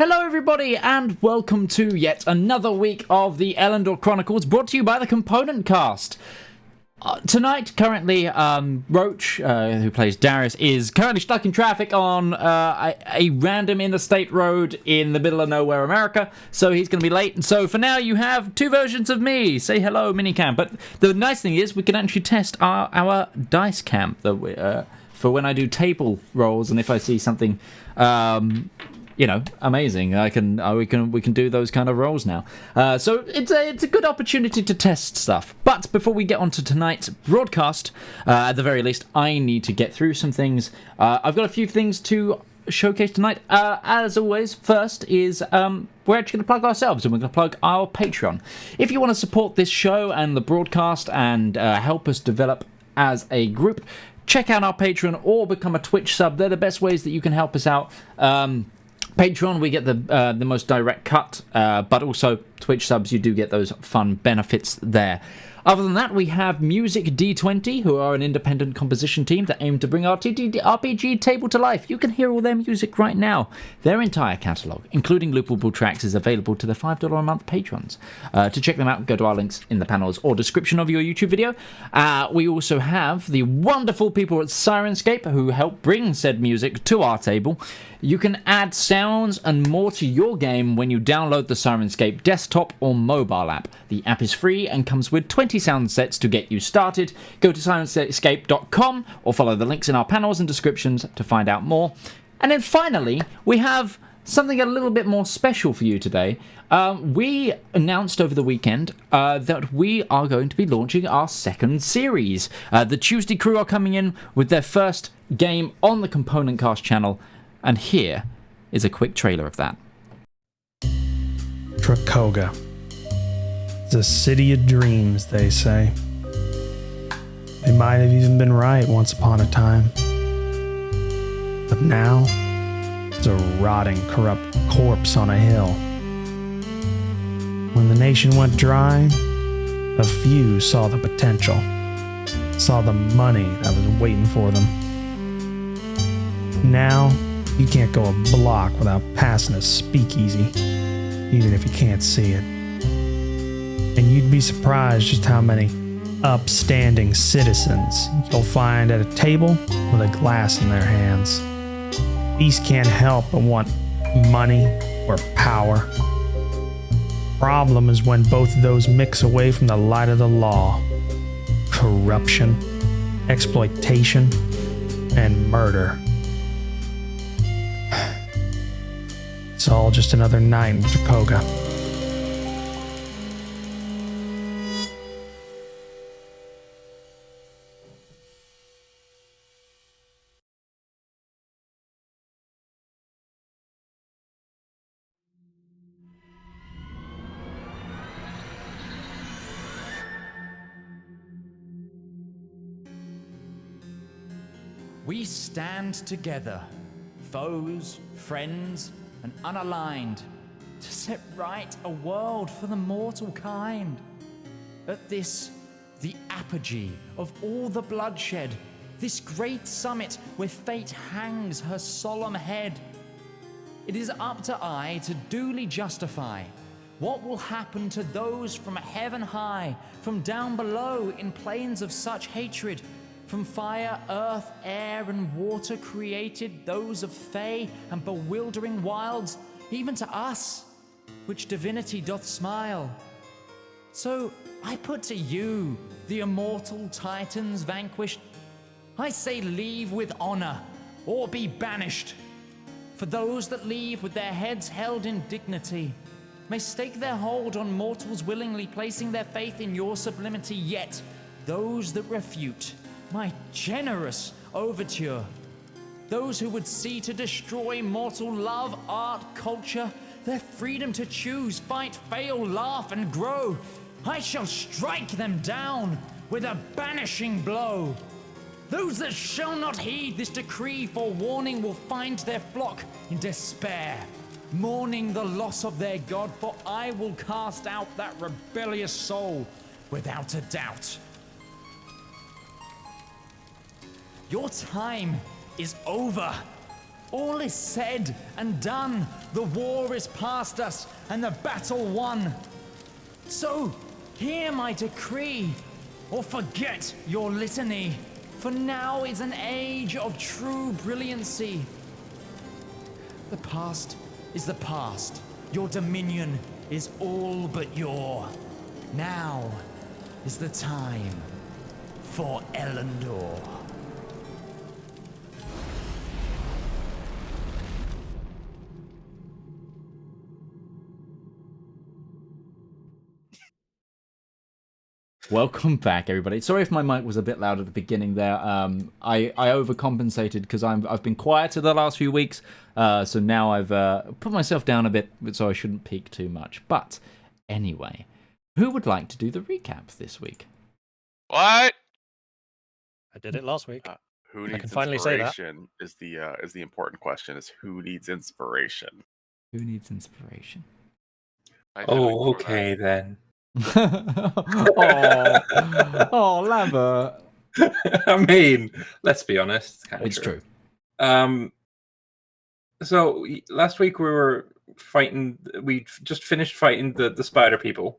Hello everybody and welcome to yet another week of the Elendor Chronicles, brought to you by the Component Cast. Tonight, currently, Roach, who plays Darius, is currently stuck in traffic on a random interstate road in the middle of nowhere, America, so he's going to be late. And so for now, you have two versions of me. Say hello, minicam. But the nice thing is we can actually test our dice cam that for when I do table rolls, and if I see something amazing. We can do those kind of roles now. So it's a good opportunity to test stuff. But before we get on to tonight's broadcast, at the very least, I need to get through some things. I've got a few things to showcase tonight. As always, first is we're actually going to plug ourselves, and we're going to plug our Patreon. If you want to support this show and the broadcast and help us develop as a group, check out our Patreon or become a Twitch sub. They're the best ways that you can help us out. Patreon, we get the most direct cut, but also Twitch subs, you do get those fun benefits there. Other than that, we have Music D20, who are an independent composition team that aim to bring our RPG table to life. You can hear all their music right now. Their entire catalogue, including loopable tracks, is available to the $5 a month patrons. To check them out, go to our links in the panels or description of your YouTube video. We also have the wonderful people at Syrinscape, who help bring said music to our table. You can add sounds and more to your game when you download the Syrinscape desktop or mobile app. The app is free and comes with 20 sound sets to get you started. Go to syrinscape.com or follow the links in our panels and descriptions to find out more. And then finally, we have something a little bit more special for you today. We announced over the weekend that we are going to be launching our second series. The Tuesday crew are coming in with their first game on the Component Cast channel. And here is a quick trailer of that. Trakoga. It's a city of dreams, they say. They might have even been right once upon a time. But now, it's a rotting, corrupt corpse on a hill. When the nation went dry, a few saw the potential, saw the money that was waiting for them. Now, you can't go a block without passing a speakeasy, even if you can't see it. And you'd be surprised just how many upstanding citizens you'll find at a table with a glass in their hands. These can't help but want money or power. Problem is when both of those mix away from the light of the law. Corruption, exploitation, and murder. It's all just another night in Trakoga. We stand together, foes, friends, and unaligned, to set right a world for the mortal kind. At this, the apogee of all the bloodshed, this great summit where fate hangs her solemn head, it is up to I to duly justify what will happen to those from heaven high, from down below in plains of such hatred, from fire, earth, air, and water created, those of fey and bewildering wilds, even to us, which divinity doth smile. So I put to you, the immortal titans vanquished, I say leave with honor, or be banished. For those that leave with their heads held in dignity, may stake their hold on mortals willingly placing their faith in your sublimity, yet those that refute my generous overture, those who would see to destroy mortal love, art, culture, their freedom to choose, fight, fail, laugh, and grow, I shall strike them down with a banishing blow. Those that shall not heed this decree for warning will find their flock in despair, mourning the loss of their god, for I will cast out that rebellious soul without a doubt. Your time is over. All is said and done. The war is past us, and the battle won. So, hear my decree, or forget your litany, for now is an age of true brilliancy. The past is the past. Your dominion is all but your. Now is the time for Elendor. Welcome back, everybody. Sorry if my mic was a bit loud at the beginning there. I overcompensated because I've been quieter the last few weeks, so now I've put myself down a bit, so I shouldn't peak too much. But anyway, who would like to do the recap this week? What? I did it last week. Who needs can finally say that. inspiration is the important question. Is who needs inspiration? Who needs inspiration? I did ignore okay then. Oh, Lambert. I mean, let's be honest. It's true. So last week we were fighting. We just finished fighting the spider people,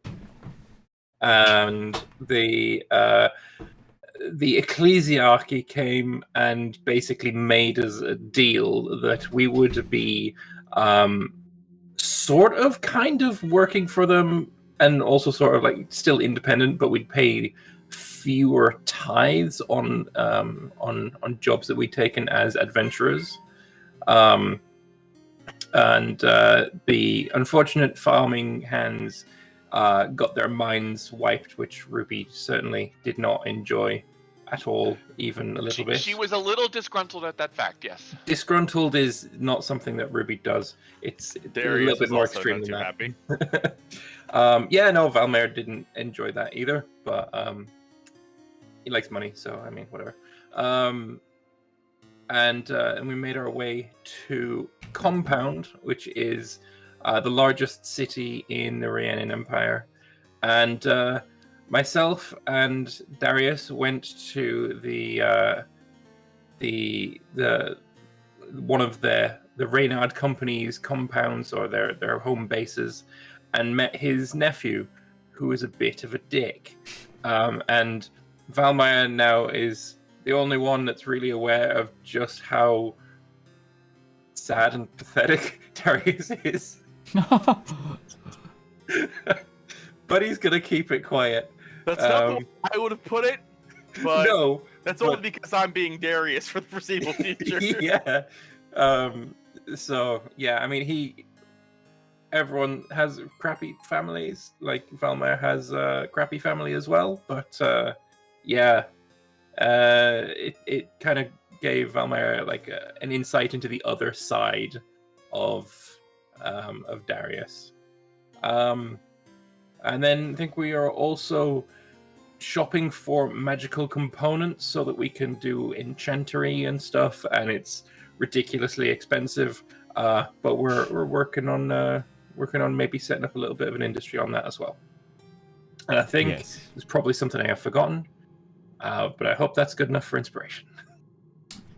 and the ecclesiarchy came and basically made us a deal that we would be sort of kind of working for them, and also sort of like still independent, but we'd pay fewer tithes on jobs that we'd taken as adventurers. And the unfortunate farming hands got their minds wiped, which Ruby certainly did not enjoy at all, even a little bit. She was a little disgruntled at that fact, yes. Disgruntled is not something that Ruby does. It's a Darius little bit was more also extreme not than too that. happy. Yeah, no, Valmer didn't enjoy that either, but he likes money, so I mean, whatever. And we made our way to Compound, which is the largest city in the Rhiannon Empire, and myself and Darius went to the one of the Reynard Company's compounds, or their home bases, and met his nephew, who is a bit of a dick. And Valmire now is the only one that's really aware of just how sad and pathetic Darius is. But he's gonna keep it quiet. That's not the way I would have put it, but No, that's only because I'm being Darius for the foreseeable future. yeah. So yeah, I mean, everyone has crappy families. Like Valmire has a crappy family as well. But yeah, it kind of gave Valmire like an insight into the other side of Darius. And then I think we are also shopping for magical components so that we can do enchantery and stuff, and it's ridiculously expensive. But we're working on maybe setting up a little bit of an industry on that as well. And I think there's probably something I have forgotten, but I hope that's good enough for inspiration.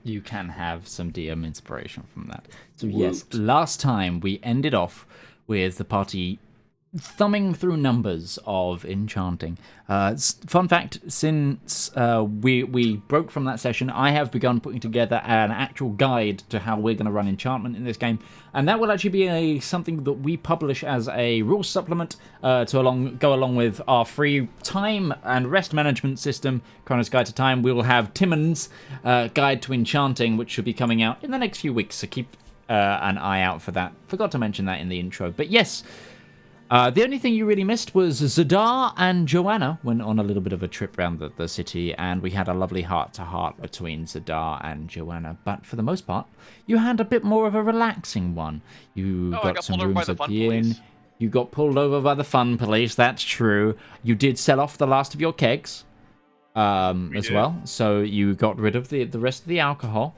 You can have some DM inspiration from that. So yes, last time we ended off with the party thumbing through numbers of enchanting. Fun fact, since we broke from that session, I have begun putting together an actual guide to how we're going to run enchantment in this game, and that will actually be something that we publish as a rules supplement to go along with our free time and rest management system, Chronos Guide to Time. We will have Timon's Guide to Enchanting, which should be coming out in the next few weeks, so keep an eye out for that. Forgot to mention that in the intro, but yes. The only thing you really missed was Zedaar and Joanna went on a little bit of a trip around the city, and we had a lovely heart-to-heart between Zedaar and Joanna. But for the most part, you had a bit more of a relaxing one. You got some rooms at the inn. You got pulled over by the fun police, that's true. You did sell off the last of your kegs as well, so you got rid of the rest of the alcohol.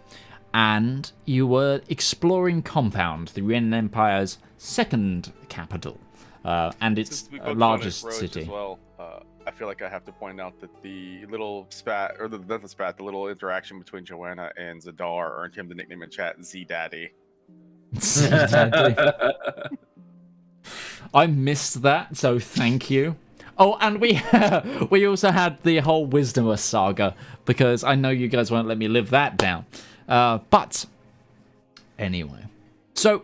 and you were exploring Compound, the Ren Empire's second capital, and its Since we both largest went Roach city. As well, I feel like I have to point out that the little spat, or not the spat, the little interaction between Joanna and Zedaar earned him the nickname in chat, Z-Daddy. I missed that, so thank you. Oh, and we also had the whole Wisdomer saga, because I know you guys won't let me live that down. But anyway, so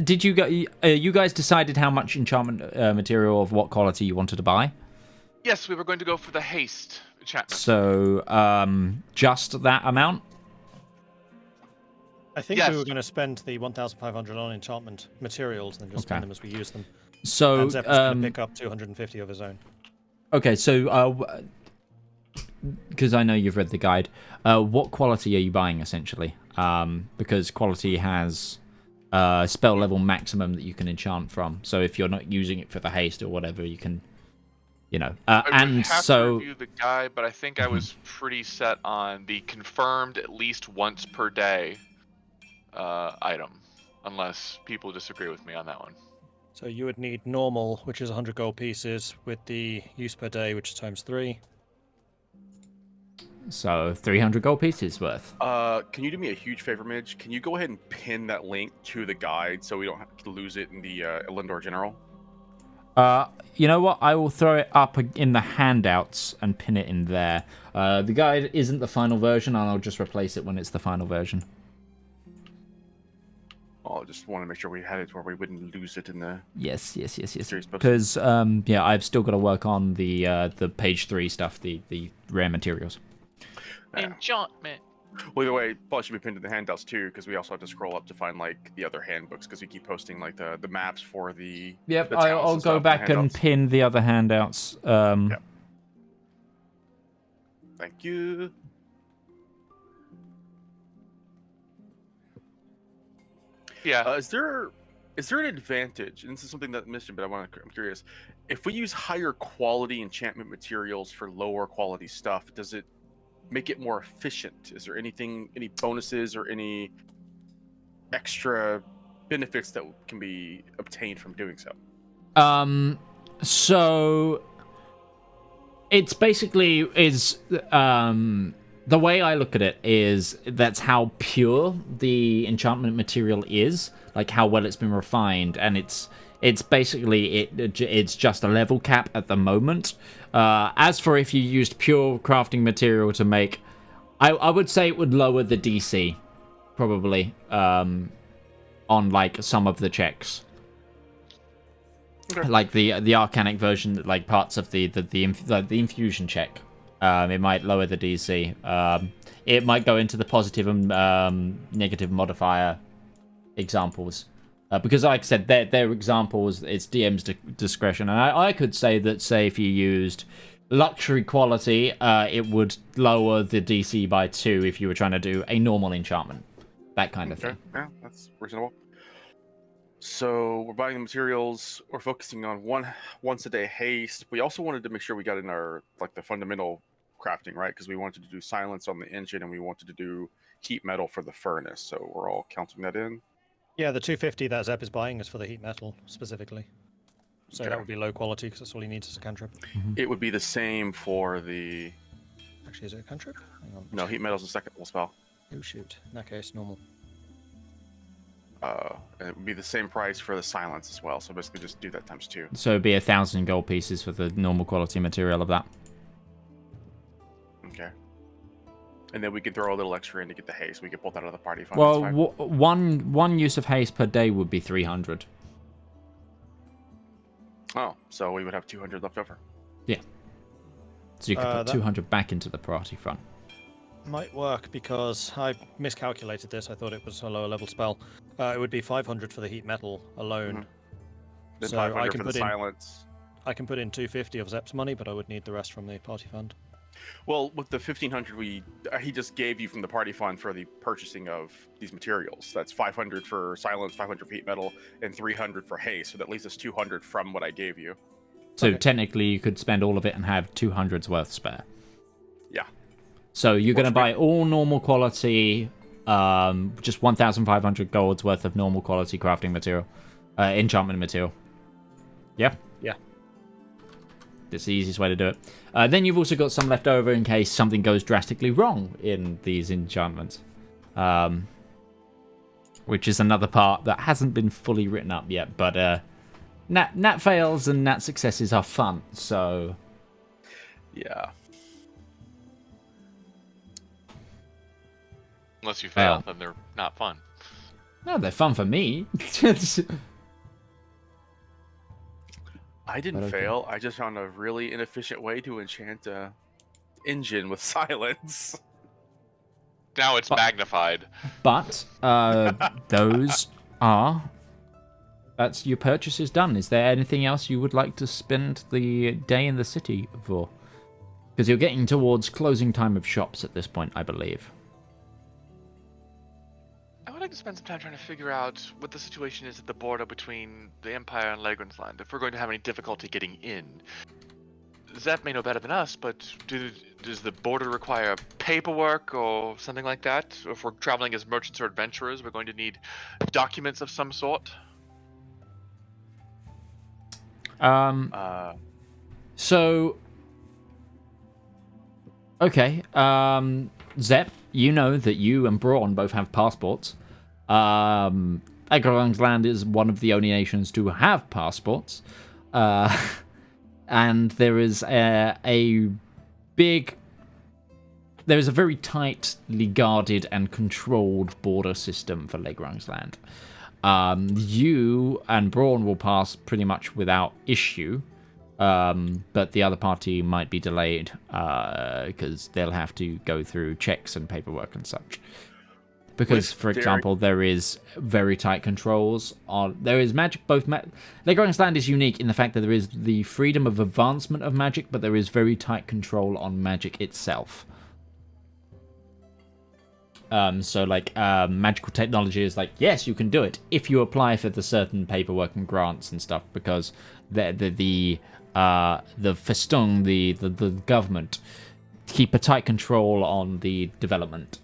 did you guys decided how much enchantment material of what quality you wanted to buy? Yes, we were going to go for the haste enchantment. So just that amount? I think Yes. we were going to spend the 1,500 on enchantment materials and then just spend them as we use them. So And Zep's going to pick up 250 of his own. okay, so because I know you've read the guide, what quality are you buying essentially? Because quality has spell level maximum that you can enchant from. So if you're not using it for the haste or whatever, you can, you know. I would And have so to review the guide, but I think I was pretty set on the confirmed at least once per day item, unless people disagree with me on that one. So you would need normal, which is 100 gold pieces, with the use per day, which is times 3. so 300 gold pieces worth. Can you do me a huge favor, Midge? Can you go ahead and pin that link to the guide so we don't have to lose it in the Elendor General? You know what? I will throw it up in the handouts and pin it in there. The guide isn't the final version, and I'll just replace it when it's the final version. I just want to make sure we had it where we wouldn't lose it in the... Yes. Series books. Because yeah, I've still got to work on the page 3 stuff, the rare materials. Enchantment. Well, either way, probably should be pinned to the handouts too, because we also have to scroll up to find like the other handbooks, because we keep posting like the maps for the. Yep, the towns I'll and go stuff in back the and handouts. pin the other handouts. Yep. Thank you. Yeah. Is there an advantage? And this is something that I mentioned, but I'm curious. If we use higher quality enchantment materials for lower quality stuff, does it make it more efficient? Is there any bonuses or any extra benefits that can be obtained from doing so? So it's basically the way I look at it is that's how pure the enchantment material is, like how well it's been refined, and it's basically it's just a level cap at the moment. As for if you used pure crafting material to make, I would say it would lower the DC probably on like some of the checks. Okay. Like the arcanic version, like parts of the infusion check. It might lower the DC. It might go into the positive and negative modifier examples. Because like I said, they're examples, it's DM's discretion. And I could say that, say, if you used luxury quality, it would lower the DC by 2 if you were trying to do a normal enchantment. That kind of thing. Yeah, that's reasonable. So we're buying the materials. We're focusing on once a day haste. We also wanted to make sure we got in our the fundamental crafting, right? Because we wanted to do silence on the engine and we wanted to do heat metal for the furnace. So we're all counting that in. Yeah, the 250 that Zep is buying is for the heat metal specifically. So Okay. that would be low quality because that's all he needs is a cantrip. It would be the same for the... Actually, is it a cantrip? Hang on. No, heat metal's the second level spell. Oh shoot. In that case, normal. And it would be the same price for the silence as well. So basically just do that times 2. So it'd be 1,000 gold pieces for the normal quality material of that. Okay. And then we can throw a little extra in to get the haste. We can pull that out of the party fund. Well, That's fine. one use of haste per day would be 300. Oh, so we would have 200 left over. So you could put that- 200 back into the priority front. Might work because I miscalculated this. I thought it was a lower level spell. It would be 500 for the heat metal alone. Then So 500 I can for the put in silence. I can put in 250 of Zep's money, but I would need the rest from the party fund. Well, with the 1,500 he just gave you from the party fund for the purchasing of these materials. That's 500 for silence, 500 for heat metal, and 300 for haste. So that leaves us 200 from what I gave you. So Okay. technically, you could spend all of it and have 200's worth spare. Yeah. So you're going to Works buy all normal quality just 1,500 gold's worth of normal quality crafting material, enchantment material. Yeah? Yeah. It's the easiest way to do it. Then you've also got some left over in case something goes drastically wrong in these enchantments. Which is another part that hasn't been fully written up yet, but nat fails and nat successes are fun, so... Yeah. Unless you fail, then they're not fun. No, they're fun for me. I didn't fail. I just found a really inefficient way to enchant a engine with silence. Now it's magnified. But that's your purchase is done. Is there anything else you would like to spend the day in the city for? Because you're getting towards closing time of shops at this point, I believe. I would like to spend some time trying to figure out what the situation is at the border between the Empire and Legrand's land. If we're going to have any difficulty getting in. Zep may know better than us, but does the border require paperwork or something like that? If we're traveling as merchants or adventurers, we're going to need documents of some sort. So, okay. Zep, you know that you and Braun both have passports. Legrand's land is one of the only nations to have passports. And there is a very tightly guarded and controlled border system for Legrand's land. You and Braun will pass pretty much without issue, but the other party might be delayed because they'll have to go through checks and paperwork and such. Because, for example, there is very tight controls on... There is magic... Legrand's land is unique in the fact that there is the freedom of advancement of magic, but there is very tight control on magic itself. So, magical technology is like, yes, you can do it if you apply for the certain paperwork and grants and stuff, because the Festung, the government, keep a tight control on the development.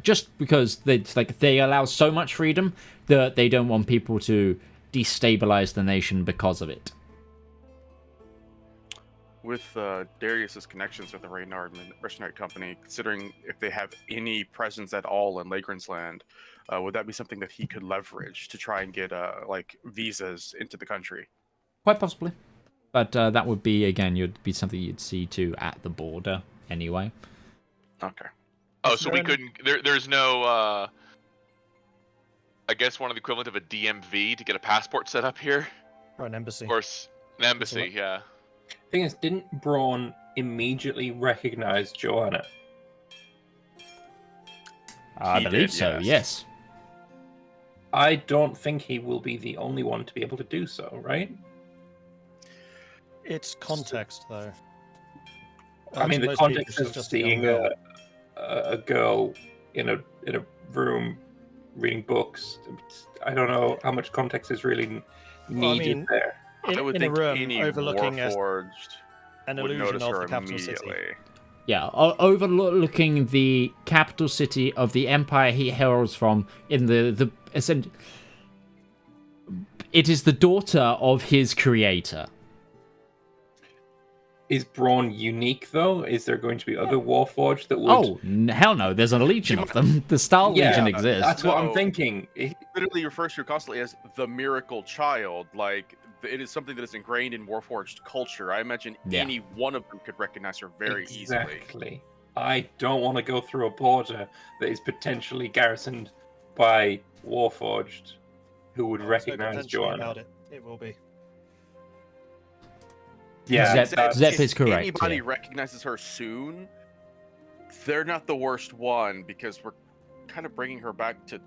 Just because they allow so much freedom that they don't want people to destabilize the nation because of it. With Darius's connections with the Reynard Mercenary Company, considering if they have any presence at all in Legrand's land, would that be something that he could leverage to try and get visas into the country? Quite possibly. But that would be, again, be something you'd see too at the border anyway. Okay. Oh, so we couldn't... There's no... I guess one of the equivalent of a DMV to get a passport set up here? Or an embassy. Or an embassy, yeah. Thing is, didn't Braun immediately recognize Joanna? I believe so, yes. I don't think he will be the only one to be able to do so, right? It's context, though. I mean, the context is just seeing a girl in a room reading books. I don't know how much context is really needed there. I would think any overlooking Warforged an would illusion notice of her the capital immediately. city. Yeah, overlooking the capital city of the empire he hails from in the it is the daughter of his creator. Is Braun unique, though? Is there going to be other Warforged that would... Oh, hell no. There's a legion of them. The Star Legion exists. That's what I'm thinking. It literally refers to her constantly as the miracle child. Like, it is something that is ingrained in Warforged culture. I imagine any one of them could recognize her very easily. Exactly. I don't want to go through a border that is potentially garrisoned by Warforged who would recognize Joanna. It will be. Yeah, Zep is correct. If anybody recognizes her soon, they're not the worst one, because we're kind of bringing her back to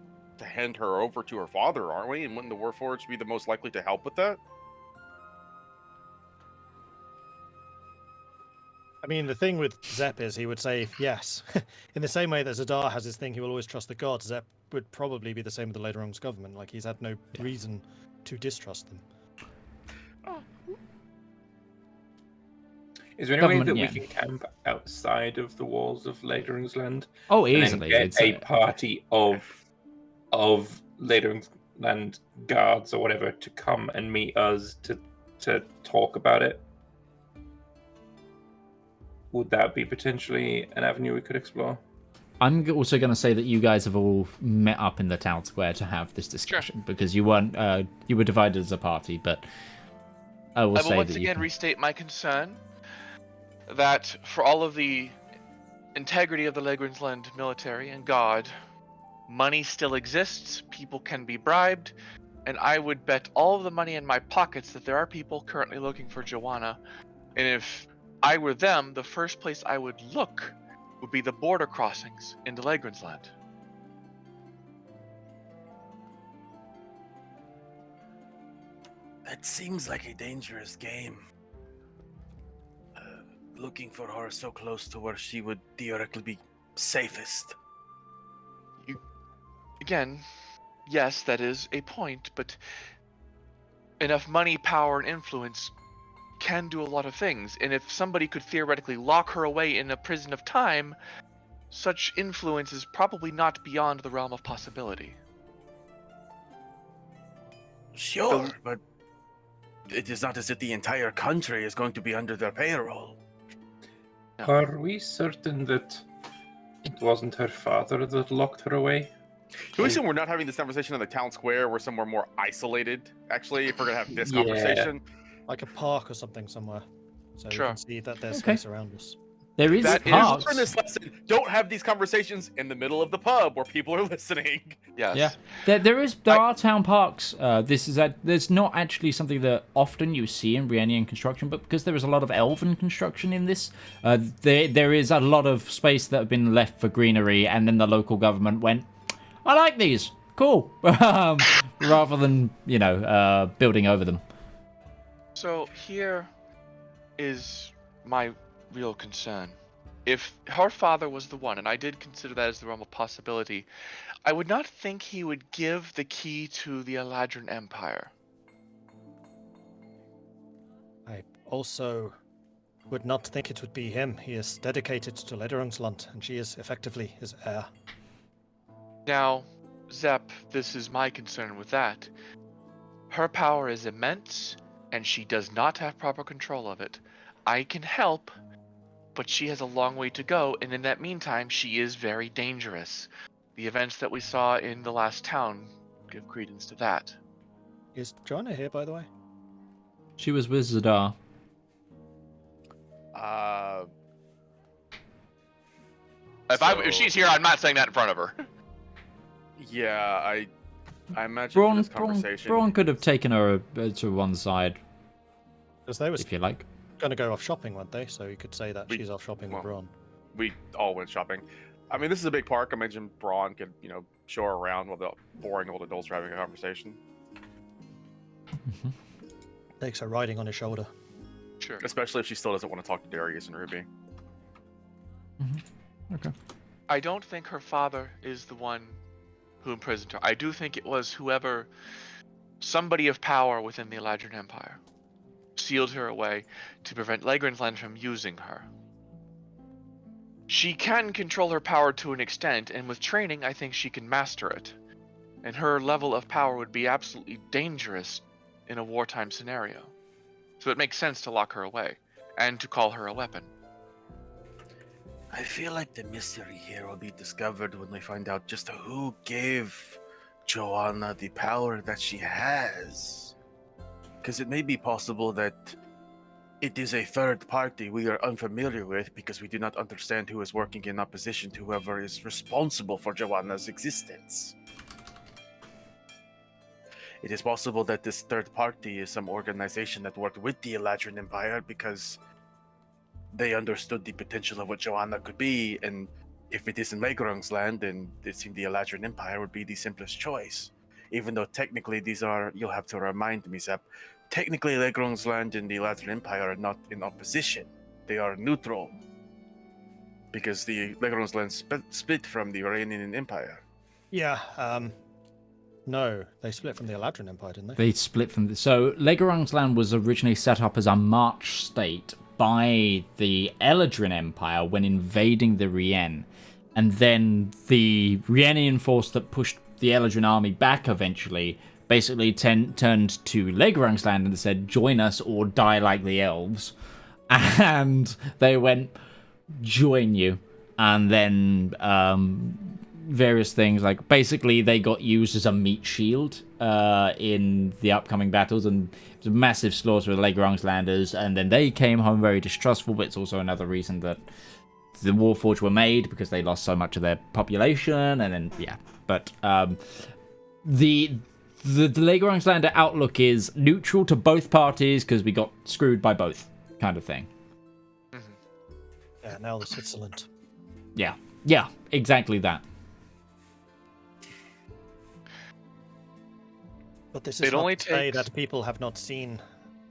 hand her over to her father, aren't we? And wouldn't the Warforged be the most likely to help with that? I mean, the thing with Zep is he would say yes. In the same way that Zedaar has his thing, he will always trust the gods, Zep would probably be the same with the Lederung's government. Like, he's had no reason to distrust them. Is there any way Government, that we can camp outside of the walls of Lederung's land? Oh, And then easily. get It's a party of Lederung's land guards or whatever to come and meet us to talk about it. Would that be potentially an avenue we could explore? I'm also going to say that you guys have all met up in the town square to have this discussion because you weren't you were divided as a party, but I will say once that again restate my concern that for all of the integrity of the Legrinsland military and guard, money still exists, people can be bribed, and I would bet all of the money in my pockets that there are people currently looking for Joanna, and if I were them, the first place I would look would be the border crossings into Legrinsland. That seems like a dangerous game. Looking for her so close to where she would theoretically be safest. Again, yes, that is a point, but enough money, power, and influence can do a lot of things, and if somebody could theoretically lock her away in a prison of time, such influence is probably not beyond the realm of possibility. Sure, but it is not as if the entire country is going to be under their payroll. No. Are we certain that it wasn't her father that locked her away? Can we assume we're not having this conversation in the town square? We're somewhere more isolated, actually, if we're going to have this Yeah. conversation? Like a park or something somewhere. So Sure. we can see that there's Okay. space around us. there is That is parks. learn this lesson. Don't have these conversations in the middle of the pub where people are listening. Yes. Yeah, there are town parks. There's not actually something that often you see in Briennian construction, but because there is a lot of elven construction in this, there is a lot of space that have been left for greenery, and then the local government went, "I like these, cool," rather than building over them. So here is my real concern. If her father was the one, and I did consider that as the realm of possibility, I would not think he would give the key to the Eladrin Empire. I also would not think it would be him. He is dedicated to Lederungsland, and she is effectively his heir. Now, Zep, this is my concern with that. Her power is immense, and she does not have proper control of it. I can help, but she has a long way to go, and in that meantime, she is very dangerous. The events that we saw in the last town give credence to that. Is Joanna here, by the way? She was with Zedaar. If she's here, I'm not saying that in front of her. Yeah, I imagine for this conversation. Braun could have taken her to one side, Because they were if you like. going to go off shopping, weren't they? So you could say that We- she's off shopping with well, Braun. We all went shopping. I mean, this is a big park. I imagine Braun could, show her around while the boring old adults are having a conversation. Takes her riding on his shoulder. Sure. Especially if she still doesn't want to talk to Darius and Ruby. Okay. I don't think her father is the one who imprisoned her. I do think it was somebody of power within the Eladrin Empire, sealed her away to prevent Legrinsland from using her. She can control her power to an extent, and with training, I think she can master it. And her level of power would be absolutely dangerous in a wartime scenario. So it makes sense to lock her away, and to call her a weapon. I feel like the mystery here will be discovered when we find out just who gave Joanna the power that she has. Because it may be possible that it is a third party we are unfamiliar with because we do not understand who is working in opposition to whoever is responsible for Joanna's existence. It is possible that this third party is some organization that worked with the Eladrin Empire because they understood the potential of what Joanna could be, and if it is in Legrung's land, then it seemed the Eladrin Empire would be the simplest choice. Even though technically you'll have to remind me, Zep, technically Legrung's land and the Eladrin Empire are not in opposition. They are neutral. Because the Legrung's land split from the Iranian Empire. Yeah, no, they split from the Eladrin Empire, didn't they? They split from so Legerung's land was originally set up as a march state by the Eladrin Empire when invading the Rien. And then the Rienian force that pushed the Eladrin army back eventually basically turned to Legrung's land and said, join us or die like the elves. And they went, join you. And then various things, like basically they got used as a meat shield in the upcoming battles, and it was a massive slaughter of Legrung's landers, and then they came home very distrustful, but it's also another reason that the Warforged were made, because they lost so much of their population, and then, yeah. But the Legrung's lander outlook is neutral to both parties, because we got screwed by both, kind of thing. Yeah, now the Switzerland. Yeah, exactly that. But this is not to say that people have not seen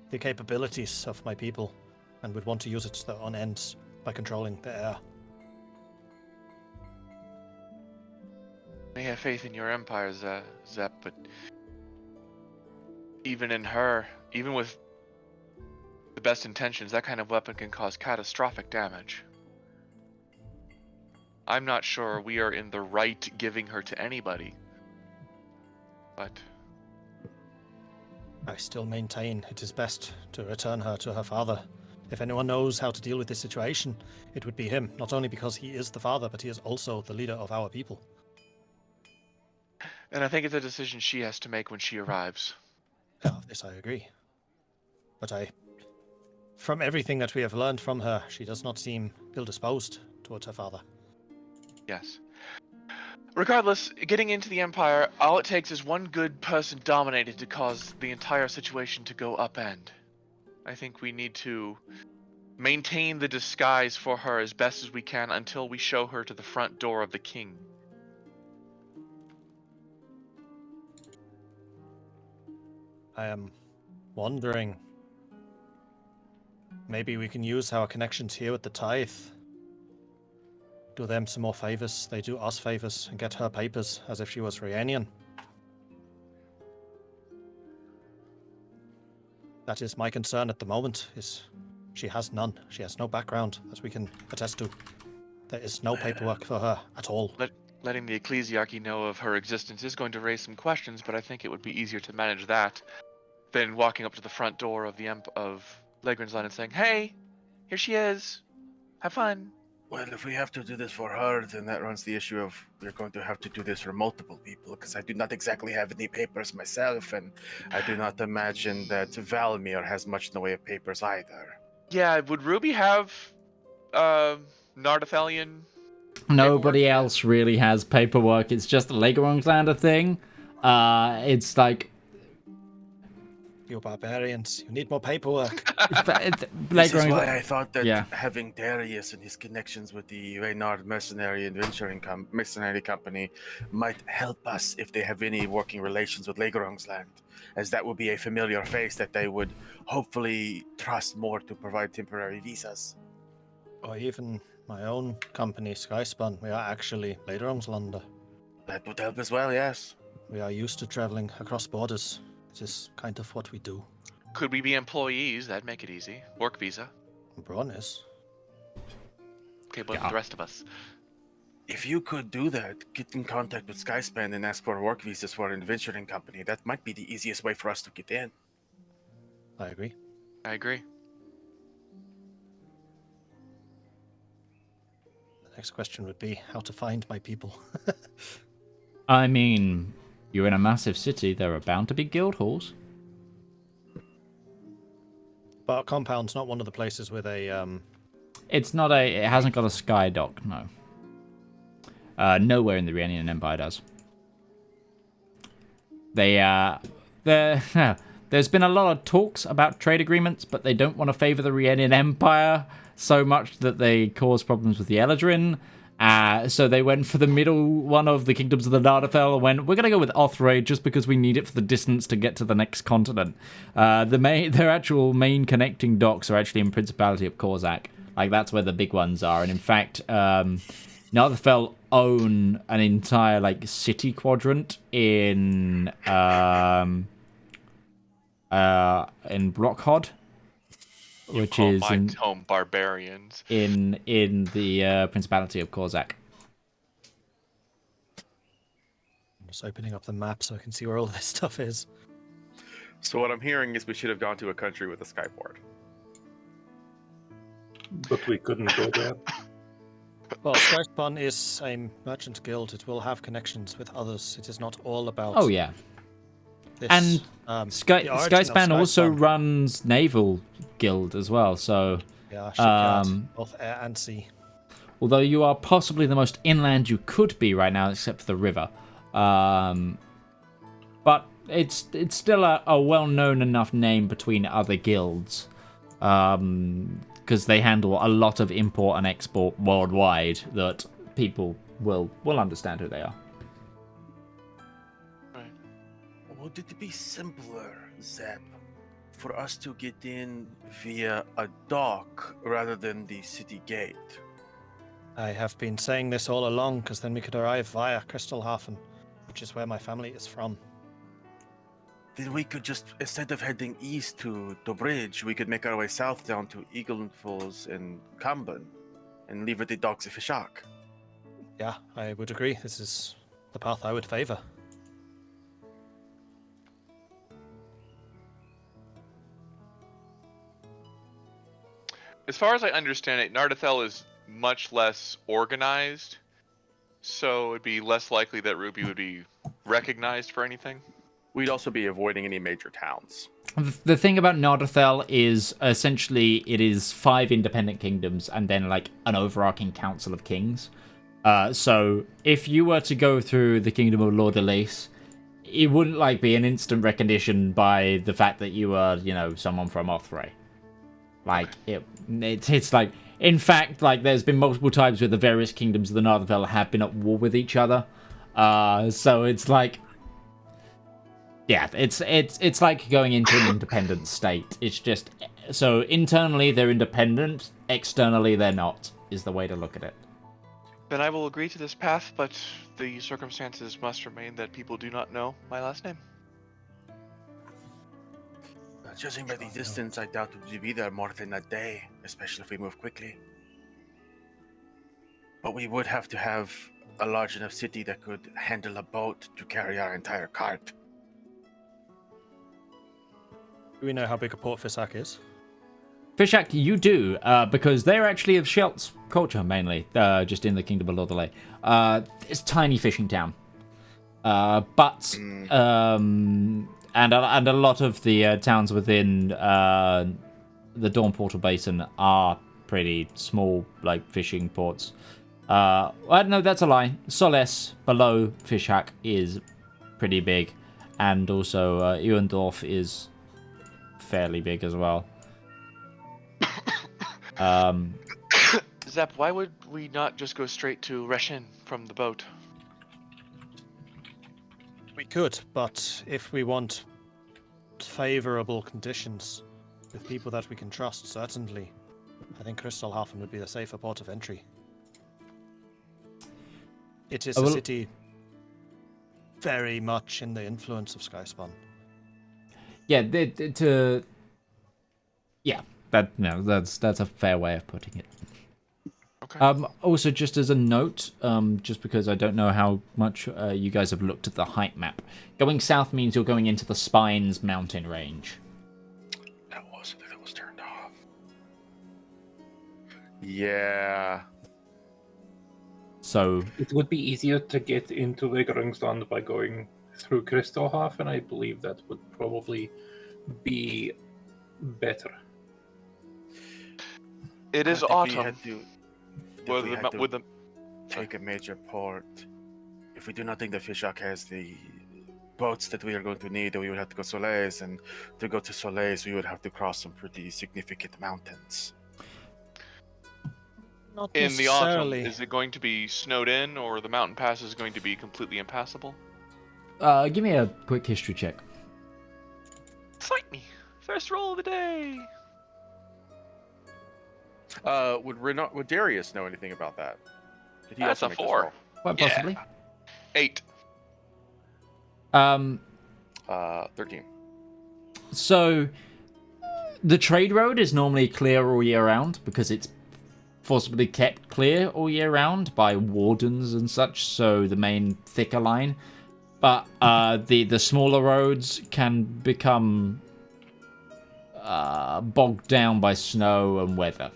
the capabilities of my people and would want to use it to their own ends by controlling the air. I have faith in your empire, Zep, but even in her, even with the best intentions, that kind of weapon can cause catastrophic damage. I'm not sure we are in the right giving her to anybody, but I still maintain it is best to return her to her father. If anyone knows how to deal with this situation, it would be him, not only because he is the father, but he is also the leader of our people. And I think it's a decision she has to make when she arrives. Yeah, of this I agree. But from everything that we have learned from her, she does not seem ill-disposed towards her father. Yes. Regardless, getting into the Empire, all it takes is one good person dominated to cause the entire situation to go upend. I think we need to maintain the disguise for her as best as we can until we show her to the front door of the king. I am wondering, maybe we can use our connections here with the Tithe. Do them some more favors, they do us favors, and get her papers as if she was Rienian. That is my concern at the moment, is she has none. She has no background, as we can attest to. There is no paperwork for her at all. Letting the ecclesiarchy know of her existence is going to raise some questions, but I think it would be easier to manage that than walking up to the front door of Legrun's land and saying, hey, here she is. Have fun. Well, if we have to do this for her, then that runs the issue of we're going to have to do this for multiple people, because I do not exactly have any papers myself, and I do not imagine that Valmir has much in the way of papers either. Yeah, would Ruby have Nardathelian? Nobody else really has paperwork. It's just a Legrung's lander thing. It's like, You barbarians, you need more paperwork. This is why I thought that Yeah. having Darius and his connections with the Reynard Mercenary Adventuring Mercenary Company might help us if they have any working relations with Legrung's land, as that would be a familiar face that they would hopefully trust more to provide temporary visas. Or even my own company, Skyspan. We are actually Legrungslander. That would help as well, yes. We are used to traveling across borders. It is kind of what we do. Could we be employees? That'd make it easy. Work visa. Braun is. Okay, but Yeah. the rest of us. If you could do that, get in contact with Skyspan and ask for work visas for an adventuring company. That might be the easiest way for us to get in. I agree. I agree. The next question would be how to find my people. I mean, you're in a massive city. There are bound to be guild halls. But compound's not one of the places with a It's not a. It hasn't got a sky dock. No. Nowhere in the Rienian Empire does. There's been a lot of talks about trade agreements, but they don't want to favor the Rienian Empire so much that they cause problems with the Eladrin. So they went for the middle one of the kingdoms of the Nardathel and went, we're going to go with Othraid just because we need it for the distance to get to the next continent. Their actual main connecting docks are actually in Principality of Korzak. Like, that's where the big ones are. And in fact, Nardathel own an entire, like, city quadrant in Blockhod. You which call is my home barbarians. in the Principality of Korzak. I'm just opening up the map so I can see where all this stuff is. So what I'm hearing is we should have gone to a country with a skyport. But we couldn't go there. Well, Skyspawn is a merchant guild. It will have connections with others. It is not all about. Oh yeah, This, and the origin of Skyspan also Skyspan. runs Naval Guild as well. So Yeah, shipyard, um, both air and sea. although you are possibly the most inland you could be right now, except for the river, but it's still a well-known enough name between other guilds. Because they handle a lot of import and export worldwide, that people will understand who they are. Right. Would it be simpler, Zep, for us to get in via a dock rather than the city gate? I have been saying this all along, because then we could arrive via Crystalhafen, which is where my family is from. Then we could just, instead of heading east to the bridge, we could make our way south down to Eagle Falls and Kamban, and leave at the docks of Fishak. Yeah, I would agree. This is the path I would favor. As far as I understand it, Nardathel is much less organized, so it'd be less likely that Ruby would be recognized for anything. We'd also be avoiding any major towns. The thing about Nardathel is essentially it is 5 independent kingdoms and then like an overarching council of kings. So if you were to go through the kingdom of Lordelais, it wouldn't like be an instant recognition by the fact that you were, someone from Othray. Like it's like, in fact, like there's been multiple times where the various kingdoms of the Nardathel have been at war with each other. So it's like. Yeah, it's like going into an independent state. It's just so internally they're independent, externally they're not. Is the way to look at it. Then I will agree to this path, but the circumstances must remain that people do not know my last name. Judging by the distance, I doubt we'd be there more than a day, especially if we move quickly. But we would have to have a large enough city that could handle a boat to carry our entire cart. Do we know how big a port Fisak is? Fishak, you do, because they're actually of Shelt's culture mainly, just in the Kingdom of Lordelei. It's a tiny fishing town, but and a lot of the towns within the Dawn Portal Basin are pretty small, like fishing ports. No, that's a lie. Soles below Fishak is pretty big, and also Uendorf is fairly big as well. Zep, why would we not just go straight to Reshin from the boat? We could, but if we want favorable conditions with people that we can trust, certainly, I think Crystalhafen would be the safer port of entry. It is a city very much in the influence of Skyspawn. Yeah, that's a fair way of putting it. Okay. Also, just as a note, just because I don't know how much you guys have looked at the height map, going south means you're going into the Spines mountain range. That was turned off. Yeah. So It would be easier to get into Legerungsland by going through Crystalhafen. I believe that would probably be better. It is But if we autumn. had to- if With we the, had to with the, take a major port. If we do not think that Fishak has the boats that we are going to need, then we would have to go Soleil, and to go to Soleil, we would have to cross some pretty significant mountains. Not in the autumn, necessarily. is it going to be snowed in, or the mountain pass is going to be completely impassable? give me a quick history check. Fight me! First roll of the day! Would Darius know anything about that? Did he That's also a make this 4. roll? Quite Yeah. possibly. 8. 13. So the trade road is normally clear all year round because it's forcibly kept clear all year round by wardens and such, so the main thicker line. But the smaller roads can become bogged down by snow and weather.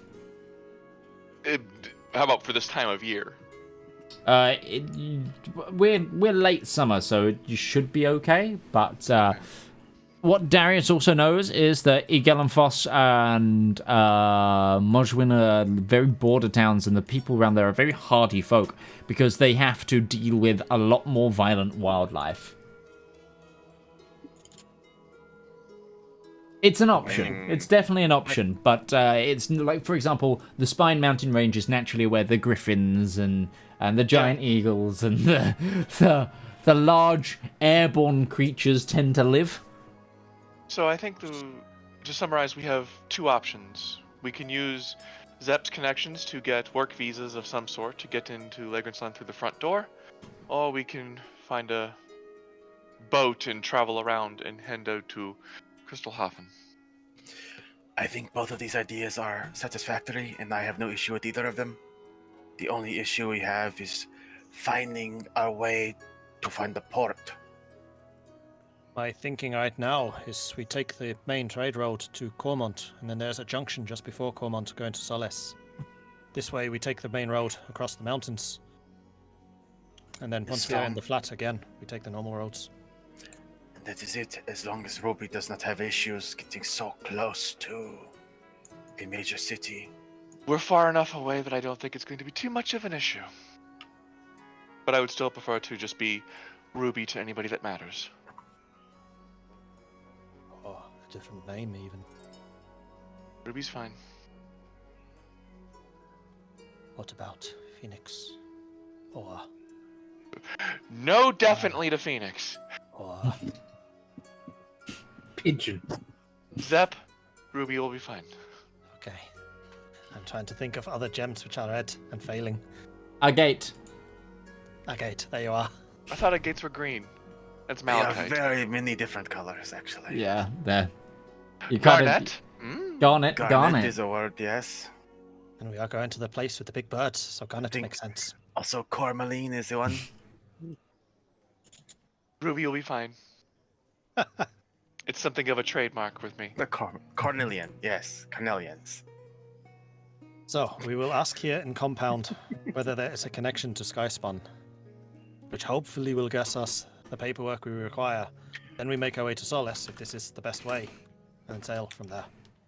How about for this time of year? We're late summer, so you should be okay. But what Darius also knows is that Igelanfoss and Mojwin are very border towns, and the people around there are very hardy folk because they have to deal with a lot more violent wildlife. It's an option. It's definitely an option, but it's like, for example, the Spine Mountain Range is naturally where the griffins and the giant eagles and the large airborne creatures tend to live. So I think to summarize, we have two options. We can use Zep's connections to get work visas of some sort to get into Legrensland through the front door, or we can find a boat and travel around and head out to Crystalhafen. I think both of these ideas are satisfactory, and I have no issue with either of them. The only issue we have is finding our way to find the port. My thinking right now is we take the main trade road to Cormont, and then there's a junction just before Cormont going to Solace. This way we take the main road across the mountains. And then once we are in the flat again, we take the normal roads. That is it, as long as Ruby does not have issues getting so close to a major city. We're far enough away that I don't think it's going to be too much of an issue. But I would still prefer to just be Ruby to anybody that matters. Oh, a different name even. Ruby's fine. What about Phoenix? Or... No, definitely to Phoenix. Or... Pigeon. Zep, Ruby will be fine. Okay. I'm trying to think of other gems which are red and failing. Agate. Agate, there you are. I thought agates were green. That's They are malachite. very many different colors, actually. Yeah, there. You Garnet? Garnet. is a word, yes. And we are going to the place with the big birds, so Garnet makes sense. Also, Cormeline is the one. Ruby will be fine. It's something of a trademark with me. The Cornelian, yes, Cornelians. So, we will ask here in Compound whether there is a connection to Skyspawn, which hopefully will get us the paperwork we require. Then we make our way to Solace, if this is the best way, and sail from there.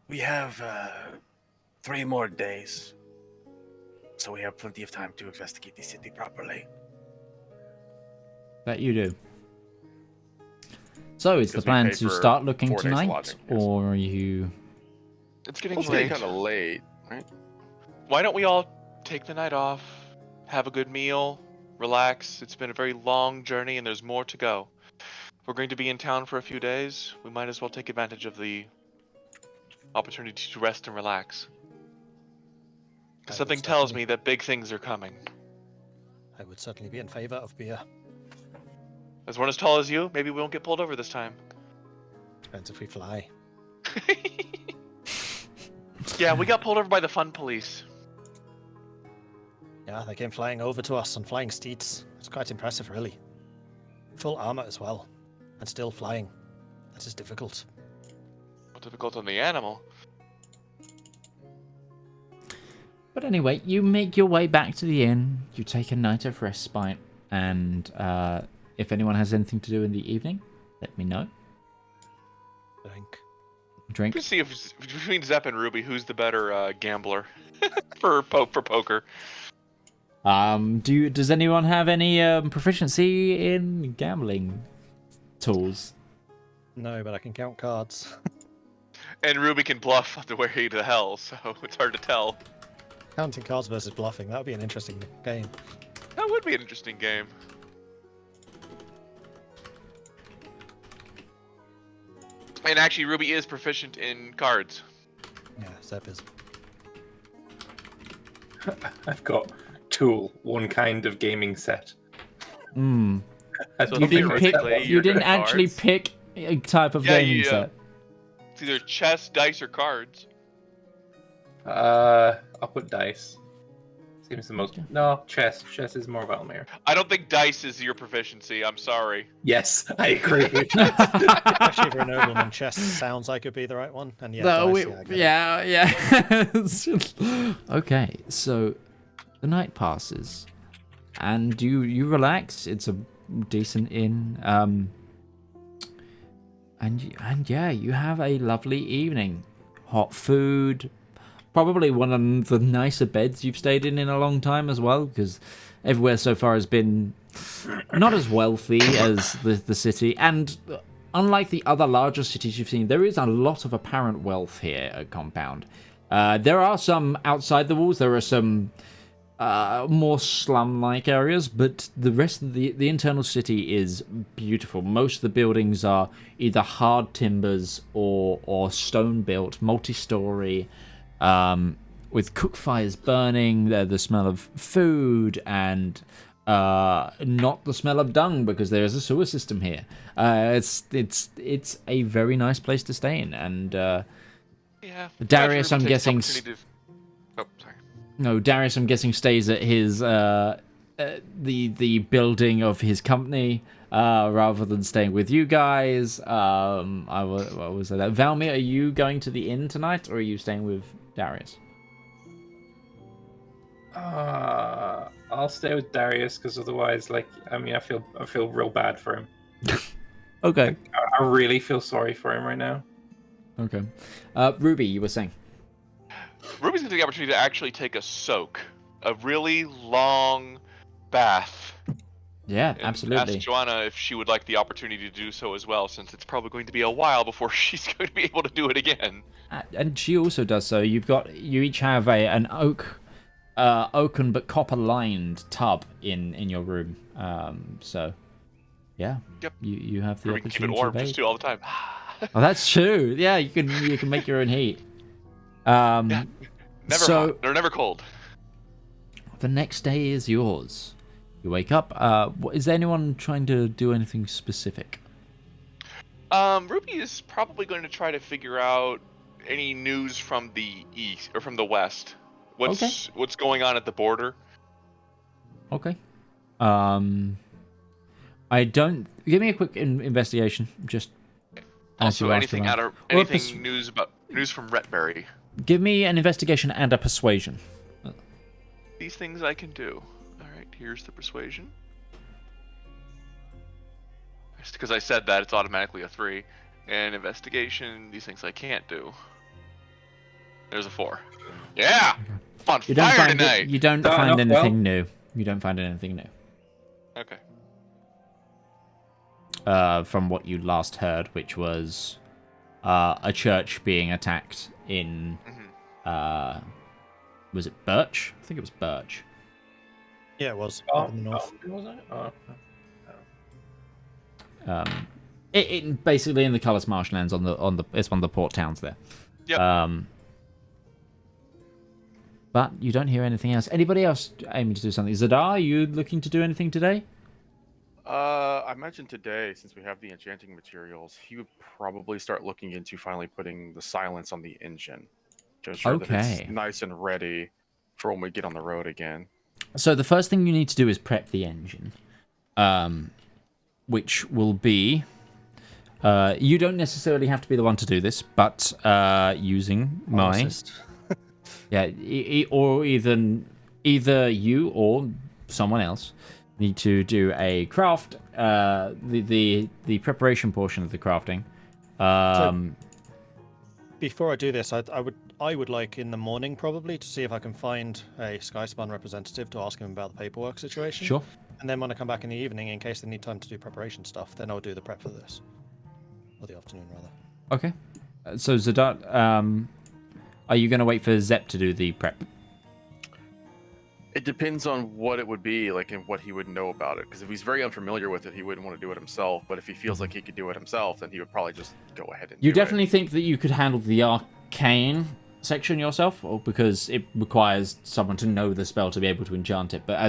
We have 3 more days, so we have plenty of time to investigate the city properly. That you do. So, is the Because we plan paid to for start looking 4 days tonight, lodging, yes. or are you... It's getting It's late. kind of late, right? Why don't we all take the night off, have a good meal, relax? It's been a very long journey and there's more to go. We're going to be in town for a few days. We might as well take advantage of the opportunity to rest and relax. I would Something tells certainly- me that big things are coming. I would certainly be in favor of beer. As one as tall as you, maybe we won't get pulled over this time. Depends if we fly. Yeah, we got pulled over by the fun police. Yeah, they came flying over to us on flying steeds. It's quite impressive, really. Full armor as well, and still flying. That is difficult. More difficult on the animal. But anyway, you make your way back to the inn, you take a night of respite, and if anyone has anything to do in the evening, let me know. Drink. Let's see if between Zep and Ruby, who's the better gambler for poker. Does anyone have any proficiency in gambling tools? No, but I can count cards. And Ruby can bluff the way to hell, so it's hard to tell. Counting cards versus bluffing, that would be an interesting game. That would be an interesting game. And actually, Ruby is proficient in cards. Yeah, Zep is. I've got tool, one kind of gaming set. Hmm. I So You didn't theoretically, pick. You you're didn't good at actually cards. pick a type of Yeah, gaming you, set. It's either chess, dice, or cards. I'll put dice. Seems the most. No, chess. Chess is more Valmir. I don't think dice is your proficiency. I'm sorry. Yes, I agree with you. Especially for a nobleman, chess sounds like it'd be the right one. And yeah, No, dice, I get it. yeah. Okay, so the night passes, and you relax. It's a decent inn. And yeah, you have a lovely evening. Hot food. Probably one of the nicer beds you've stayed in a long time as well, because everywhere so far has been not as wealthy as the city. And unlike the other larger cities you've seen, there is a lot of apparent wealth here at Compound. There are some outside the walls. There are some more slum-like areas, but the rest of the internal city is beautiful. Most of the buildings are either hard timbers or stone-built, multi-story, with cook fires burning, the smell of food, and not the smell of dung because there is a sewer system here. It's a very nice place to stay in, and Yeah. Darius, I'm Takes guessing. opportunity to- Oh, sorry. No, Darius, I'm guessing, stays at his the building of his company rather than staying with you guys. What was that? Valmir, are you going to the inn tonight, or are you staying with Darius? I'll stay with Darius because otherwise, I feel real bad for him. Okay. I really feel sorry for him right now. Okay. Ruby, you were saying. Ruby's gonna take the opportunity to actually take a soak, a really long bath. Yeah, And absolutely. ask Joanna if she would like the opportunity to do so as well, since it's probably going to be a while before she's going to be able to do it again. And she also does so. You each have an oaken but copper-lined tub in your room. So, yeah. Yep. You have the Ruby can opportunity keep it warm to just bathe. too all the time. Oh, that's true. Yeah, you can make your own heat. Yeah. Never So- hot. They're never cold. The next day is yours. You wake up. Is there anyone trying to do anything specific? Ruby is probably going to try to figure out any news from the east or from the west. What's going on at the border? Okay. I don't. Give me a quick investigation, just. as you Also, asked anything around. anything news from Retbury. Give me an investigation and a persuasion. These things I can do. All right, here's the persuasion. Just because I said that, it's automatically a 3. And investigation, these things I can't do. There's a 4. Yeah, I'm on fire tonight. You don't Starting find off anything well. new. You don't find anything new. Okay. From what you last heard, which was a church being attacked in. Was it Birch? I think it was Birch. Yeah, it was. Oh, Up in the north. was it? Oh. It basically in the Cullis Marshlands it's one of the port towns there. Yep. But you don't hear anything else. Anybody else aiming to do something? Zedaar, are you looking to do anything today? I mentioned today, since we have the enchanting materials, he would probably start looking into finally putting the silence on the engine to ensure that Okay. it's nice and ready for when we get on the road again. So the first thing you need to do is prep the engine, which will be. You don't necessarily have to be the one to do this, but using my. Pharmacist. Yeah, or either you or someone else need to do a craft, the preparation portion of the crafting. Before I do this, I would like in the morning probably to see if I can find a Skyspan representative to ask him about the paperwork situation. Sure. And then when I come back in the evening, in case they need time to do preparation stuff, then I'll do the prep for this. Or the afternoon, rather. Okay. So Zedaar, are you going to wait for Zep to do the prep? It depends on what it would be, like, and what he would know about it. Because if he's very unfamiliar with it, he wouldn't want to do it himself. But if he feels like he could do it himself, then he would probably just go ahead and You do definitely think that you could handle the arcane section yourself, or because it requires someone to know the spell to be able to enchant it. But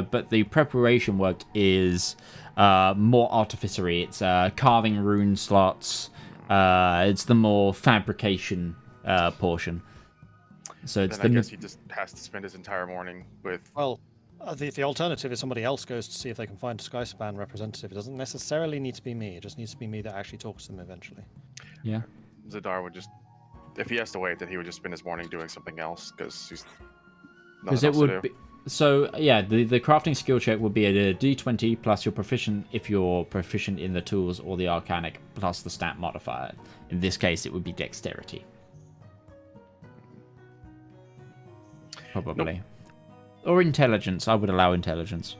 but the preparation work is more artificery. It's carving rune slots, It's the more fabrication portion. So it's Then I guess he just has to spend his entire morning with. Well, the alternative is somebody else goes to see if they can find a Skyspan representative. It doesn't necessarily need to be me. It just needs to be me that actually talks to them eventually. Yeah. Zedaar would just, if he has to wait, then he would just spend his morning doing something else because he's. Because it would be. So yeah, the crafting skill check would be a D20 plus your proficient if you're proficient in the tools or the arcanic plus the stat modifier. In this case, it would be dexterity. Probably. Nope. Or intelligence. I would allow intelligence.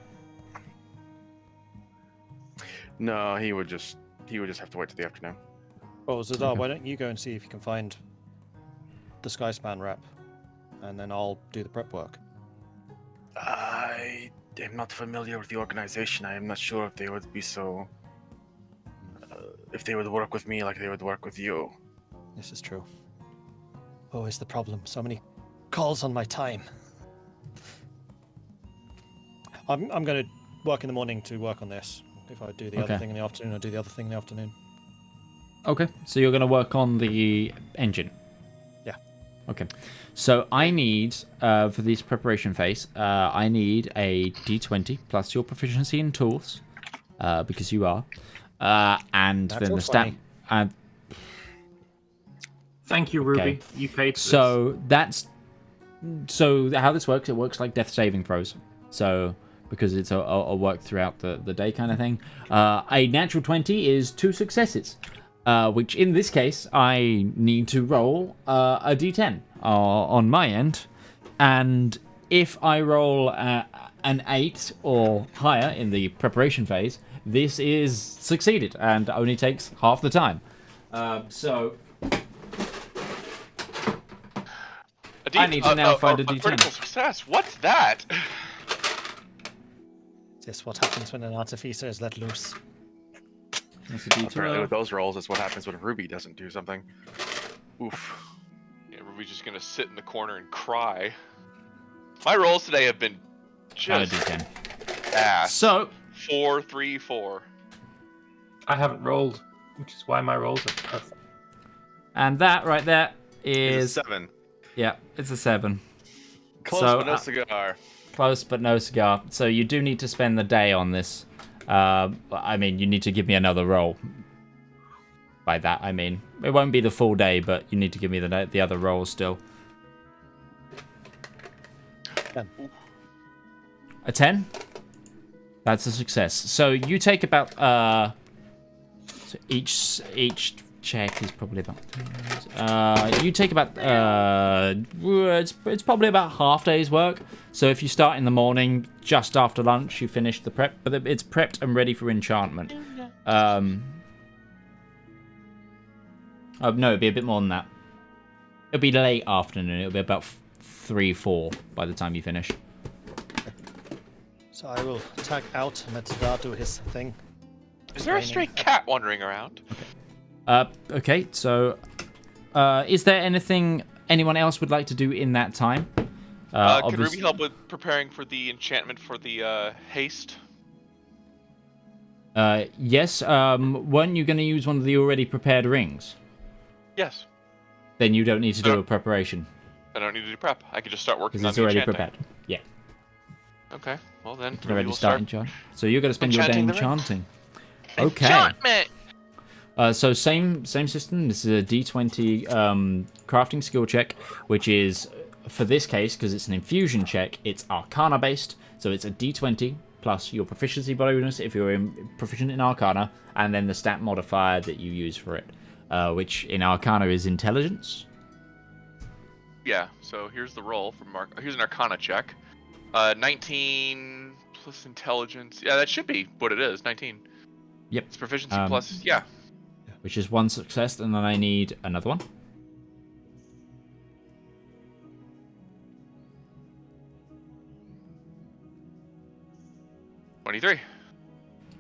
No, he would just have to wait till the afternoon. Well, Zedaar, why don't you go and see if you can find the Skyspan rep, and then I'll do the prep work. I am not familiar with the organization. I am not sure if they would be so. If they would work with me like they would work with you. This is true. Always the problem. So many calls on my time. I'm going to work in the morning to work on this. If I do the other thing in the afternoon, I'll do the other thing in the afternoon. Okay, so you're going to work on the engine. Yeah. Okay, so I need, for this preparation phase, I need a D20 plus your proficiency in tools, because you are, and That's then the stat. Thank you, Ruby. Okay. You paid for so that's how this works. It works like death saving throws. So because it's a work throughout the day kind of thing. A natural 20 is 2 successes. Which in this case, I need to roll a d10 on my end. And if I roll an 8 or higher in the preparation phase, this is succeeded and only takes half the time. So I need to now find a d10. Critical success. What's that? Is this what happens when an artificer is let loose? That's a d12. Apparently, with those rolls, that's what happens when Ruby doesn't do something. Oof. Yeah, Ruby's just gonna sit in the corner and cry. My rolls today have been And a just d10. ass. So 4, 3, 4. I haven't rolled, which is why my rolls are perfect. and that right there It's is a 7. yeah, it's a 7. Close, So, but no cigar. Close but no cigar. So you do need to spend the day on this. I mean, you need to give me another roll. By that, I mean, it won't be the full day, but you need to give me the other roll still. 10. A 10? That's a success. So you take about so each check is probably about you take about it's probably about half day's work. So if you start in the morning, just after lunch, you finish the prep, but it's prepped and ready for enchantment. Oh no, it'd be a bit more than that. It'll be late afternoon. It'll be about 3, 4 by the time you finish. So I will tag out and let Zedaar do his thing. Is there a stray cat wandering around? Okay, so is there anyone else would like to do in that time? Could Ruby help with preparing for the enchantment for the haste? Yes. Weren't you going to use one of the already prepared rings? Yes. Then you don't need to do a preparation. I don't need to do prep. I could just start working Because on it's the already enchanting. prepared. Yeah. Okay, well then. You can Ruby already will start enchanting. So you're going to spend your day enchanting the ring. enchanting. Okay. Enchantment! So same system. This is a D20 crafting skill check, which is, for this case, because it's an infusion check, it's Arcana based. So it's a D20 plus your proficiency bonus if you're proficient in Arcana, and then the stat modifier that you use for it, which in Arcana is Intelligence. Yeah, so here's the roll from here's an Arcana check. 19 plus Intelligence. Yeah, that should be what it is. 19. Yep. It's proficiency plus. Yeah. Which is 1 success, and then I need another one. $23.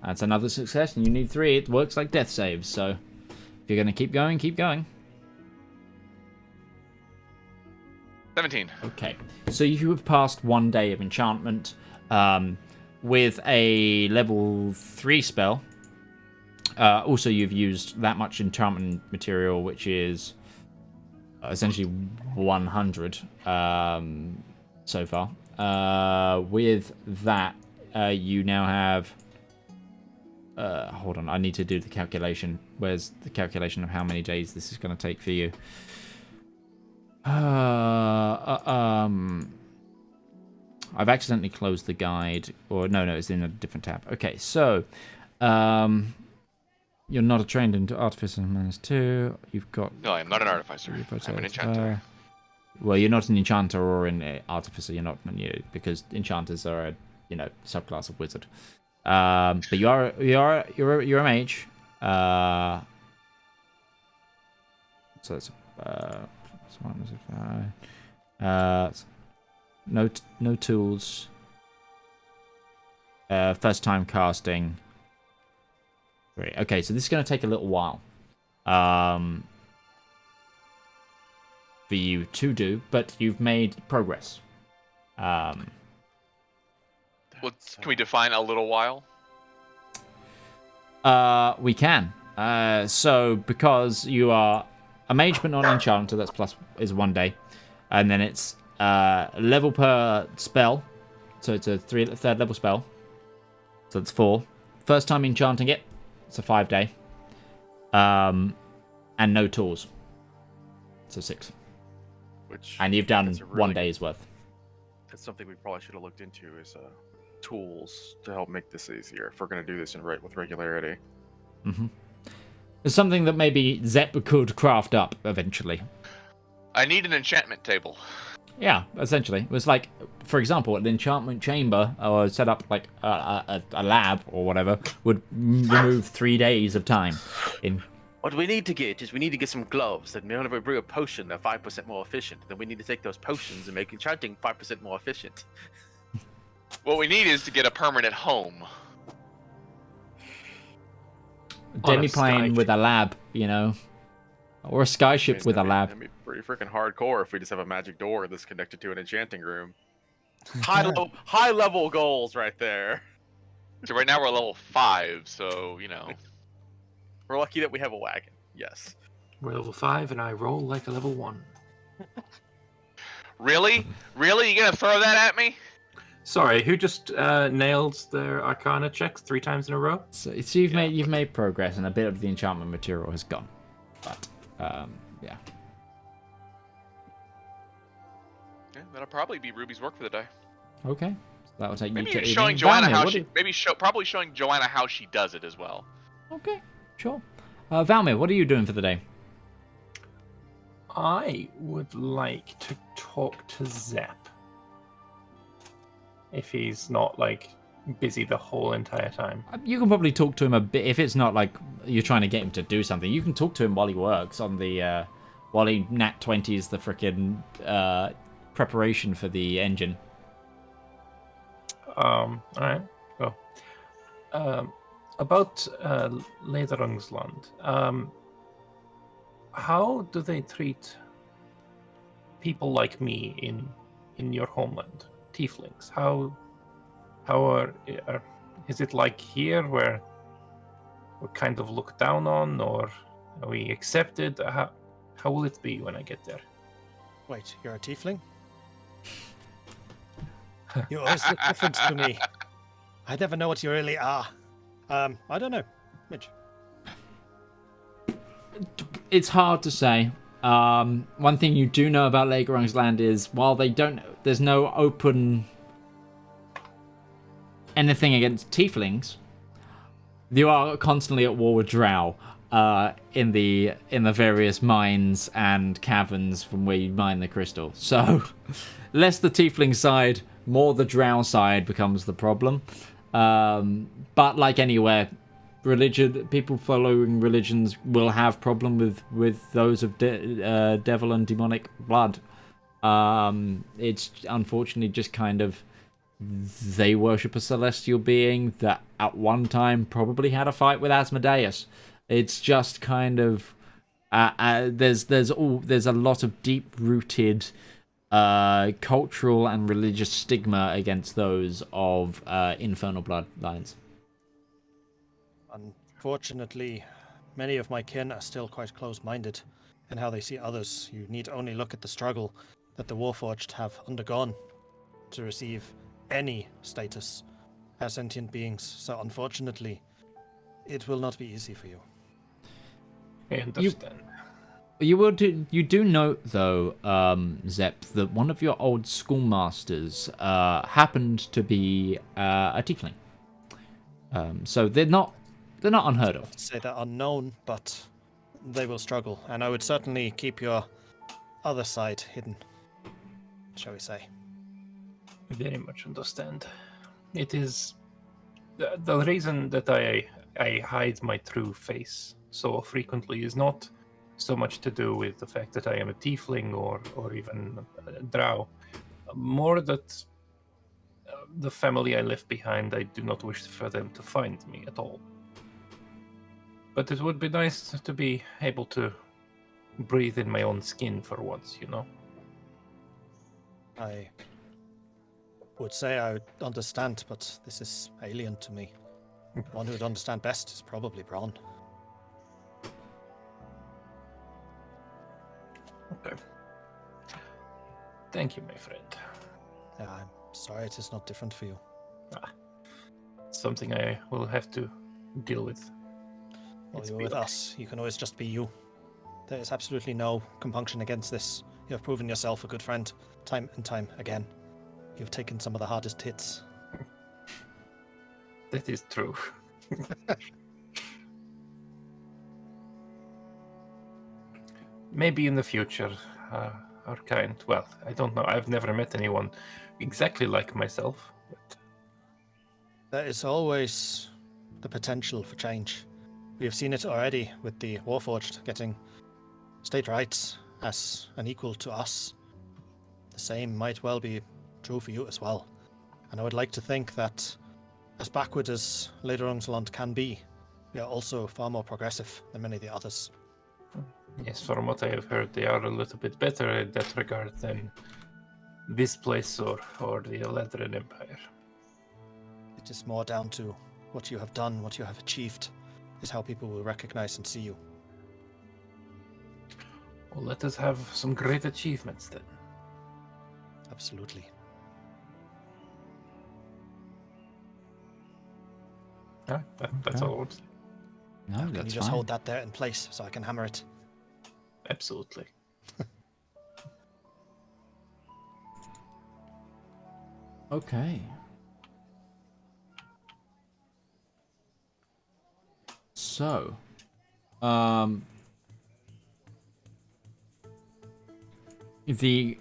That's another success, and you need 3. It works like death saves, so if you're going to keep going, keep going. 17. Okay, so you have passed 1 day of enchantment with a level 3 spell. Also, you've used that much enchantment material, which is essentially 100 so far. With that, you now have... hold on, I need to do the calculation. Where's the calculation of how many days this is going to take for you? I've accidentally closed the guide. Or, no, it's in a different tab. Okay, so... you're not a trained into artificer -2. You've got... No, I'm not an artificer. I'm an enchanter. Well, you're not an enchanter or an artificer. You're not, because enchanters are a, subclass of wizard. But you're a mage. So it's no tools. First time casting. Great. Okay, so this is going to take a little while for you to do, but you've made progress. Can we define a little while? We can. So because you are a mage but not an enchanter, that's is 1 day, and then it's level per spell, so it's a third level spell, so it's 4. First time enchanting it, it's a 5 day, and no tools, so 6. And you've done really 1 day's worth. That's something we probably should have looked into, is tools to help make this easier if we're going to do this with regularity. Mm-hmm. It's something that maybe Zep could craft up eventually. I need an enchantment table. Yeah, essentially. It was like, for example, an enchantment chamber, or set up like a lab or whatever, would remove 3 days of time. What we need to get is some gloves, and whenever we brew a potion, they're 5% more efficient. Then we need to take those potions and make enchanting 5% more efficient. What we need is to get a permanent home. Demiplane with a lab, or a skyship with a lab. That'd be pretty freaking hardcore if we just have a magic door that's connected to an enchanting room. High level goals right there. So right now we're level 5, so We're lucky that we have a wagon. Yes. We're level 5 and I roll like a level 1. Really? Really? You gonna throw that at me? Sorry, who just nailed their Arcana checks 3 times in a row? So you've made progress, and a bit of the enchantment material has gone. But yeah. Yeah, that'll probably be Ruby's work for the day. Okay, so that will take Maybe you to showing Joanna how she. Probably showing Joanna how she does it as well. Okay, sure. Valmir, what are you doing for the day? I would like to talk to Zep. If he's not, busy the whole entire time. You can probably talk to him a bit. If it's not like you're trying to get him to do something, you can talk to him while he works on the... while he nat 20s the frickin' preparation for the engine. Alright, go. About Lederungsland. How do they treat people like me in your homeland? Tieflings. How is it like here, where we're kind of looked down on, or are we accepted? How will it be when I get there? Wait, you're a tiefling? You always look different to me. I never know what you really are. I don't know. Mitch. It's hard to say. One thing you do know about Lederungsland is, while there's no open anything against tieflings, you are constantly at war with drow in the various mines and caverns from where you mine the crystal. So less the tiefling side, more the drow side becomes the problem. But like anywhere, people following religions will have problem with those of devil and demonic blood. It's unfortunately just kind of, they worship a celestial being that at one time probably had a fight with Asmodeus. It's just kind of there's a lot of deep rooted cultural and religious stigma against those of infernal bloodlines. Unfortunately, many of my kin are still quite close-minded in how they see others. You need only look at the struggle that the Warforged have undergone to receive any status as sentient beings. So unfortunately, it will not be easy for you. I understand. You do note though, Zep, that one of your old schoolmasters happened to be a tiefling. So they're not unheard of. I'd say they're unknown, but they will struggle, and I would certainly keep your other side hidden, shall we say. I very much understand. It is the reason that I hide my true face so frequently is not so much to do with the fact that I am a tiefling or even a drow. More that the family I left behind, I do not wish for them to find me at all. But it would be nice to be able to breathe in my own skin for once, you know? I would say I would understand, but this is alien to me. One who would understand best is probably Braun. Okay. Thank you, my friend. I'm sorry it is not different for you. It's something I will have to deal with. Well, you're with us. You can always just be you. There is absolutely no compunction against this. You have proven yourself a good friend time and time again. You've taken some of the hardest hits. That is true. Maybe in the future, our kind. Well, I don't know. I've never met anyone exactly like myself. But There is always the potential for change. We have seen it already with the Warforged getting state rights as an equal to us. The same might well be true for you as well. And I would like to think that as backward as Lederungsland can be, we are also far more progressive than many of the others. yes, from what I have heard, they are a little bit better in that regard than this place or the Eladrin Empire. It is more down to what you have done, what you have achieved, is how people will recognize and see you. Well, let us have some great achievements then. Absolutely. That's Okay. all I want to say. No, Can that's you just fine. hold that there in place so I can hammer it? Absolutely. Okay. So, the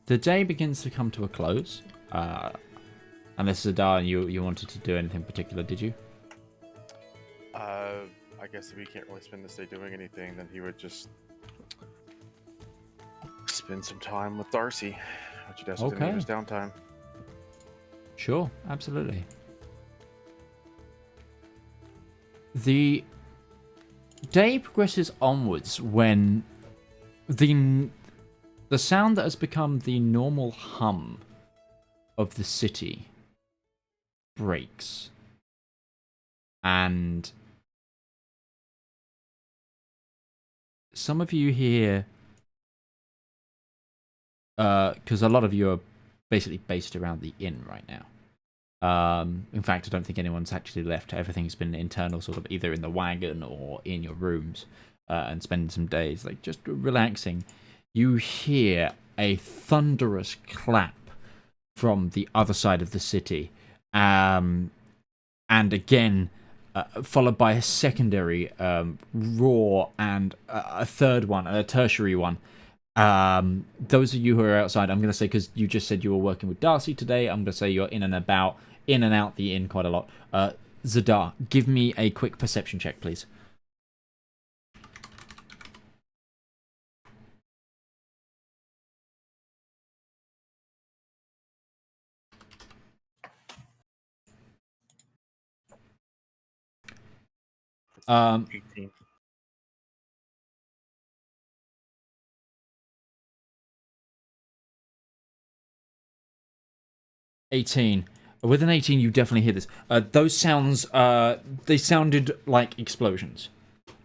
day begins to come to a close. Unless Zedaar, you wanted to do anything particular, did you? I guess if he can't really spend this day doing anything, then he would just spend some time with Darcy, which he does with any of his downtime. Sure, absolutely. The day progresses onwards when the sound that has become the normal hum of the city breaks. And some of you here, because a lot of you are basically based around the inn right now. In fact, I don't think anyone's actually left. Everything's been internal, sort of either in the wagon or in your rooms, and spending some days like just relaxing. You hear a thunderous clap from the other side of the city, and again, followed by a secondary roar and a third one, a tertiary one. Those of you who are outside, I'm going to say, because you just said you were working with Darcy today, I'm going to say you're in and out the inn quite a lot. Zedaar, give me a quick perception check, please. Um, 18. With an 18, you definitely hear this. Those sounds, they sounded like explosions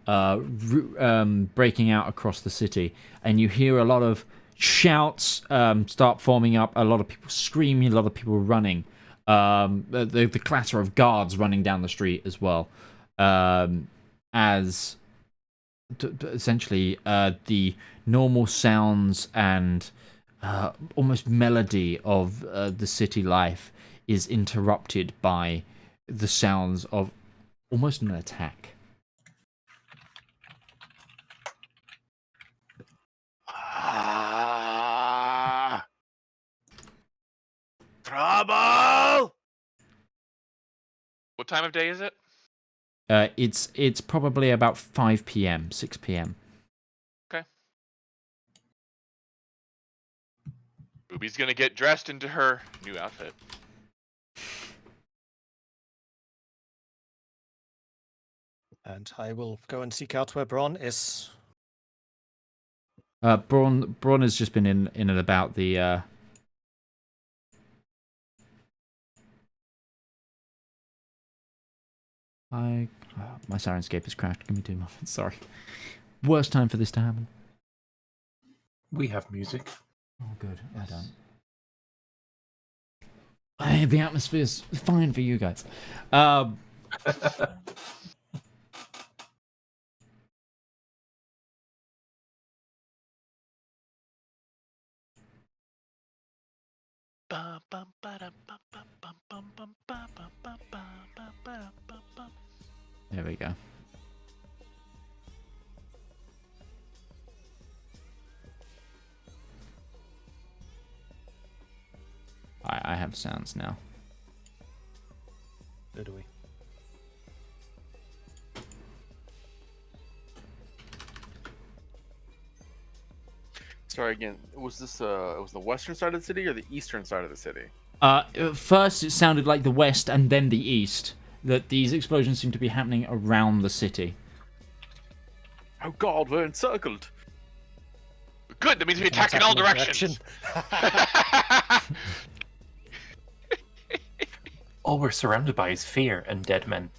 breaking out across the city. And you hear a lot of shouts start forming up, a lot of people screaming, a lot of people running. The clatter of guards running down the street as well. As essentially the normal sounds and almost melody of the city life is interrupted by the sounds of almost an attack. Trouble! What time of day is it? It's probably about 5 p.m., 6 p.m. Okay. Ruby's gonna get dressed into her new outfit. And I will go and seek out where Braun is. Braun has just been in and about the. My Syrinscape has crashed. Give me 2 moments. Sorry. Worst time for this to happen. We have music. Oh, good. I don't. The atmosphere's fine for you guys. There we go. I have sounds now. So do we. Sorry again. Was this it was the western side of the city or the eastern side of the city? First it sounded like the west and then the east. That these explosions seem to be happening around the city. Oh God, we're encircled. Good. That means we attack in all directions. All we're surrounded by is fear and dead men.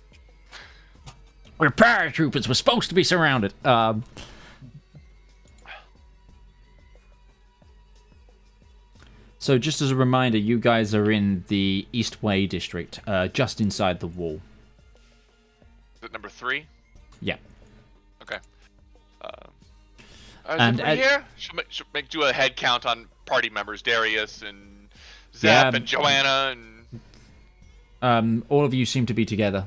We're paratroopers. We're supposed to be surrounded. So just as a reminder, you guys are in the East Way district, just inside the wall. Is it number 3? Yeah. Okay. And here, should do a head count on party members: Darius and Zep and Joanna and. All of you seem to be together.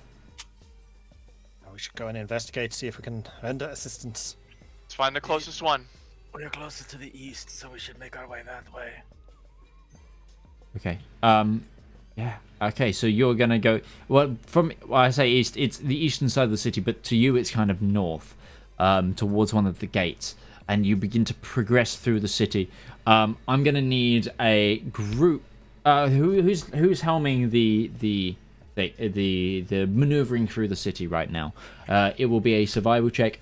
We should go and investigate, see if we can render assistance. Let's find the closest one. We're closer to the east, so we should make our way that way. Okay. Yeah. Okay. So you're gonna go. Well, I say east. It's the eastern side of the city, but to you, it's kind of north, towards one of the gates, and you begin to progress through the city. I'm gonna need a group. Who's helming the maneuvering through the city right now? It will be a survival check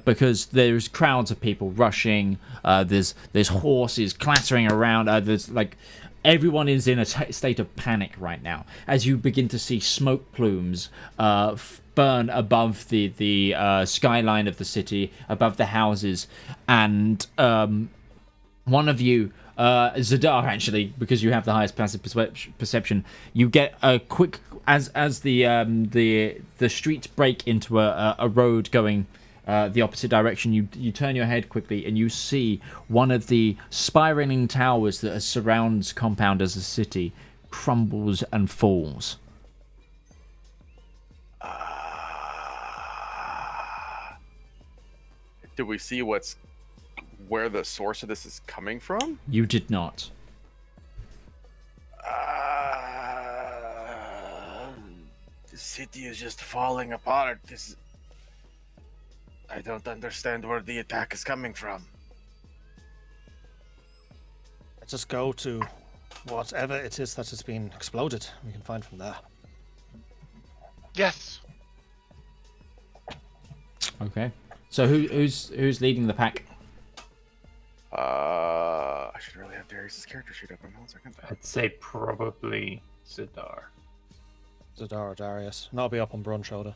because there's crowds of people rushing. There's horses clattering around. There's like. Everyone is in a state of panic right now as you begin to see smoke plumes burn above the skyline of the city, above the houses, and one of you, Zedaar, actually, because you have the highest passive perception, you get a quick as the streets break into a road going. The opposite direction, you turn your head quickly and you see one of the spiraling towers that surrounds compound as a city crumbles and falls. Do we see where the source of this is coming from? You did not. The city is just falling apart. I don't understand where the attack is coming from. Let's just go to whatever it is that has been exploded. We can find from there. Yes. Okay. So who's leading the pack? I should really have Darius's character sheet open. 1 second. I'd say probably Zedaar. Zedaar or Darius, and I'll be up on Braun's shoulder.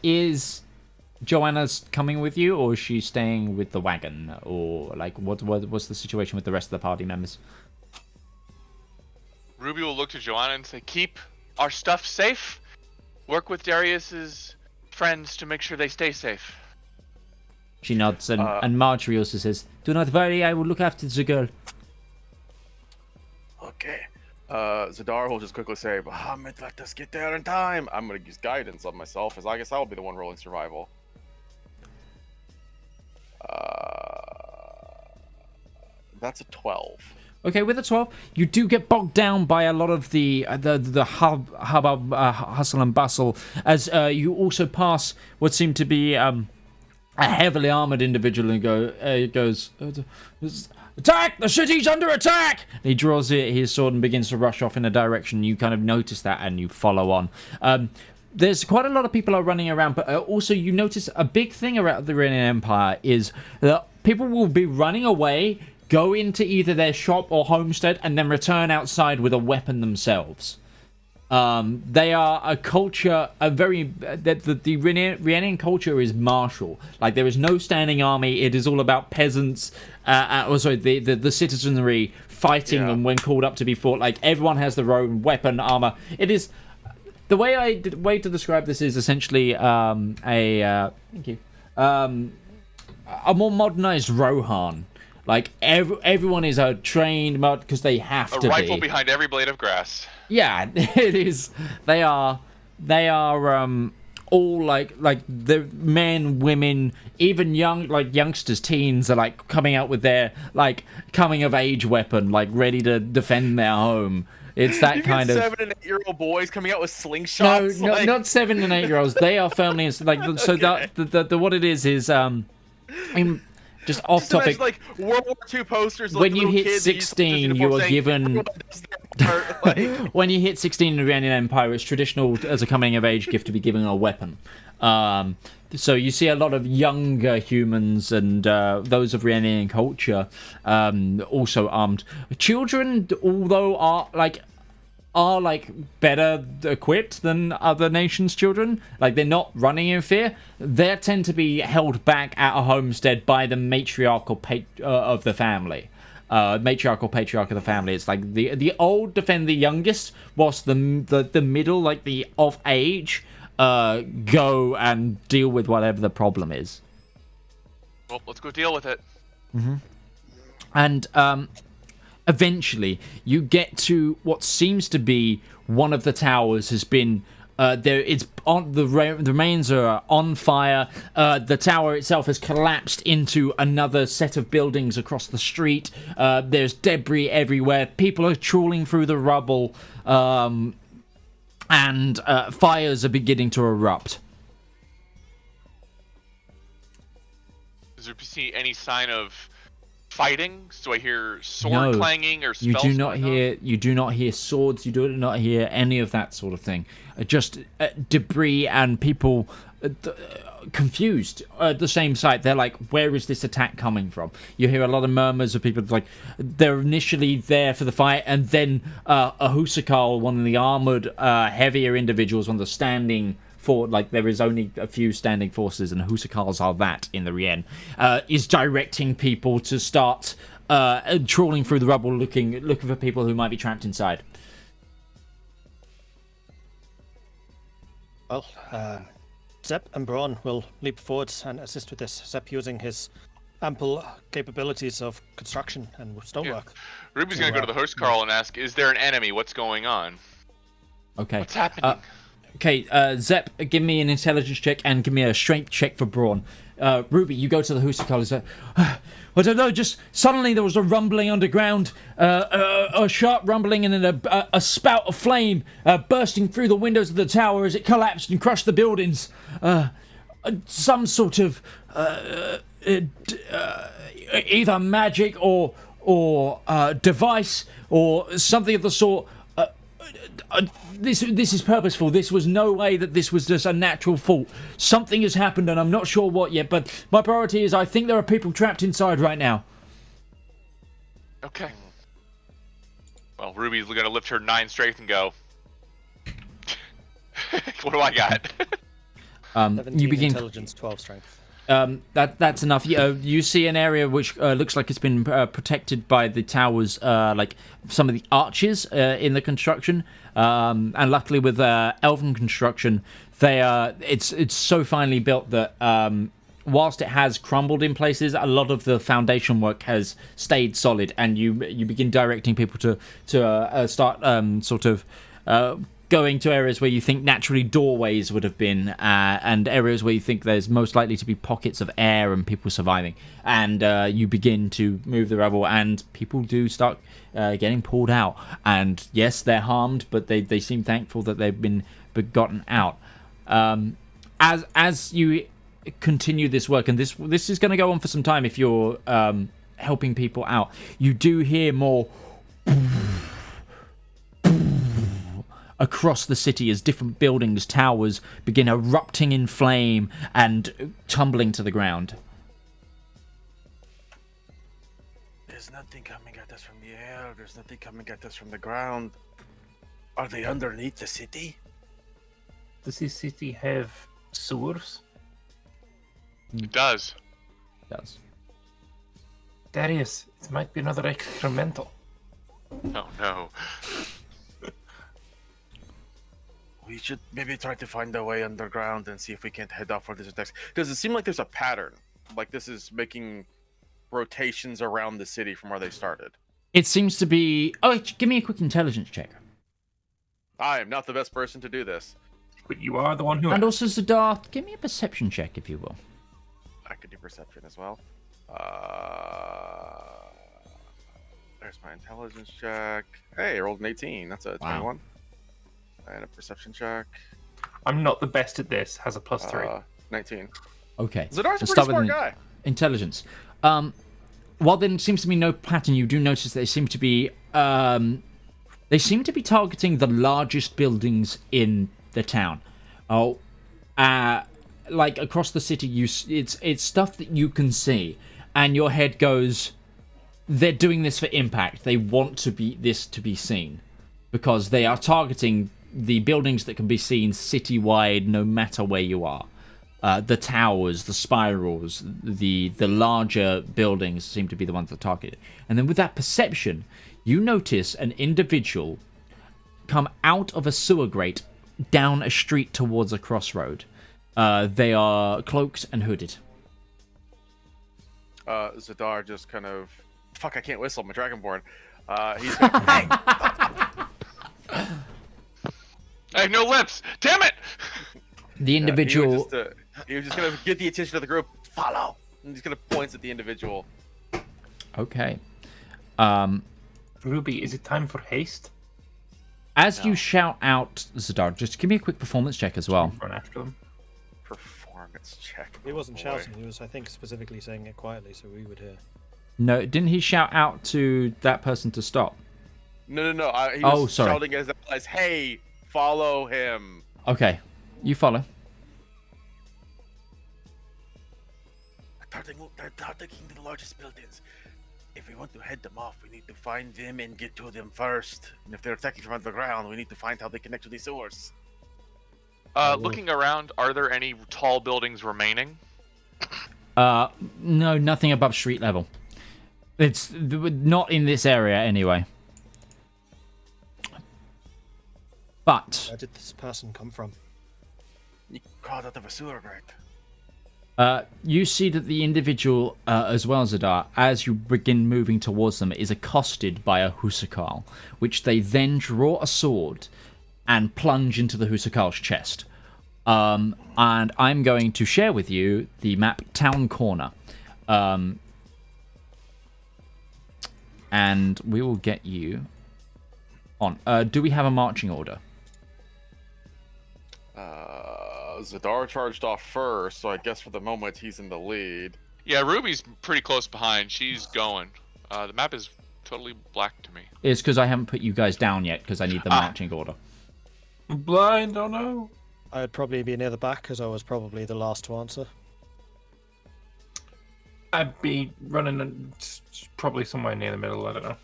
Is Joanna's coming with you, or is she staying with the wagon, or like what's the situation with the rest of the party members? Ruby will look to Joanna and say, "Keep our stuff safe. Work with Darius's friends to make sure they stay safe." She nods, and Marjorie also says, "Do not worry, I will look after the girl." Okay. Zedaar will just quickly say, Bahamut, let us get there in time. I'm going to use guidance on myself, as I guess I'll be the one rolling survival. That's a 12. Okay, with a 12, you do get bogged down by a lot of the hustle and bustle, as you also pass what seemed to be a heavily armored individual, and goes, "Attack! The city's under attack!" And he draws his sword and begins to rush off in a direction. You kind of notice that, and you follow on. There's quite a lot of people are running around, but also you notice a big thing around the Iranian Empire is that people will be running away, go into either their shop or homestead, and then return outside with a weapon themselves. They are a culture, the Iranian culture is martial. Like, there is no standing army. It is all about peasants, the citizenry fighting, and when called up to be fought, like, everyone has their own weapon, armor. It is, the way to describe this is essentially a more modernized Rohan. Like, everyone is trained because they have to be. A rifle behind every blade of grass. Yeah, it is. They are all like the men, women, even youngsters, teens are like coming out with their like coming of age weapon, like ready to defend their home. It's that kind of 7 and 8 year old boys coming out with slingshots. No, not 7 and 8 year olds. They are firmly like so. Okay. The what it is just off topic. Like World War II posters. When you hit 16, you are given. When you hit 16 in the Iranian Empire, it's traditional as a coming of age gift to be given a weapon. So you see a lot of younger humans and those of Iranian culture also armed. Children, although are better equipped than other nations' children. Like, they're not running in fear. They tend to be held back at a homestead by the matriarchal of the family. Matriarchal patriarch of the family. It's like the old defend the youngest, whilst the middle, like the of age, go and deal with whatever the problem is. Well, let's go deal with it. Mm-hmm. And eventually, you get to what seems to be one of the towers has been there. It's on the remains are on fire. The tower itself has collapsed into another set of buildings across the street. There's debris everywhere. People are trawling through the rubble, and fires are beginning to erupt. Does there see any sign of fighting? Do I hear sword clanging or spells? You do not hear swords. You do not hear any of that sort of thing. Just debris and people confused at the same site. They're like, where is this attack coming from? You hear a lot of murmurs of people like they're initially there for the fight, and then a Husakal, one of the armored heavier individuals, one of the standing for, like, there is only a few standing forces, and Husakals are that in the Rien, is directing people to start trawling through the rubble, looking for people who might be trapped inside. Well, Zep and Braun will leap forwards and assist with this. Zep using his ample capabilities of construction and stonework. Yeah. Ruby's going to go to the Huskarl and ask, is there an enemy? What's going on? Okay. What's happening? Okay, Zep, give me an intelligence check and give me a strength check for Braun. Ruby, you go to the Husakal. I don't know, just suddenly there was a rumbling underground, a sharp rumbling, and then a spout of flame bursting through the windows of the tower as it collapsed and crushed the buildings. Some sort of either magic or device or something of the sort. This is purposeful. This was no way that this was just a natural fault. Something has happened and I'm not sure what yet, but my priority is I think there are people trapped inside right now. Okay. Well, Ruby's going to lift her 9 strength and go, What do I got? 17 You begin. intelligence, 12 strength. That's enough. You see an area which looks like it's been protected by the towers, like some of the arches in the construction, and luckily with elven construction, it's so finely built that whilst it has crumbled in places, a lot of the foundation work has stayed solid, and you begin directing people to start sort of going to areas where you think naturally doorways would have been, and areas where you think there's most likely to be pockets of air and people surviving. And you begin to move the rubble, and people do start getting pulled out. And yes, they're harmed, but they seem thankful that they've been gotten out. As you continue this work, and this is going to go on for some time if you're helping people out, you do hear more across the city as different buildings, towers begin erupting in flame and tumbling to the ground. There's nothing coming at us from the air. There's nothing coming at us from the ground. Are they underneath the city? Does this city have sewers? It does. Darius, it might be another excremental. Oh no. We should maybe try to find a way underground and see if we can't head off for this attacks. Does it seem like there's a pattern? Like this is making rotations around the city from where they started? It seems to be... Oh, give me a quick intelligence check. I am not the best person to do this. But you are the one who... And also, Zedaar, give me a perception check, if you will. I could do perception as well. There's my intelligence check. Hey, I rolled an 18. That's a 21. And a perception check. I'm not the best at this. Has a +3. 19. Okay. Zedaar's a Let's pretty start with smart guy. Intelligence. While there seems to be no pattern, you do notice they seem to be targeting the largest buildings in the town. Like across the city, it's stuff that you can see, and your head goes, they're doing this for impact. They want to be seen, because they are targeting the buildings that can be seen citywide, no matter where you are. The towers, the spirals, the larger buildings seem to be the ones that are targeted. And then with that perception, you notice an individual come out of a sewer grate down a street towards a crossroad. They are cloaked and hooded. Zedaar just kind of... Fuck, I can't whistle. My dragonborn. He's like, hey! I have no lips! Damn it! The individual... he was just going to get the attention of the group. Follow! And he's going to point at the individual. Okay. Ruby, is it time for haste? As you shout out, Zedaar, just give me a quick performance check as well. Run after them. Performance check. He wasn't Boy. shouting, he was, I think, specifically saying it quietly so we would hear. No, didn't he shout out to that person to stop? No. He was sorry. shouting as, hey, follow him. Okay, you follow. They're attacking the largest buildings. If we want to head them off, we need to find them and get to them first. And if they're attacking from underground, we need to find how they connect to the sewers. Looking around, are there any tall buildings remaining? No, nothing above street level. It's not in this area anyway. But Where did this person come from? You crawled out of a sewer grate. you see that the individual, as well as Zedaar, as you begin moving towards them, is accosted by a Husakal, which they then draw a sword and plunge into the Husakal's chest. And I'm going to share with you the map Town Corner. And we will get you on. Do we have a marching order? Zedaar charged off first, so I guess for the moment he's in the lead. Yeah, Ruby's pretty close behind. She's going. The map is totally black to me. It's because I haven't put you guys down yet, because I need the marching order. I'm blind, oh no. I'd probably be near the back because I was probably the last to answer. I'd be running probably somewhere near the middle, I don't know.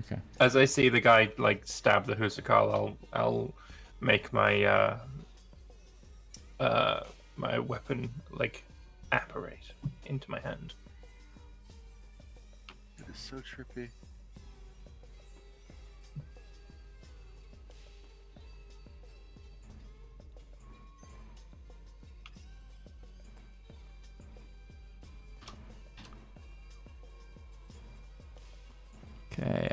Okay. As I see the guy like stab the Husakal, I'll make my my weapon like apparate into my hand. It is so trippy. Okay.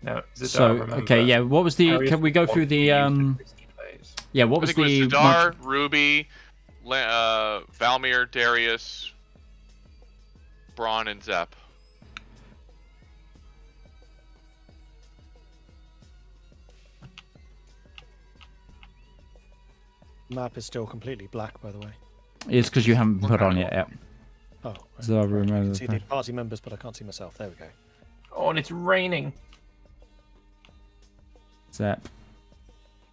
Now, Zedaar, So remember, okay, yeah. What was the? carries Can we go through the? Yeah. What I was think it the? was Zedaar, Ruby, Valmir, Darius, Braun, and Zep. Map is still completely black, by the way. It's because you haven't put on it yet. Oh, So I right. I remember can the see the party members, but I can't see myself. There we go. Oh, and it's raining. Zep,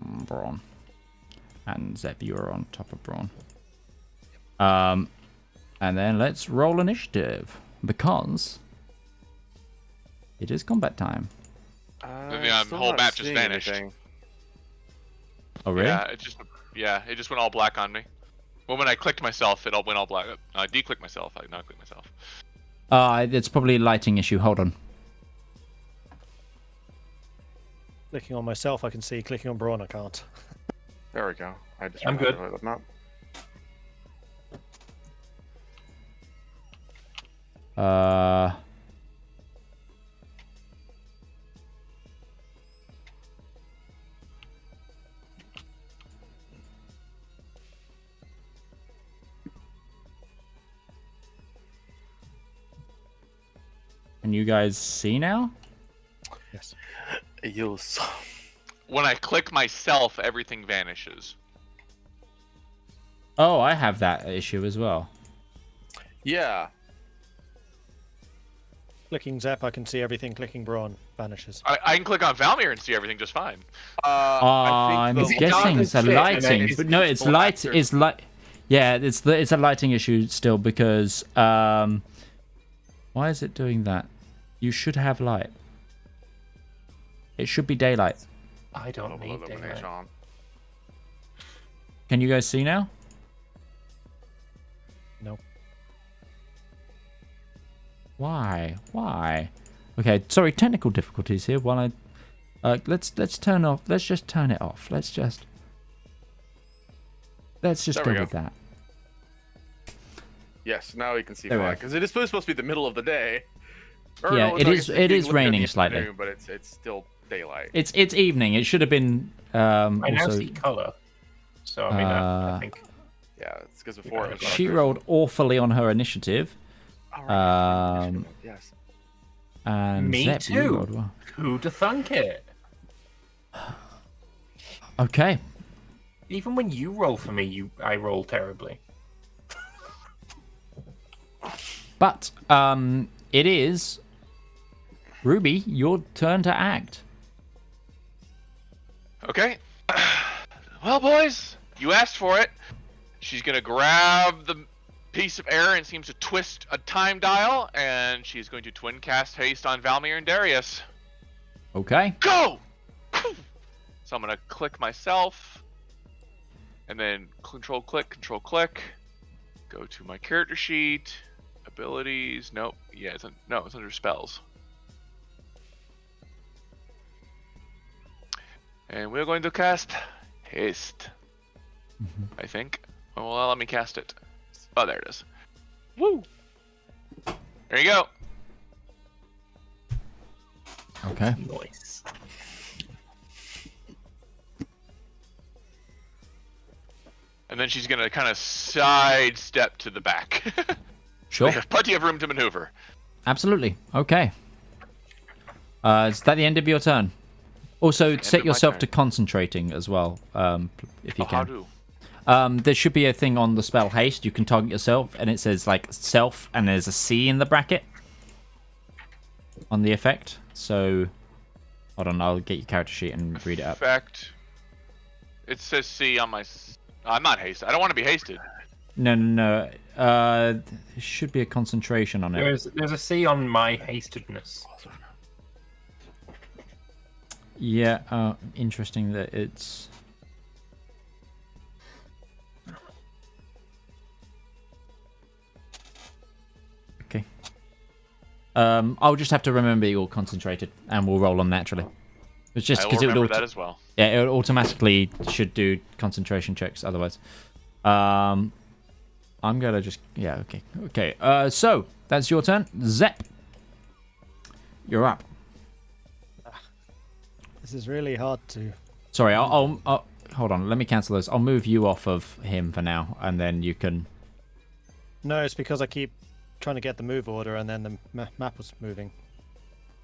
Braun, and Zep, you're on top of Braun. And then let's roll initiative because it is combat time. The Still whole not map just seeing vanished. anything. Oh really? Yeah, it just went all black on me. Well, when I clicked myself, it all went all black. I declicked myself. I not clicked myself. It's probably a lighting issue. Hold on. Clicking on myself, I can see. Clicking on Braun, I can't. There we go. I just I'm good. remembered the map. Can you guys see now? Yes. Yes. When I click myself, everything vanishes. Oh, I have that issue as well. Yeah. Clicking Zep, I can see everything. Clicking Braun, vanishes. I can click on Valmir and see everything just fine. I'm the guessing it's a shit, and lighting, it's but no, it's light. black. It's light. Yeah, it's a lighting issue still because why is it doing that? You should have light. It should be daylight. I don't Level need illumination daylight. on. Can you guys see now? No. Why? Why? Okay, sorry, technical difficulties here. While I let's turn off. Let's just turn it off. Let's just There go we go. with that. Yes, now you can see There we fine go. because it is supposed to be the middle of the day. Yeah, no, it I is- guess it you is can look at the raining slightly. afternoon, but it's still daylight. It's evening. It should have been I now also. see color. So I mean, I think Yeah, it's because before it was She darker. rolled awfully on her initiative, All right. um, Yes. and Me Zep, you too. rolled well. who'd have thunk it? Okay, Even when you roll for me, I roll terribly. but it is Ruby, your turn to act. Okay. Well, boys, you asked for it. She's gonna grab the piece of air and seems to twist a time dial, and she's going to twin cast haste on Valmir and Darius. Okay. Go! So I'm gonna click myself, and then control click, go to my character sheet, abilities. Nope. Yeah, it's it's under spells. And we're going to cast haste. I think. Oh, well, let me cast it. Oh, there it is. Woo! There you go. Okay. Nice. And then she's gonna kind of sidestep to the back. Sure. We have plenty of room to maneuver. Absolutely. Okay. Is that the end of your turn? Also, End set of my yourself turn. to concentrating as well, if you Oh, how can. do? There should be a thing on the spell haste. You can target yourself, and it says like self, and there's a C in the bracket on the effect. So, hold on, I'll get your character sheet and read it up. Effect. It says C on my. I'm not hasted. I don't want to be hasted. No. There should be a concentration on it. There's a C on my hastedness. Yeah, interesting that it's... Okay. I'll just have to remember you're concentrated, and we'll roll on naturally. It's just I will because it would remember that as well. Yeah, it automatically should do concentration checks otherwise. I'm gonna just... Yeah, okay. So, that's your turn. Zep. You're up. This is really hard to... Sorry, I'll hold on. Let me cancel this. I'll move you off of him for now, and then you can... No, it's because I keep trying to get the move order, and then the map was moving.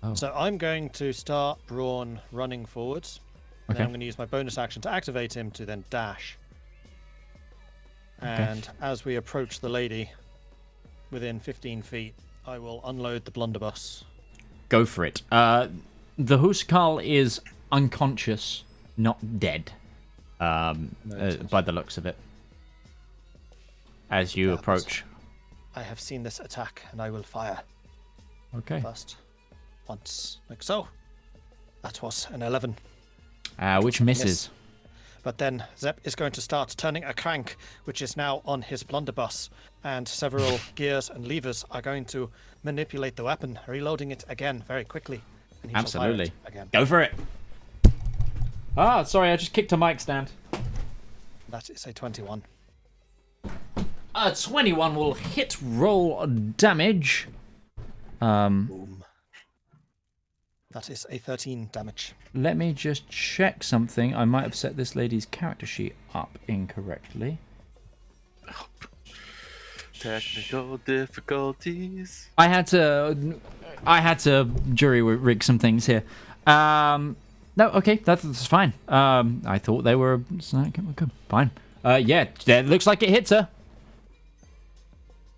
Oh. So I'm going to start Braun running forwards. And then I'm going to use my bonus action to activate him to then dash. And as we approach the lady within 15 feet, I will unload the blunderbuss. Go for it. The Huskarl is unconscious, not dead, by the looks of it. As you approach. I have seen this attack, and I will fire. Okay. First. Once. Like so. That was an 11. Which misses. Miss. But then Zep is going to start turning a crank, which is now on his blunderbuss, and several gears and levers are going to manipulate the weapon, reloading it again very quickly. And he shall fire it again. Go for it. Ah, sorry, I just kicked a mic stand. That is a 21. 21 will hit roll damage. Boom. That is a 13 damage. Let me just check something. I might have set this lady's character sheet up incorrectly. Technical difficulties. I had to jury rig some things here. No, okay, that's fine. I thought they were fine. Yeah, it looks like it hits her.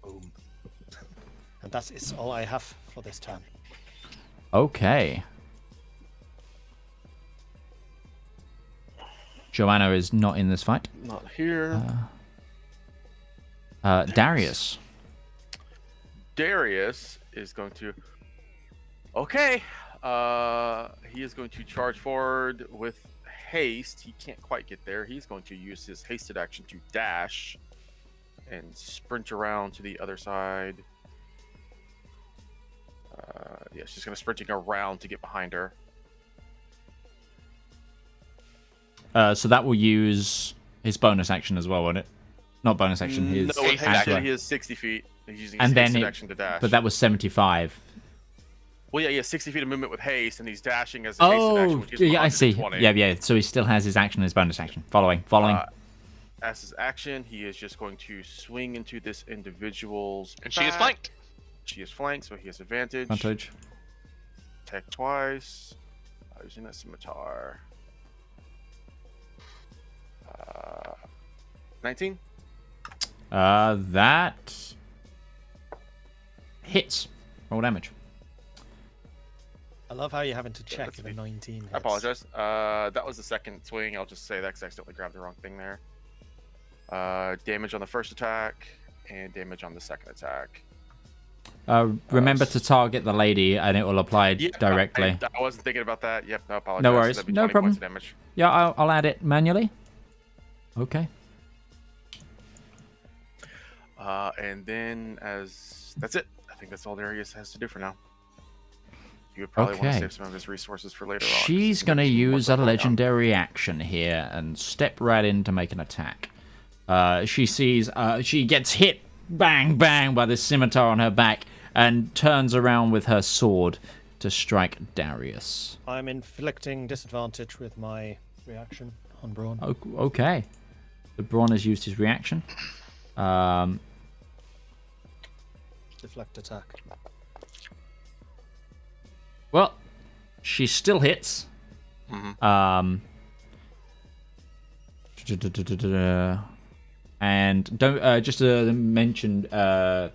Boom. And that is all I have for this turn. Okay. Joanna is not in this fight. Not here. Darius. Darius is going to... Okay. He is going to charge forward with haste. He can't quite get there. He's going to use his hasted action to dash and sprint around to the other side. Yeah, she's going to sprinting around to get behind her. So that will use his bonus action as well, won't it? Not bonus action, his No, with haste action. he is 60 feet. He's using And his then hasted it- action to dash. But that was 75. Well, yeah, he has 60 feet of movement with haste, and he's dashing as a hasted action, which is yeah, I see. 120. Yeah. So he still has his action and his bonus action. Following. As his action, he is just going to swing into this individual's And she is back. flanked. She is flanked, so he has advantage. Advantage. Attack twice. Using that scimitar. 19? That hits. Roll damage. I love how you're having to check if a 19 hits. I apologize. That was the second swing. I'll just say that because I accidentally grabbed the wrong thing there. Damage on the first attack and damage on the second attack. Remember to target the lady, and it will apply directly. I wasn't thinking about that. Yep, no apologize. No worries. That'd be No 20 problem. points of damage. Yeah, I'll add it manually. Okay. And then that's it. I think that's all Darius has to do for now. You would probably want Okay. to save some of his resources for later on. She's going to use a legendary action here and step right in to make an attack. She sees, she gets hit, bang, bang, by this scimitar on her back and turns around with her sword to strike Darius. I'm inflicting disadvantage with my reaction on Braun. Okay. The Braun has used his reaction. Deflect attack. Well, she still hits. And don't just to mention, I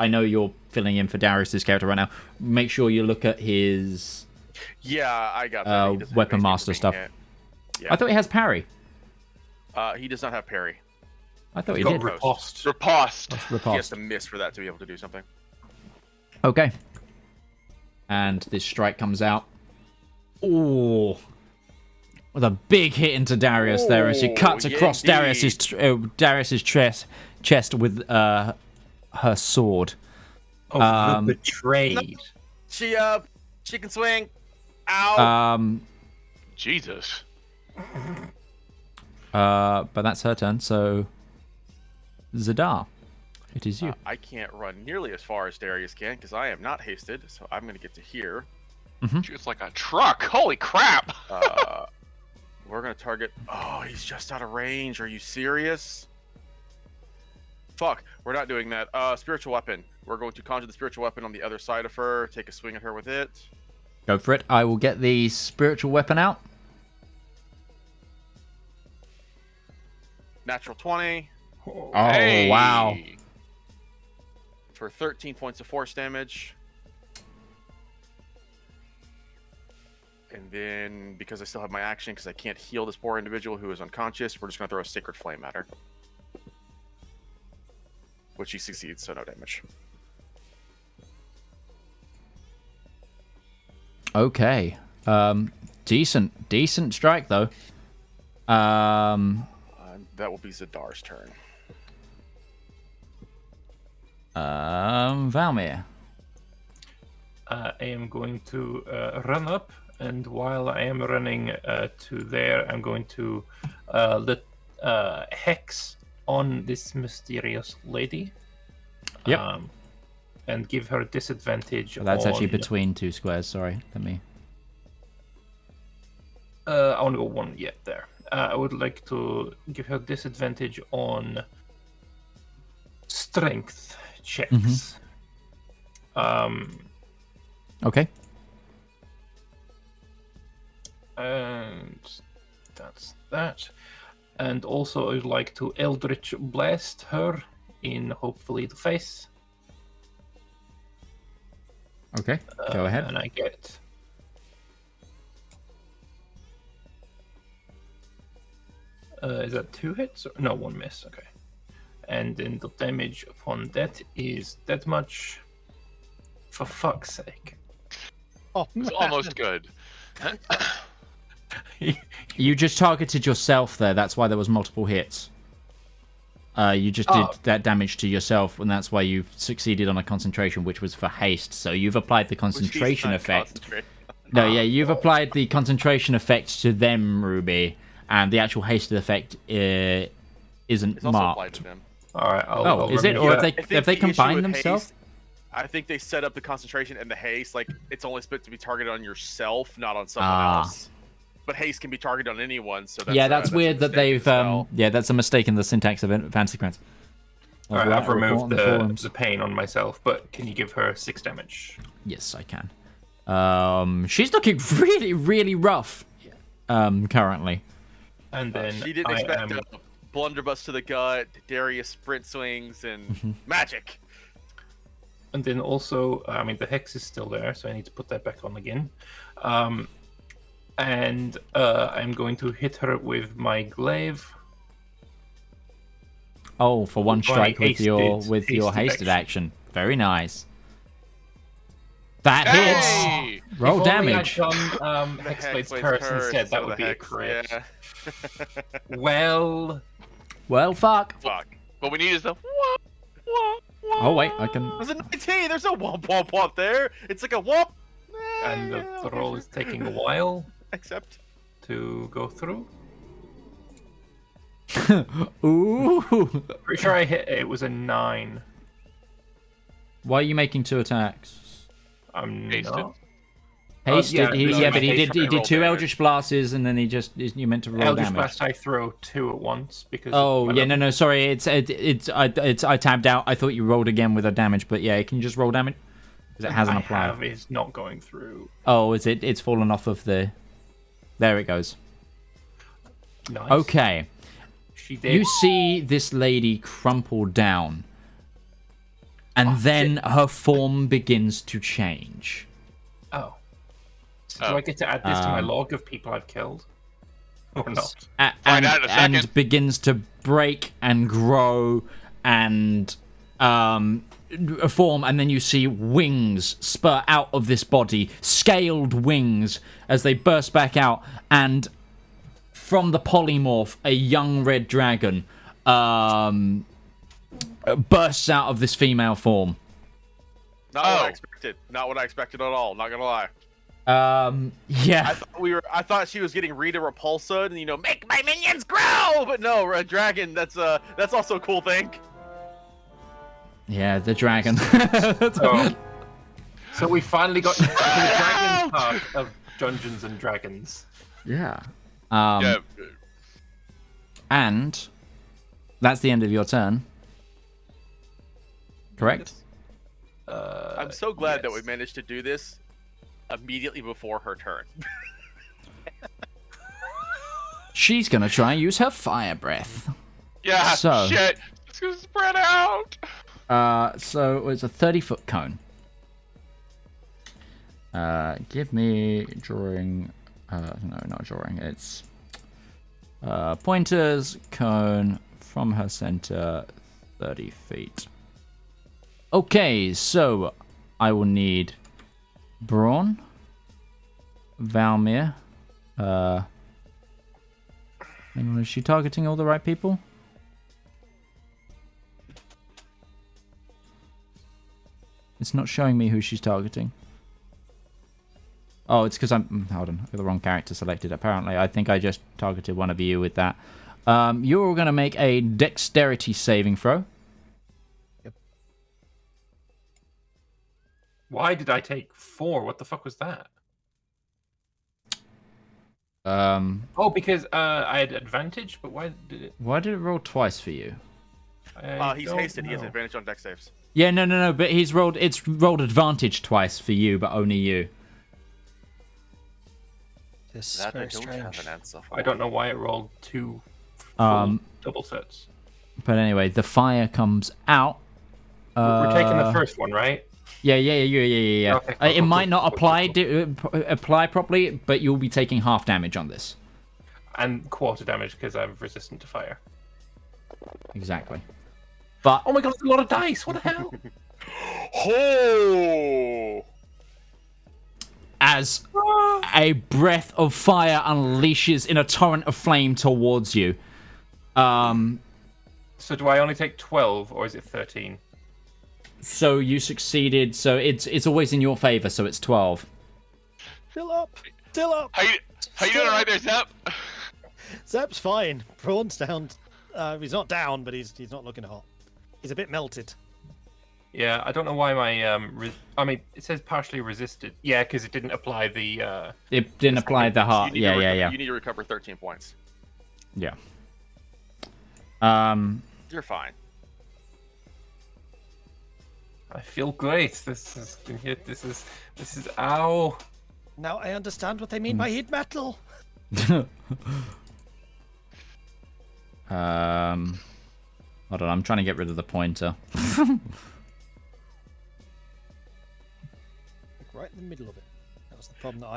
know you're filling in for Darius's character right now. Make sure you look at his Yeah, I got that. He doesn't have weapon anything master for being stuff. hit. I thought he has parry. He does not have parry. I thought He you got did. riposte. Riposte. That's He has riposte. to miss for that to be able to do something. Okay. And this strike comes out. Ooh. With a big hit into Darius there as she cuts yeah, across indeed. Darius's chest with her sword. Of the betrayed. She can swing. Ow. Jesus. But that's her turn, so Zedaar, it is you. I can't run nearly as far as Darius can because I am not hasted, so I'm gonna get to here. It's like a truck. Holy crap. We're gonna target. Oh, he's just out of range. Are you serious? Fuck, we're not doing that. Spiritual weapon. We're going to conjure the spiritual weapon on the other side of her. Take a swing at her with it. Go for it. I will get the spiritual weapon out. Natural 20 Oh, Hey. wow. for 13 points of force damage. And then, because I still have my action, because I can't heal this poor individual who is unconscious, we're just going to throw a Sacred Flame at her. Which he succeeds, so no damage. Okay. Decent strike, though. That will be Zedaar's turn. Valmir. I am going to run up, and while I am running to there, I'm going to let Hex on this mysterious lady. Yep. And give her disadvantage. That's actually on- between two squares. Sorry. Let me. I want to go one yet there. I would like to give her disadvantage on strength checks. Okay. And that's that. And also, I'd like to Eldritch Blast her in hopefully the face. Okay. Go ahead. And I get. Is that 2 hits? No, 1 miss. Okay. And then the damage upon that is that much. For fuck's sake. Oh, It's almost good. You just targeted yourself there. That's why there was multiple hits. You just did that damage to yourself, and that's why you succeeded on a concentration, which was for haste. So you've applied the concentration effect. No, yeah, you've applied the concentration effect to them, Ruby, and the actual hasted effect isn't It's also applied marked. to them. Alright, Is it? Or have I think they the issue combined with themselves? haste- I think they set up the concentration and the haste like it's only supposed to be targeted on yourself, not on someone else. But haste can be targeted on anyone, so that's, Yeah, that's a weird that mistake they've. as well. Yeah, that's a mistake in the syntax of Fantasy Grants. Alright, I've removed the forums. the pain on myself, but can you give her 6 damage? Yes, I can. She's looking really, really rough. Currently. And then She didn't I expect am... a blunderbuss to the gut, Darius sprint swings, and magic. And then also, I mean, the hex is still there, so I need to put that back on again. And I'm going to hit her with my glaive. Oh, for one My strike with your hasted hasted action. action. Very nice. That Hey! hits. Roll If only damage. I'd done Hexblade's curse instead, that would be a crit. Yeah. Well, Well, fuck. Fuck. What we need is the. Oh wait, I can. There's a 19. There's no womp womp womp there. It's like a womp. and the roll is taking a while Except. to go through. Ooh. Pretty sure I hit it was a 9. Why are you making 2 attacks? I'm Hasted. not. Hasted. yeah, he, no, yeah, my but he haste did roll 2 damage. Eldritch Blasts, and then you meant to roll Eldritch damage. Blast, I throw 2 at once because. Oh my yeah, no, sorry, I tabbed out. I thought you rolled again with a damage, but yeah, can you just roll damage? Because it hasn't I applied. have is not going through. Oh, is it? It's fallen off of the. There it goes. Nice. Okay, She did. you see this lady crumple down, and then her form begins to change. Oh. So do I get to add this to my log of people I've killed? Or not. Find out in a second. and begins to break and grow and form, and then you see wings spurt out of this body, scaled wings, as they burst back out, and from the polymorph, a young red dragon bursts out of this female form. Not what I expected. Not what I expected at all. Not gonna lie. Yeah. I thought she was getting Rita Repulsa and make my minions grow, but no, a dragon. That's also a cool thing. Yeah, the dragon. So we finally got to the dragon part of Dungeons and Dragons. Yeah. Yeah. And that's the end of your turn. Correct? I'm so glad that we managed to do this immediately before her turn. She's gonna try and use her fire breath. Yeah, So- shit. It's gonna spread out. So it's a 30-foot cone. Give me drawing. No, not drawing. It's pointers, cone from her center, 30 feet. Okay, so I will need Braun, Valmir. Hang on, is she targeting all the right people? It's not showing me who she's targeting. Oh, it's because hold on, I've got the wrong character selected, apparently. I think I just targeted one of you with that. You're all going to make a dexterity saving throw. Why did I take 4? What the fuck was that? Oh, because I had advantage, but why did it... Why did it roll twice for you? He's hasted. He has advantage on dex saves. Yeah, no, but it's rolled advantage twice for you, but only you. This is That I very don't strange. have an answer for. I don't know why it rolled 2 full double sets. But anyway, the fire comes out. We're taking the first one, right? Yeah. Okay, It cool, might cool, not cool, apply properly, but you'll be taking half damage on this. And quarter damage because I'm resistant to fire. Exactly. But Oh my god, that's a lot of dice! What the hell? Oh! as a breath of fire unleashes in a torrent of flame towards you. So do I only take 12 or is it 13? So you succeeded. So it's always in your favor. So it's 12. Still up. Still up. How you doing right there, Zep? Zep's fine. Prawn's down. He's not down, but he's not looking hot. He's a bit melted. Yeah, I don't know why my I mean, it says partially resisted. Yeah, because it didn't apply the It didn't apply the heart. You Yeah. need to recover 13 points. Yeah. You're fine. I feel great. This is ow. Now I understand what they mean by heat metal. Hold on, I'm trying to get rid of the pointer. Right in the middle of it. That was the problem that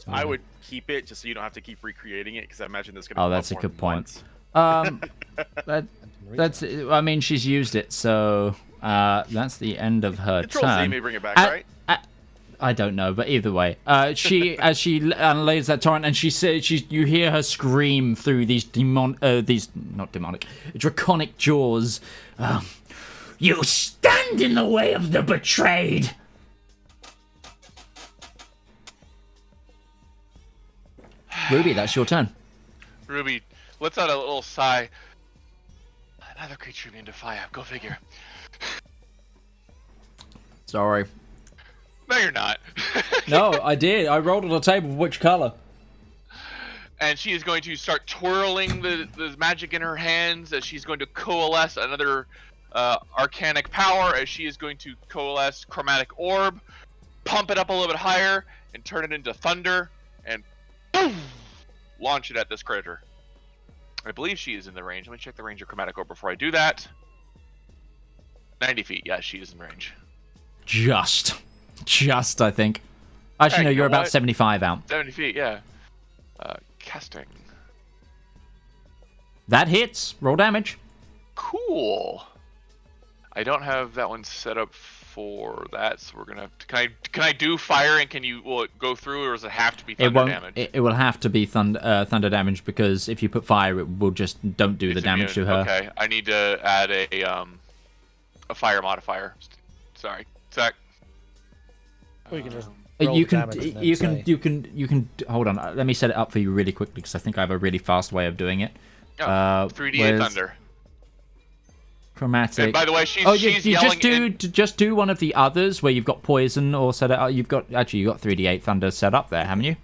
I would keep it just so you don't have to keep recreating it because I imagine this going to. Oh, that's a good point. That's. I mean, she's used it, so that's the end of her Control Z turn. may bring it back, right? I don't know, but either way, as she unlays that torrent, and she says, you hear her scream through these draconic jaws. You stand in the way of the betrayed. Ruby, that's your turn. Ruby lets out a little sigh. Another creature immune to fire. Go figure. Sorry. No, you're not. No, I did. I rolled on the table. Which color? And she is going to start twirling the magic in her hands as she's going to coalesce another arcanic power, as she is going to coalesce chromatic orb, pump it up a little bit higher, and turn it into thunder, and boom, launch it at this critter. I believe she is in the range. Let me check the range of chromatic orb before I do that. 90 feet. Yeah, she is in range. Just, I think. Actually, Hey, no, you you're know about what? 75 out. 70 feet, yeah. Casting. That hits. Roll damage. Cool. I don't have that one set up for that, so we're gonna. Can I do fire and will it go through, or does it have to be thunder damage? It will have to be thunder damage, because if you put fire, it will just don't do the damage to her. Okay, I need to add a fire modifier. Sorry, Zach. Or you can just You can hold on. Let me set it up for you really quickly, because I think I have a really fast way of doing it. 3d8 thunder. Chromatic. And by the way, she's you yelling. Just do one of the others where you've got poison or set up. You got 3d8 thunder set up there, haven't you?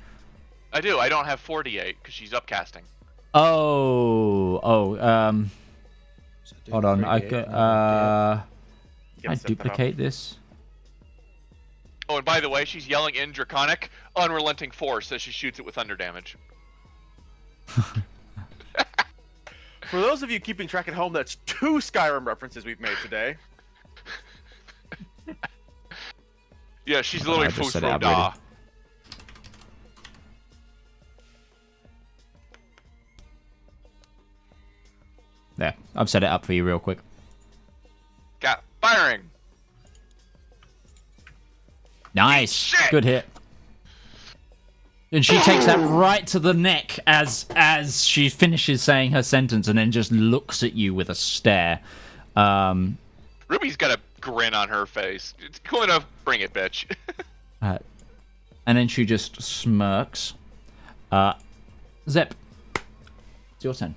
I do. I don't have 4d8 because she's upcasting. Hold on. I duplicate this. Oh, and by the way, she's yelling in Draconic, unrelenting force as she shoots it with thunder damage. For those of you keeping track at home, that's 2 Skyrim references we've made today. Yeah, she's literally just set it Fusro up Da. There, I've set it up for you real quick. Got firing. Nice, Shit. good hit. And she takes that right to the neck as she finishes saying her sentence, and then just looks at you with a stare. Ruby's got a grin on her face. It's cool enough. Bring it, bitch. And then she just smirks. Zep, it's your turn.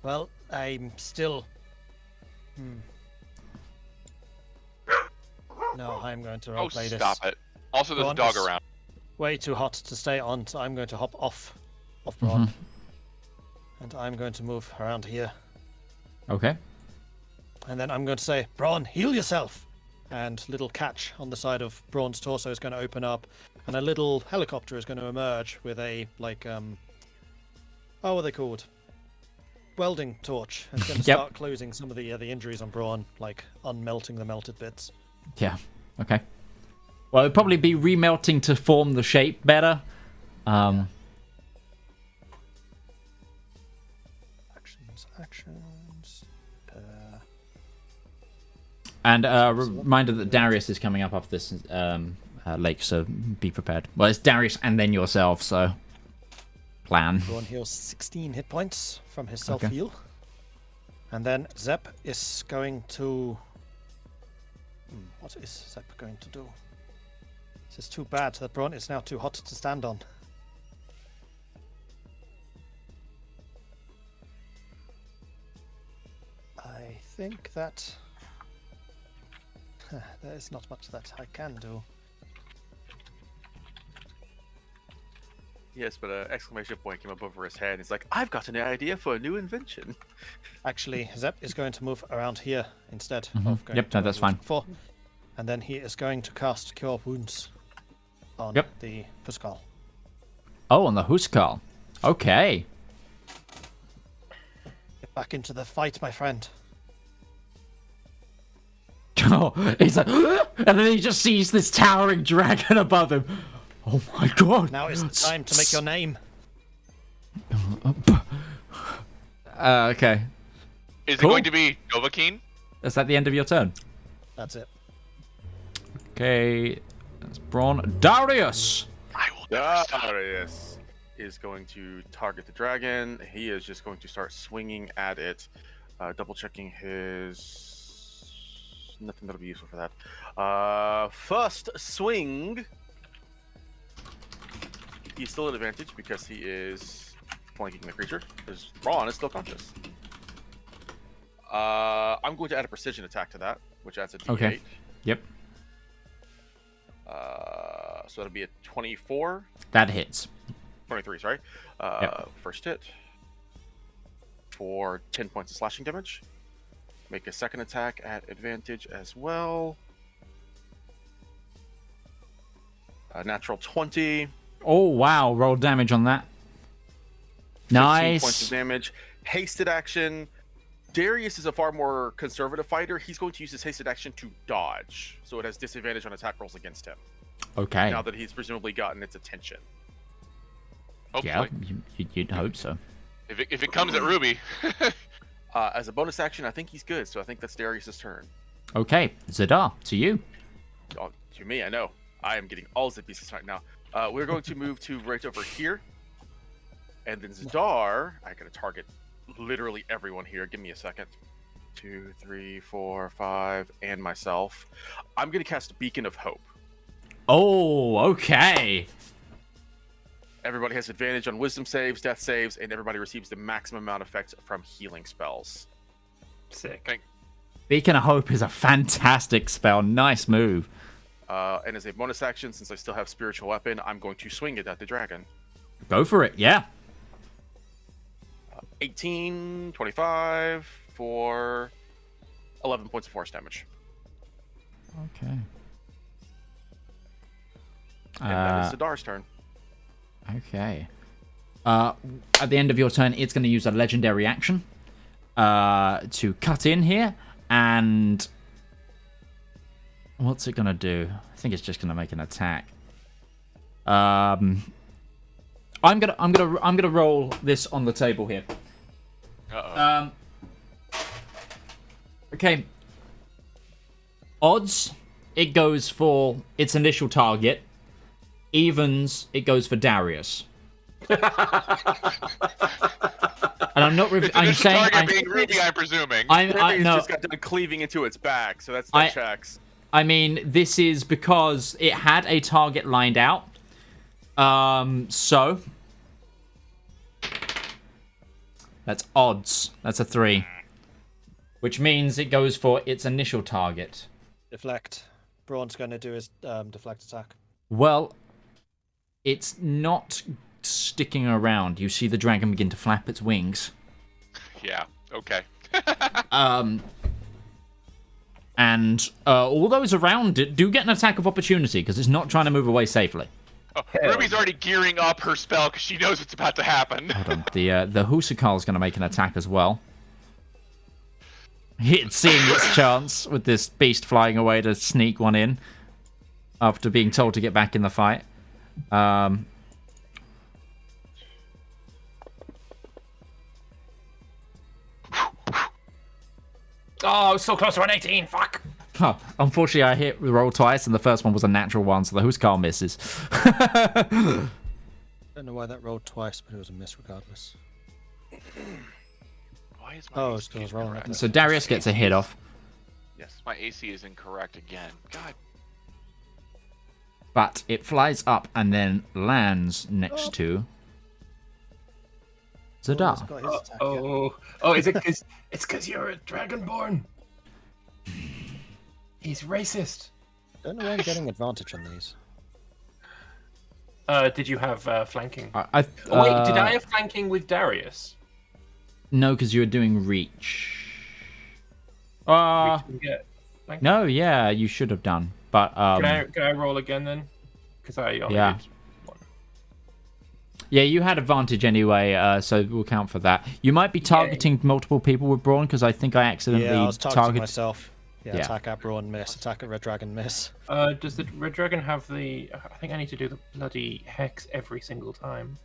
Well, I'm still. No, I'm going to roleplay this. Stop it. Also, there's a dog around. Way too hot to stay on, so I'm going to hop off Braun. And I'm going to move around here. Okay. And then I'm going to say, Braun, heal yourself! And little catch on the side of Braun's torso is going to open up, and a little helicopter is going to emerge with a, what are they called? Welding torch. And it's going to start closing some of the injuries on Braun, like unmelting the melted bits. Yeah, okay. Well, it'd probably be remelting to form the shape better. Actions. And reminder that Darius is coming up after this lake, so be prepared. Well, it's Darius and then yourself, so plan. Braun heals 16 hit points from his self-heal. And then Zep is going to... what is Zep going to do? This is too bad that Braun is now too hot to stand on. I think that there is not much that I can do. Yes, but an exclamation point came up over his head. He's like, I've got an idea for a new invention. Actually, Zep is going to move around here instead of going Yep, no, that's fine. before. And then he is going to cast Cure Wounds on the Huskal. Oh, on the Huskal. Okay. Get back into the fight, my friend. Oh, he's like, and then he just sees this towering dragon above him. Oh my god. Now is the time to make your name. Okay. Is it going to be Novakeem? Is that the end of your turn? That's it. Okay. That's Braun. Darius! I will never stop. Darius is going to target the dragon. He is just going to start swinging at it. Double checking his... Nothing that'll be useful for that. First swing. He's still at advantage because he is flanking the creature. Because Braun is still conscious. I'm going to add a precision attack to that, which adds a D8. Okay. Yep. So that'll be a 24. That hits. 23, sorry. First hit. For 10 points of slashing damage. Make a second attack at advantage as well. Natural 20. Oh, wow. Roll damage on that. 15 Nice. points of damage. Hasted action. Darius is a far more conservative fighter. He's going to use his hasted action to dodge. So it has disadvantage on attack rolls against him. Okay. Now that he's presumably gotten its attention. Hopefully. You'd hope so. If it comes at Ruby. As a bonus action, I think he's good, so I think that's Darius's turn. Okay, Zedaar, to you. Oh, to me, I know. I am getting all the pieces right now. We're going to move to right over here. And then Zedaar, I gotta target literally everyone here. Give me a second. 2, 3, 4, 5, and myself. I'm gonna cast Beacon of Hope. Oh, okay. Everybody has advantage on wisdom saves, death saves, and everybody receives the maximum amount of effects from healing spells. Sick. Beacon of Hope is a fantastic spell. Nice move. And as a bonus action, since I still have Spiritual Weapon, I'm going to swing it at the dragon. Go for it, yeah. 18, 25, for 11 points of force damage. Okay. And that is Zedaar's turn. Okay. At the end of your turn, it's going to use a legendary action to cut in here, and what's it going to do? I think it's just going to make an attack. I'm gonna roll this on the table here. Uh-oh. Okay. Odds, it goes for its initial target. Evens, it goes for Darius. And I'm not. I'm saying. Target being Ruby, I'm presuming. Ruby's just got done cleaving into its back, so that checks. I mean, this is because it had a target lined out. So that's odds. That's a 3, which means it goes for its initial target. Deflect. Braun's going to do his deflect attack. Well, it's not sticking around. You see the dragon begin to flap its wings. Yeah. Okay. And all those around it do get an attack of opportunity because it's not trying to move away safely. Oh, Ruby's already gearing up her spell because she knows what's about to happen. Hold on. The Husakar's going to make an attack as well. It's seeing its chance with this beast flying away to sneak one in after being told to get back in the fight. Oh, so close to an 18. Fuck. Huh. Unfortunately, I hit the roll twice, and the first one was a natural one, so the Huskar misses. I don't know why that rolled twice, but it was a miss regardless. Why is my AC it's rolling. incorrect? So Darius gets a hit off, Yes, my AC is incorrect again. God. but it flies up and then lands next to Zedaar. He's got his attack, yeah. Oh, is it because it's because you're a dragonborn? He's racist. Don't know why I'm getting advantage on these. Did you have flanking? Wait, Wait, did I have flanking with Darius? No, because you were doing reach. We didn't get flanking? No, yeah, you should have done. But Can I roll again then? Because I only Yeah. did one. yeah, you had advantage anyway, so we'll count for that. You might be targeting multiple people with Braun because I think I accidentally Yeah, I was targeting targeted. myself. Yeah, Yeah. attack at Braun, miss. Attack at Red Dragon, miss. Does the Red Dragon have the... I think I need to do the bloody hex every single time.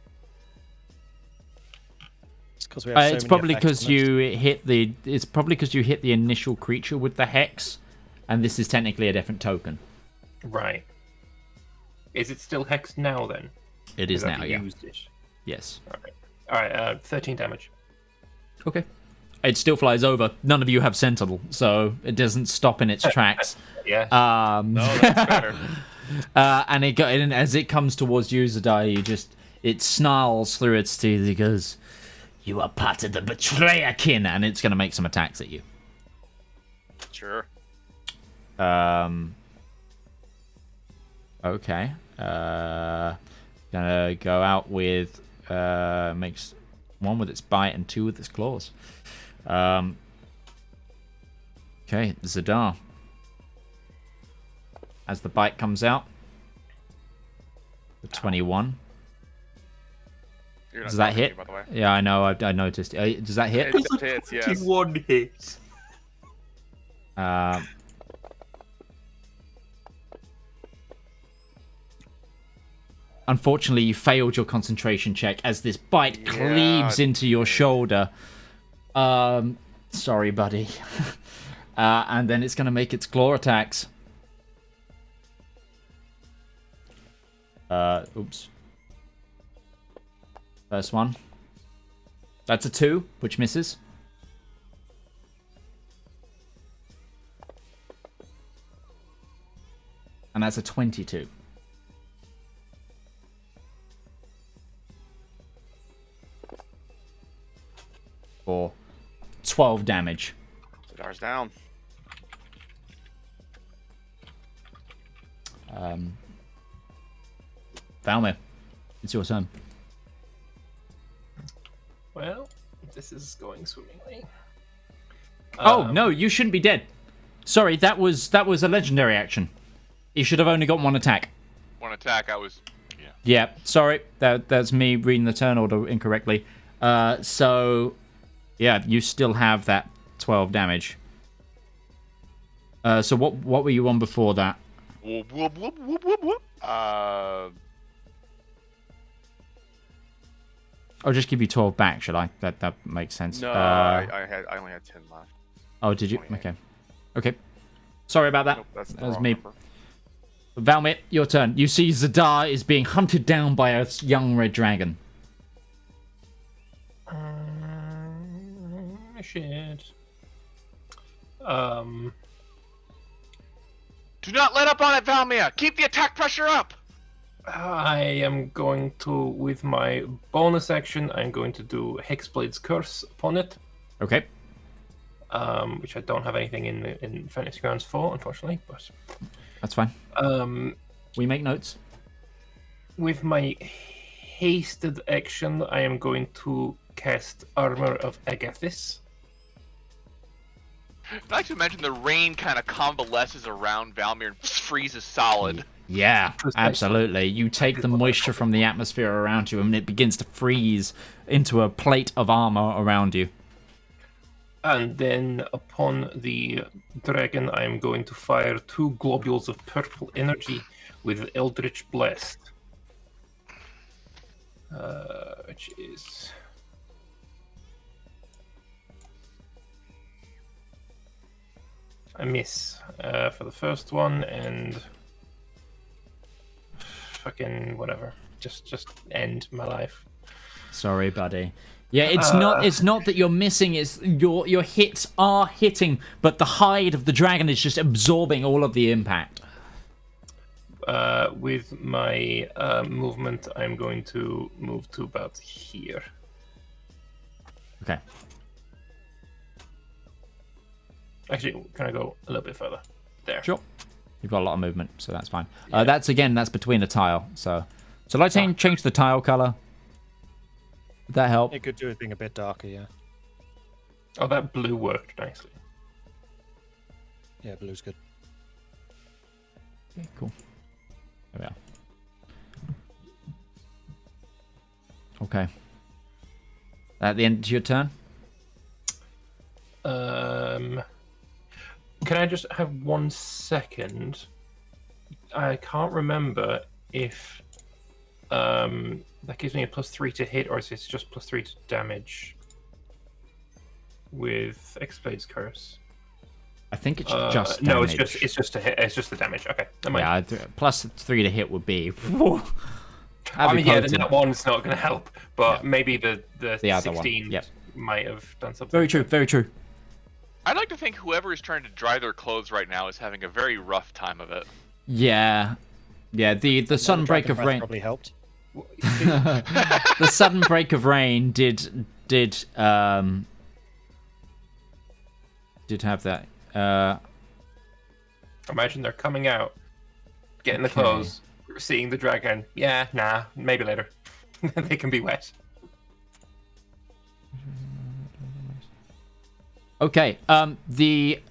It's because we have so It's many probably effects because on it. you hit the. It's probably because you hit the initial creature with the hex, and this is technically a different token. Right. Is it still hexed now then? It is Because now, I've yeah. used it. Yes. Alright, 13 damage. Okay. It still flies over. None of you have Sentinel, so it doesn't stop in its tracks. Yeah. No, that's better. And as it comes towards you, Zedaar, it snarls through its teeth. It goes, "You are part of the betrayer kin," and it's going to make some attacks at you. Sure. Okay. Gonna go out with makes 1 with its bite and 2 with its claws. Okay, Zedaar. As the bite comes out, the 21. You're not Does that talking to hit? me, by the way. Yeah, I know. I noticed. Does that hit? It hits, yes. One hit. unfortunately, you failed your concentration check as this bite cleaves into your shoulder. Sorry, buddy. And then it's going to make its claw attacks. Oops. First one. That's a 2, which misses. And that's a 22. For 12 damage. Zedaar's down. Valmir, it's your turn. Well, this is going swimmingly. Oh no, you shouldn't be dead. Sorry, that was a legendary action. You should have only got one attack. One attack, I was... Yeah, sorry, that's me reading the turn order incorrectly. So, yeah, you still have that 12 damage. So what were you on before that? Whoop, whoop, whoop, whoop, whoop, whoop. I'll just give you 12 back, should I? That makes sense. No, I only had 10 left. Oh, did you? 28. Okay. Sorry about that. Nope, that's the That was wrong me. number. Valmir, your turn. You see Zedaar is being hunted down by a young red dragon. Shit. Do not let up on it, Valmir! Keep the attack pressure up! I am going to, with my bonus action, I'm going to do Hexblade's Curse upon it. Okay. Which I don't have anything in Fantasy Grounds for, unfortunately, but That's fine. We make notes. with my hasted action, I am going to cast Armor of Agathis. I'd like to imagine the rain kind of convalesces around Valmir and freezes solid. Yeah, Precisely. absolutely. You take the moisture from the atmosphere around you and it begins to freeze into a plate of armor around you. And then upon the dragon, I am going to fire 2 globules of purple energy with Eldritch Blast. Which is... I miss for the first one, and fucking whatever. Just end my life. Sorry, buddy. Yeah, it's not that you're missing, it's your hits are hitting, but the hide of the dragon is just absorbing all of the impact. With my movement, I'm going to move to about here. Okay. Actually, can I go a little bit further? There. Sure. You've got a lot of movement, so that's fine. That's between a tile, so I change the tile color. Would that help? It could do it being a bit darker, yeah. Oh, that blue worked nicely. Yeah, blue's good. Okay, cool. There we are. Okay. At the end of your turn? Can I just have 1 second? I can't remember if that gives me a +3 to hit, or is it just +3 to damage with Hexblade's Curse? I think it's just no, damage. it's just a hit. It's just the damage. Okay, never mind. Yeah, +3 to hit would be. I mean, yeah, potent. that one's not going to help, but maybe the other one. 16 Yep. might have done something. Very true. Very true. I'd like to think whoever is trying to dry their clothes right now is having a very rough time of it. Yeah. The sudden break of rain. Probably helped. The sudden break of rain did have that. Imagine they're coming out, getting the clothes, seeing the dragon. Yeah, nah, maybe later. They can be wet. Okay. The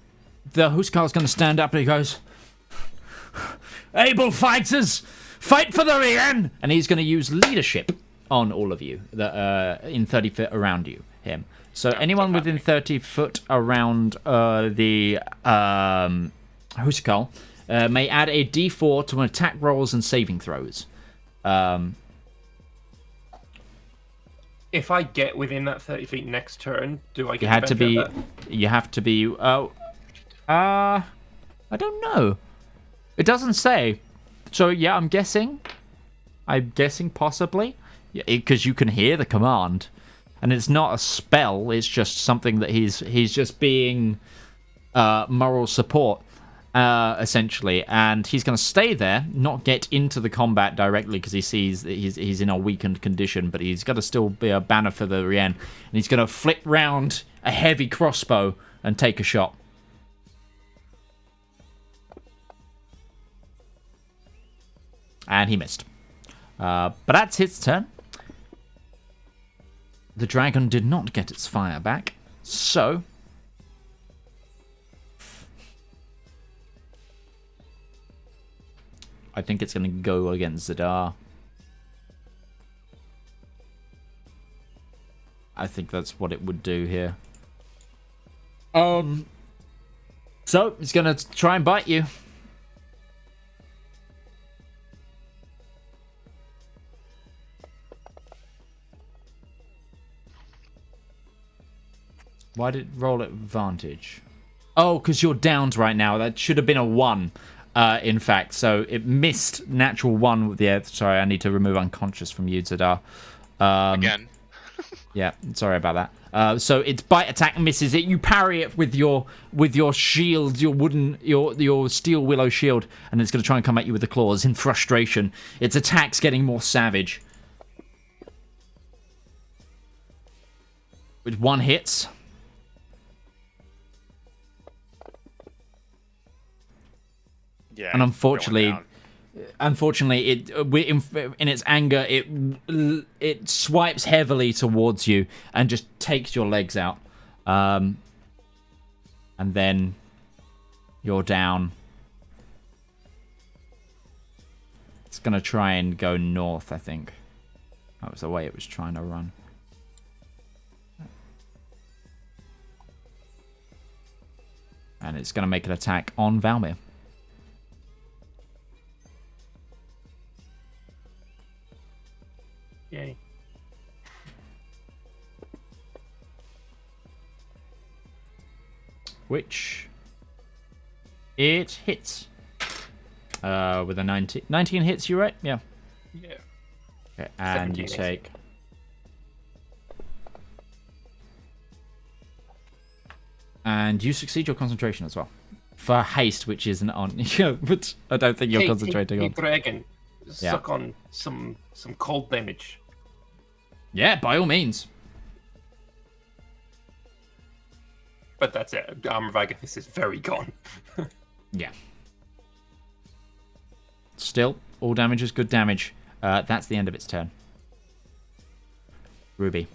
Huskarl's going to stand up and he goes, "Able fighters, fight for the Rien!" And he's going to use leadership on all of you that in 30 feet around him. So anyone within 30 foot around the Huskarl may add a D4 to attack rolls and saving throws. If I get within that 30 feet next turn, do I get You had the to be. benefit of that? You have to be. Oh, I don't know. It doesn't say. So yeah, I'm guessing. Possibly, because you can hear the command, and it's not a spell. It's just something that he's just being moral support, essentially, and he's going to stay there, not get into the combat directly because he sees that he's in a weakened condition, but he's got to still be a banner for the Rien, and he's going to flip round a heavy crossbow and take a shot. And he missed. But that's his turn. The dragon did not get its fire back, so I think it's going to go against Zedaar. I think that's what it would do here. So it's going to try and bite you. Why did it roll at advantage? Oh, because you're downed right now. That should have been a 1, in fact. So it missed natural 1 with the earth. Sorry, I need to remove unconscious from you, Zedaar. Again. Yeah, sorry about that. So its bite attack misses it. You parry it with your shield, your steel willow shield, and it's going to try and come at you with the claws in frustration. Its attack's getting more savage. With 1 hits. Yeah, And unfortunately, it in its anger, it swipes heavily towards you and just takes your legs out. And then you're down. It's gonna try and go north, I think. That was the way it was trying to run. And it's gonna make an attack on Valmir. Yay. Which it hits. With a 19. 19 hits you, right? Yeah. Yeah. Okay, and you 17 take... And you succeed your concentration as well. For haste, which isn't on... But I don't think you're concentrating on. Dragon, Yeah. suck on some cold damage. Yeah, by all means. But that's it. Armor of Agathis is very gone. Yeah. Still, all damage is good damage. That's the end of its turn. Ruby.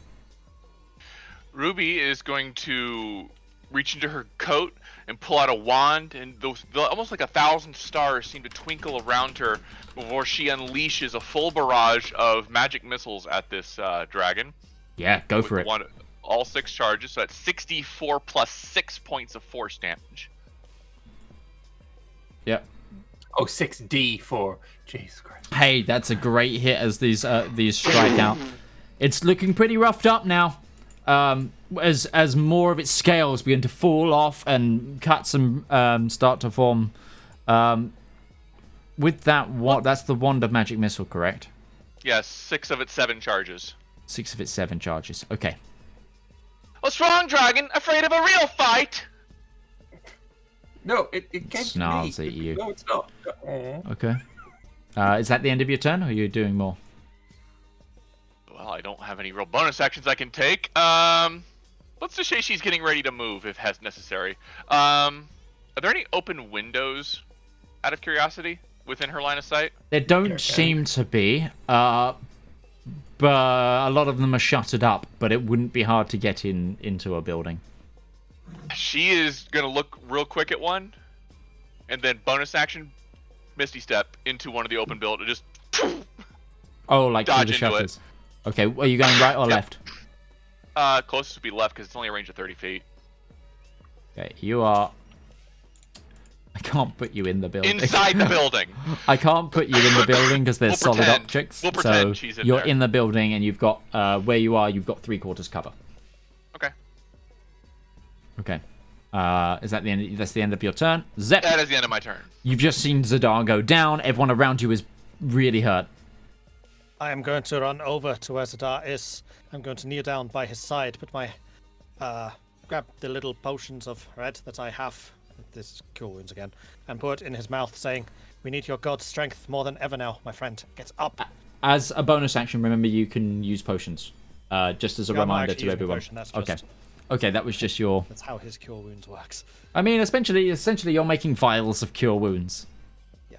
Ruby is going to reach into her coat and pull out a wand, and almost like 1,000 stars seem to twinkle around her before she unleashes a full barrage of magic missiles at this dragon. Yeah, go for it. All 6 charges, so that's 64 plus 6 points of force damage. Yep. Oh, 6d for... Jesus Christ. Hey, that's a great hit as these strike out. It's looking pretty roughed up now. As more of its scales begin to fall off and cuts and start to form. With that, that's the wand of magic missile, correct? Yes, 6 of its 7 charges. 6 of its 7 charges. Okay. What's wrong, dragon? Afraid of a real fight? No, it came Snarls to me. at you. No, it's not. Aww. Okay. Is that the end of your turn, or are you doing more? Well, I don't have any real bonus actions I can take. Let's just say she's getting ready to move if necessary. Are there any open windows, out of curiosity, within her line of sight? There don't seem to be, but a lot of them are shuttered up, but it wouldn't be hard to get into a building. She is going to look real quick at one, and then bonus action, Misty Step into one of the open buildings. Just Oh, like through dodge the into shutters. Okay, are you going right or left? Closest would be left because it's only a range of 30 feet. Okay, you are... can't put you in the building. Inside the building. I can't put you in the building because there's We'll solid pretend. objects. We'll pretend so she's in you're there. in the building and you've got where you are. You've got 3/4 cover. Okay. Okay. Is that the end? That's the end of your turn. Zep. That is the end of my turn. You've just seen Zedaar go down. Everyone around you is really hurt. I am going to run over to where Zedaar is. I'm going to kneel down by his side, put my grab the little potions of red that I have. This is Cure Wounds again, and put it in his mouth, saying, "We need your god's strength more than ever now, my friend. Get up." As a bonus action, remember you can use potions. Just as a Yeah, I'm not reminder actually to using everyone. potion, that's Okay. just- Okay, that was just your. That's how his Cure Wounds works. I mean, essentially, you're making vials of cure wounds. Yeah.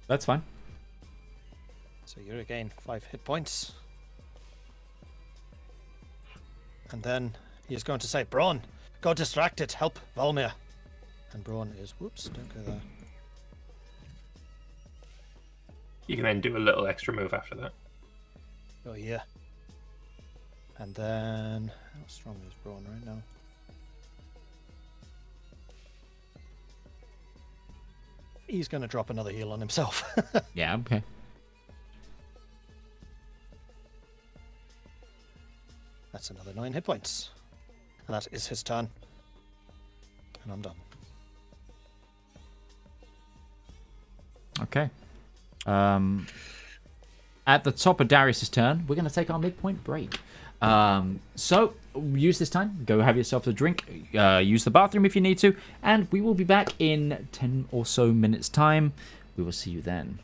That's fine. So you regain 5 hit points. And then he is going to say, "Braun, go distracted, help Volmir." And Braun is, whoops, don't go there. You can then do a little extra move after that. Oh yeah. And then, how strong is Braun right now? He's going to drop another heal on himself. Yeah, okay. That's another 9 hit points. And that is his turn. And I'm done. Okay. At the top of Darius's turn, we're going to take our midpoint break. So, use this time. Go have yourself a drink. Use the bathroom if you need to. And we will be back in 10 or so minutes' time. We will see you then.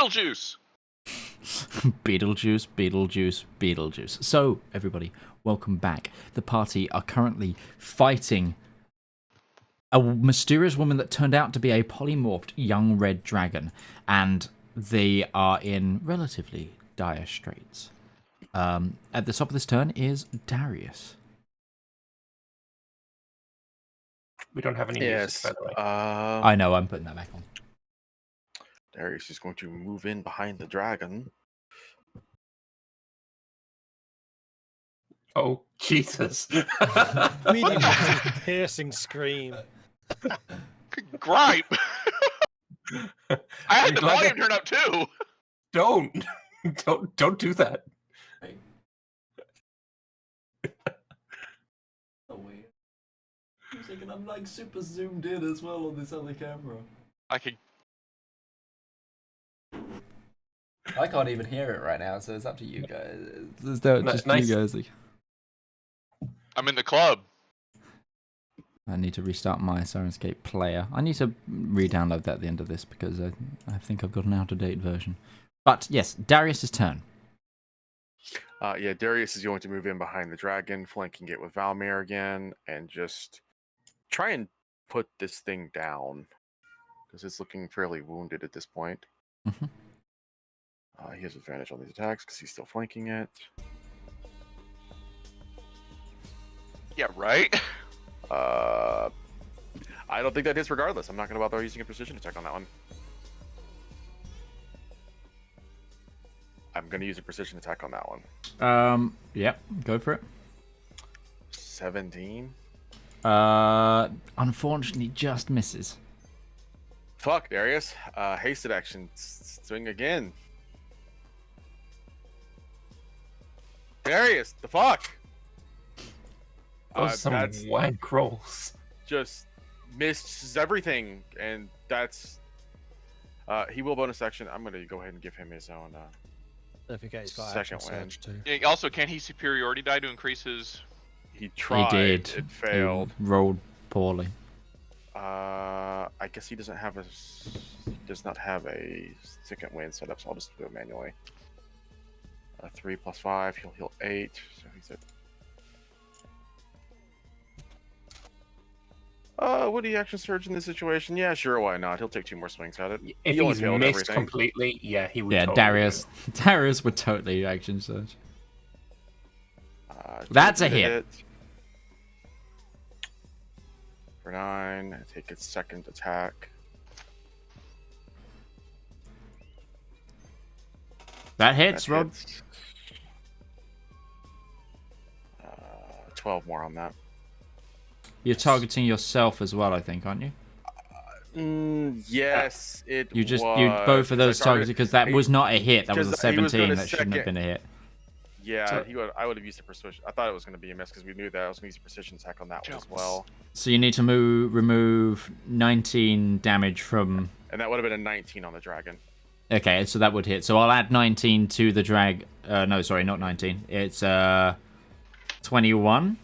Beetlejuice! Beetlejuice, Beetlejuice, Beetlejuice. So, everybody, welcome back. The party are currently fighting a mysterious woman that turned out to be a polymorphed young red dragon, and they are in relatively dire straits. At the top of this turn is Darius. We don't have any music, by the way. I know, I'm putting that back on. Darius is going to move in behind the dragon. Oh, Jesus. Immediately piercing scream. Gripe! I had the glad volume turned up too! Don't do that. Oh, wait. I'm like super zoomed in as well on this other camera. I can't even hear it right now, so it's up to you guys. It's just nice. you guys. I'm in the club. I need to restart my Syrinscape player. I need to re-download that at the end of this because I think I've got an out-of-date version. But yes, Darius' turn. Yeah, Darius is going to move in behind the dragon, flanking it with Valmir again, and just try and put this thing down because it's looking fairly wounded at this point. Mm-hmm. He has advantage on these attacks because he's still flanking it. Yeah, right? I don't think that hits regardless. I'm not going to bother using a precision attack on that one. I'm going to use a precision attack on that one. Yep, go for it. 17. Unfortunately, just misses. Fuck, Darius. Hasted action. Swing again. Darius, the fuck? Those some that's wank rolls. just misses everything, and that's he will bonus action. I'm gonna go ahead and give him his own Don't forget he's got second action win. surge too. Yeah, also, can he superiority die to increase his... He tried. He did. It failed. He rolled poorly. I guess he does not have a second win set up, so I'll just do it manually. 3 + 5, he'll heal 8. So he's at. Would he action surge in this situation? Yeah, sure, why not? He'll take 2 more swings at it. If He only he's failed missed everything. completely, yeah, he would. Yeah, totally Darius would totally action surge. Uh, That's a 2 hit. For 9, take its second attack. That hits, That Rob. hits. 12 more on that. You're targeting yourself as well, I think, aren't you? Yes, it You just was. you both of those targeted because that he- was not a hit. That was a because he was 17. gonna That shouldn't have second- been a hit. Yeah, So- I would have used a precision. I thought it was going to be a miss because we knew that I was going to use a precision attack on that one as well. So you need to remove 19 damage from. And that would have been a 19 on the dragon. Okay, so that would hit. So I'll add 19 to the drag. No, sorry, not 19. It's 21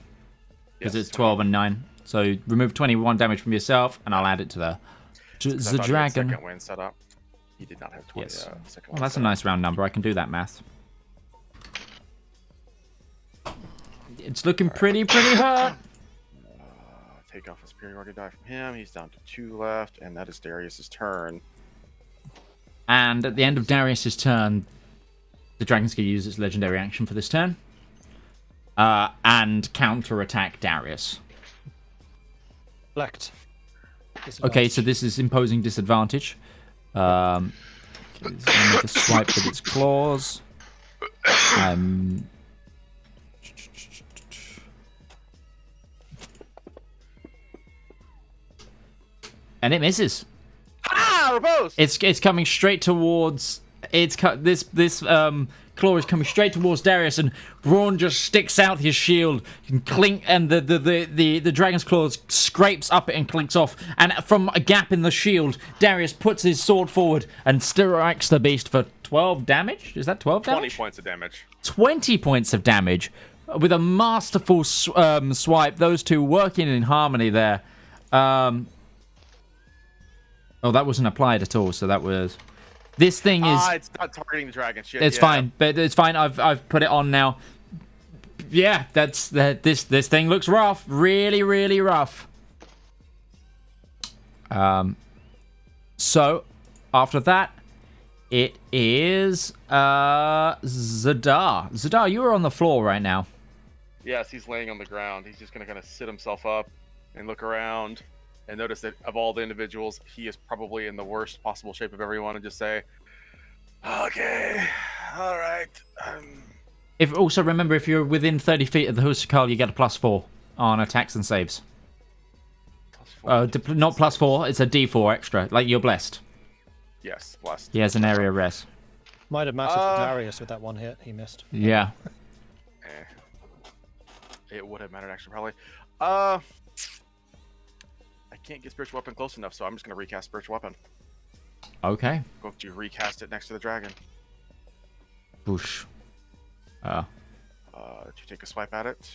because Yes, it's 12 and 9. So remove 21 damage from yourself, and I'll add it to the 'Cause I the thought he had dragon. second win set up. He did not have 20. Yes. Second Well, win that's a set up. nice round number. I can do that math. It's looking pretty hot. Take off a superiority die from him. He's down to 2 left, and that is Darius's turn. And at the end of Darius's turn, the dragon's going to use its legendary action for this turn. And counter-attack Darius. Select. Okay, so this is imposing disadvantage. Okay, it's going to make a swipe with its claws. And it misses. Ah, repose! It's coming straight towards. This claw is coming straight towards Darius, and Braun just sticks out his shield and clink, and the dragon's claws scrapes up it and clinks off. And from a gap in the shield, Darius puts his sword forward and strikes the beast for 12 damage. Is that 12 damage? 20 points of damage. 20 points of damage with a masterful swipe. Those two working in harmony there. Oh, that wasn't applied at all, so that was This thing is... it's not targeting the dragon. Shit. It's fine, but it's fine. I've put it on now. Yeah, this thing looks rough. Really, really rough. So, after that, it is Zedaar. Zedaar, you are on the floor right now. Yes, he's laying on the ground. He's just gonna kind of sit himself up and look around and notice that of all the individuals, he is probably in the worst possible shape of everyone, and just say, "Okay, all right." If also remember, if you're within 30 feet of the Husakal, you get a +4 on attacks and saves. Not +4, it's a D4 extra. Like, you're blessed. Yes, blessed. He has an area res. Might have mattered for Darius with that one hit he missed. Yeah. It would have mattered actually, probably. I can't get spiritual weapon close enough, so I'm just gonna recast spiritual weapon. Okay. Go to recast it next to the dragon. Boosh. To take a swipe at it.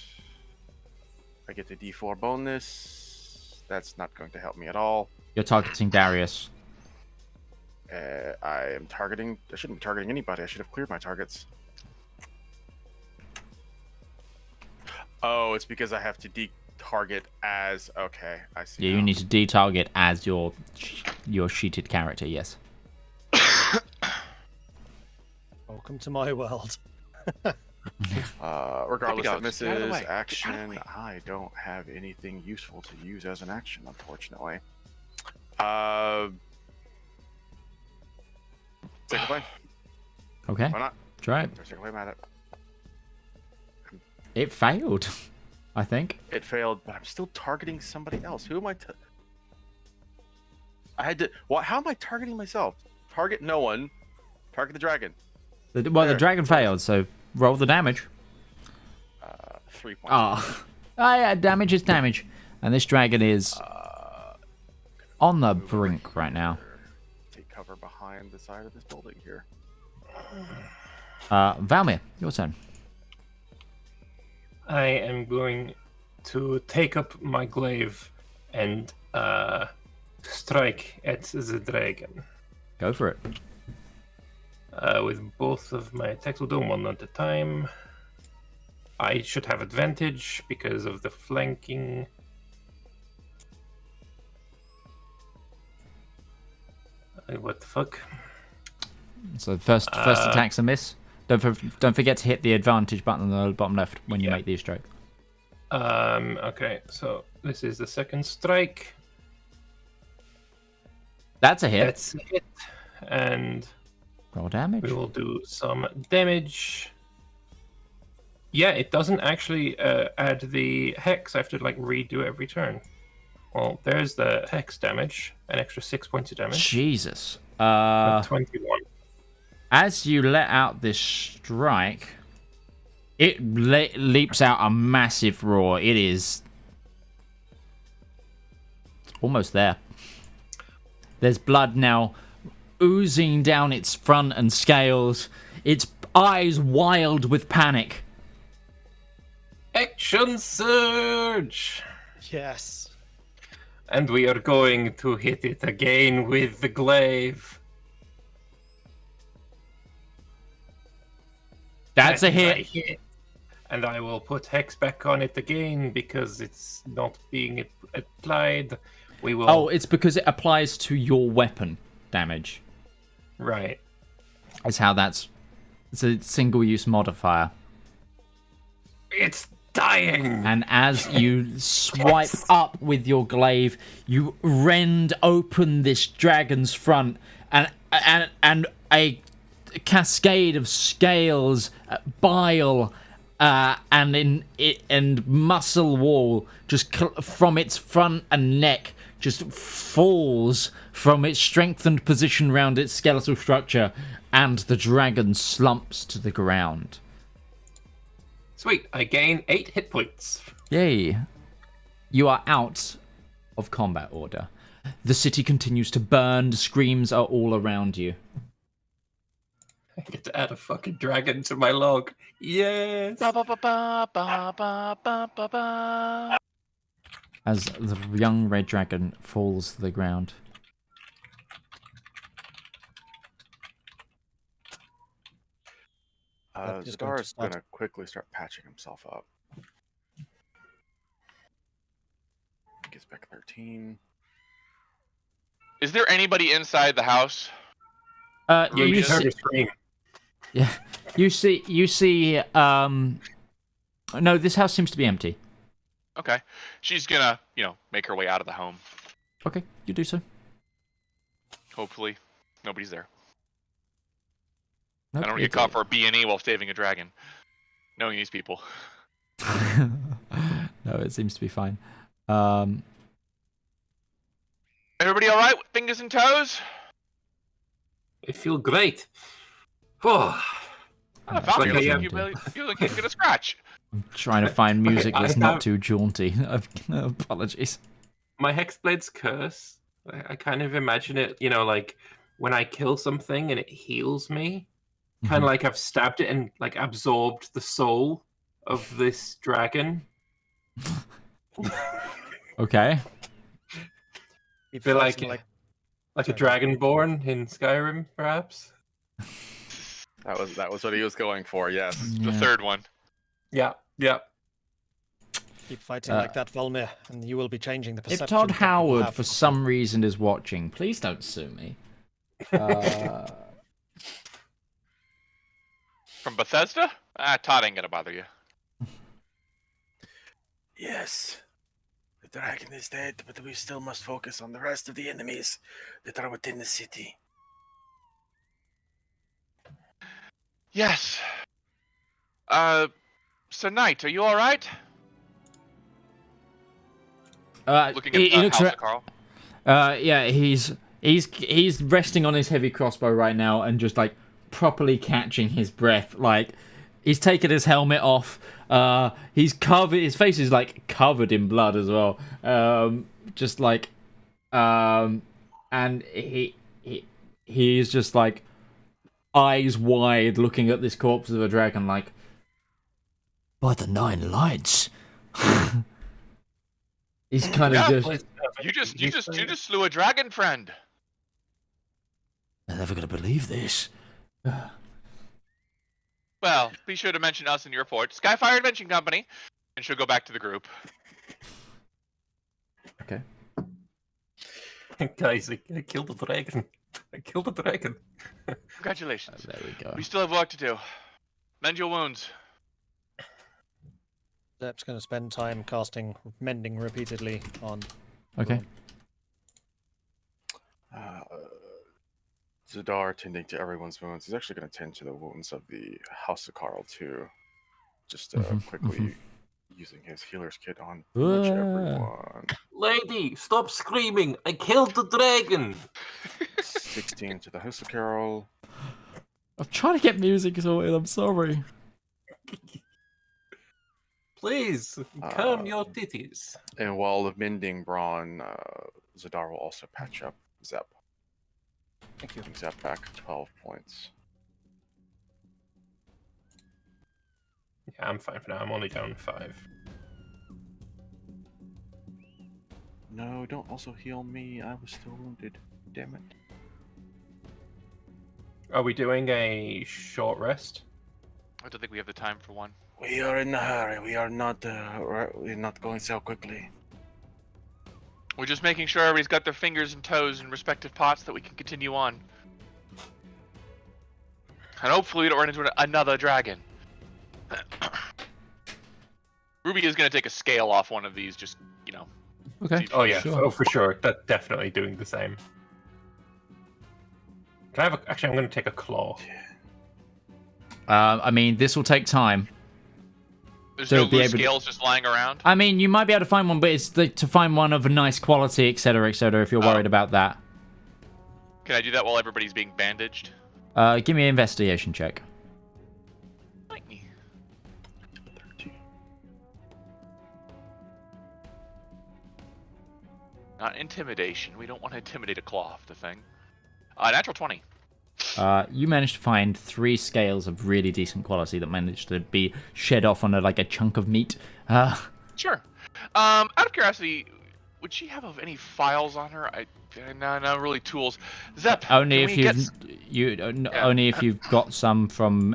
I get the D4 bonus. That's not going to help me at all. You're targeting Darius. I am targeting... I shouldn't be targeting anybody. I should have cleared my targets. Oh, it's because I have to de-target as... Okay, I see. Yeah, you need to de-target as your sheeted character, yes. Welcome to my world. Regardless of Get out of the misses, way. action, I don't have anything useful to use as an action, unfortunately. Take a flame. Okay. Why not? Try it. Take a flame at it. It failed, I think. It failed, but I'm still targeting somebody else. Who am I? I had to. What? How am I targeting myself? Target no one. Target the dragon. The dragon failed, so roll the damage. 3 points. Oh. Yeah, damage is damage. And this dragon is on the brink right now. Take cover behind the side of this building here. Valmir, your turn. I am going to take up my glaive and strike at the dragon. Go for it. With both of my attacks. We'll do them one at a time. I should have advantage because of the flanking. What the fuck? So first attack's a miss. Don't forget to hit the advantage button on the bottom left when you make the stroke. Okay, so this is the second strike. That's a hit. That's a hit. And roll damage. we will do some damage. Yeah, it doesn't actually add the hex. I have to like redo every turn. Well, there's the hex damage, an extra 6 points of damage. Jesus. 21. As you let out this strike, it leaps out a massive roar. It is almost there. There's blood now oozing down its front and scales. Its eyes wild with panic. Action surge! Yes. And we are going to hit it again with the glaive. That's a That is hit. And I will put hex back on it again because it's not being applied. We will. Oh, it's because it applies to your weapon damage. Right. That's how it's a single-use modifier. It's dying. And as you swipe up with your glaive, you rend open this dragon's front, and a cascade of scales, bile, and muscle wall just from its front and neck just falls from its strengthened position round its skeletal structure, and the dragon slumps to the ground. Sweet, I gain 8 hit points. Yay. You are out of combat order. The city continues to burn. Screams are all around you. I get to add a fucking dragon to my log. Yes! Ba, ba, ba, ba, ba, ba, ba, ba, ba. As the young red dragon falls to the ground. That is going Zedaar to is start. going to quickly start patching himself up. Gets back 13. Is there anybody inside the house? Yeah, You you just heard see, her scream. yeah, you see. No, this house seems to be empty. Okay. She's gonna, make her way out of the home. Okay, you do so. Hopefully, nobody's there. Nope, I don't get caught for a B&E while saving a dragon. Knowing these people. No, it seems to be fine. Everybody all right with fingers and toes? I feel great. Oh, I found like you. I You feel like you're gonna scratch. I'm trying to find music I that's have- not too jaunty. Apologies. my Hexblade's curse. I kind of imagine it, like when I kill something and it heals me. Kind of like I've stabbed it and like absorbed the soul of this dragon. Okay. Keep Feel fighting like a dragonborn in Skyrim, perhaps. That was what he was going for. Yes. The third one. Yeah. keep fighting like that, Volmir, and you will be changing the perception. If Todd that people Howard, have for of some reason, is watching, please don't sue me. From Bethesda? Todd ain't gonna bother you. Yes. The dragon is dead, but we still must focus on the rest of the enemies that are within the city. Yes. Sir Knight, are you alright? Looking at he looks House ra- of Carl. yeah, he's resting on his heavy crossbow right now and just like properly catching his breath. Like he's taken his helmet off. He's covered. His face is like covered in blood as well. Just like, and he's just like eyes wide, looking at this corpse of a dragon. Like, by the nine lights. He's kind of just. You just slew a dragon friend. I'm never gonna believe this. Well, be sure to mention us in your report. Skyfire Adventuring Company, and she'll go back to the group. Okay. Guys, I killed the dragon. Congratulations. There we go. We still have work to do. Mend your wounds. Zep's going to spend time casting mending repeatedly on. Okay. Zedaar, tending to everyone's wounds, is actually going to tend to the wounds of the House of Carl too. Just quickly using his healer's kit on pretty much everyone. Lady, stop screaming! I killed the dragon! 16 to the House of Carl. I'm trying to get music sorted. I'm sorry. Please, calm your titties. And while mending Braun, Zedaar will also patch up Zep. Thank you. Zep back 12 points. Yeah, I'm fine for now. I'm only down 5. No, don't also heal me. I was still wounded. Damn it. Are we doing a short rest? I don't think we have the time for one. We are in a hurry. We're not going so quickly. We're just making sure everybody's got their fingers and toes in respective pots that we can continue on. And hopefully we don't run into another dragon. Ruby is going to take a scale off one of these, just, Okay. Oh yeah, Sure. for sure. That's definitely doing the same. Can I have actually, I'm going to take a claw. I mean, this will take time. There's So no be loose able to- scales just lying around. I mean, you might be able to find one, but it's to find one of a nice quality, etc., if you're worried about that. Can I do that while everybody's being bandaged? Give me an investigation check. Not intimidation. We don't want to intimidate a claw off the thing. Natural 20. You managed to find 3 scales of really decent quality that managed to be shed off on a chunk of meat. Sure. Out of curiosity, would she have any files on her? No, really tools. Zep. Only can if we get only if you've got some from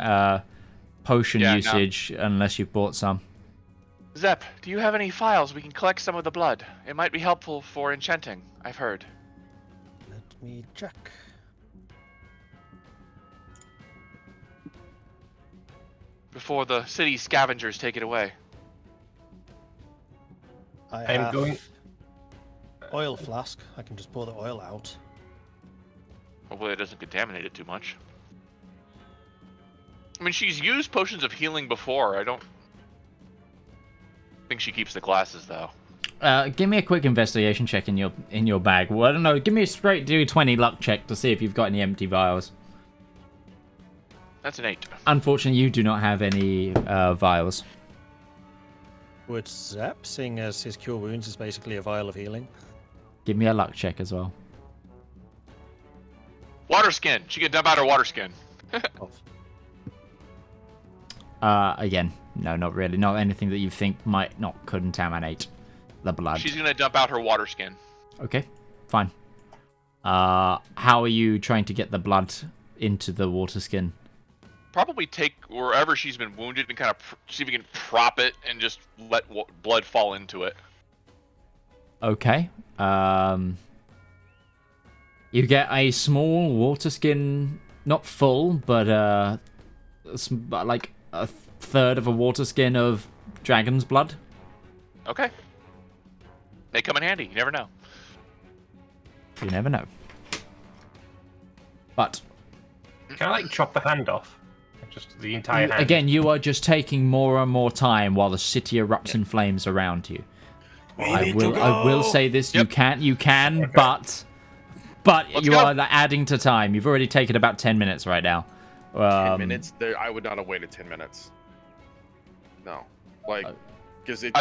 potion Yeah, no. usage unless you've bought some. Zep, do you have any files we can collect some of the blood? It might be helpful for enchanting, I've heard. Let me check. Before the city scavengers take it away. I I'm have going- oil flask. I can just pour the oil out. Hopefully it doesn't contaminate it too much. I mean, she's used potions of healing before. I don't think she keeps the glasses, though. Give me a quick investigation check in your bag. Well, I don't know. Give me a straight D20 luck check to see if you've got any empty vials. That's an 8. Unfortunately, you do not have any vials. Would Zep, seeing as his cure wounds is basically a vial of healing? Give me a luck check as well. Water skin. She can dump out her water skin. Again, no, not really. Not anything that you think might not contaminate the blood. She's gonna dump out her water skin. Okay, fine. How are you trying to get the blood into the water skin? Probably take wherever she's been wounded and kind of see if we can prop it and just let blood fall into it. Okay. You get a small water skin, not full, but like a third of a water skin of dragon's blood. Okay. They come in handy. You never know. You never know. But Can I like chop the hand off? Just the entire hand. again, you are just taking more and more time while the city erupts in flames around you. I will say this: Yep. you can, Okay. but Let's you go. are adding to time. You've already taken about 10 minutes right now. 10 minutes? There, I would not have waited 10 minutes. No. Like, because it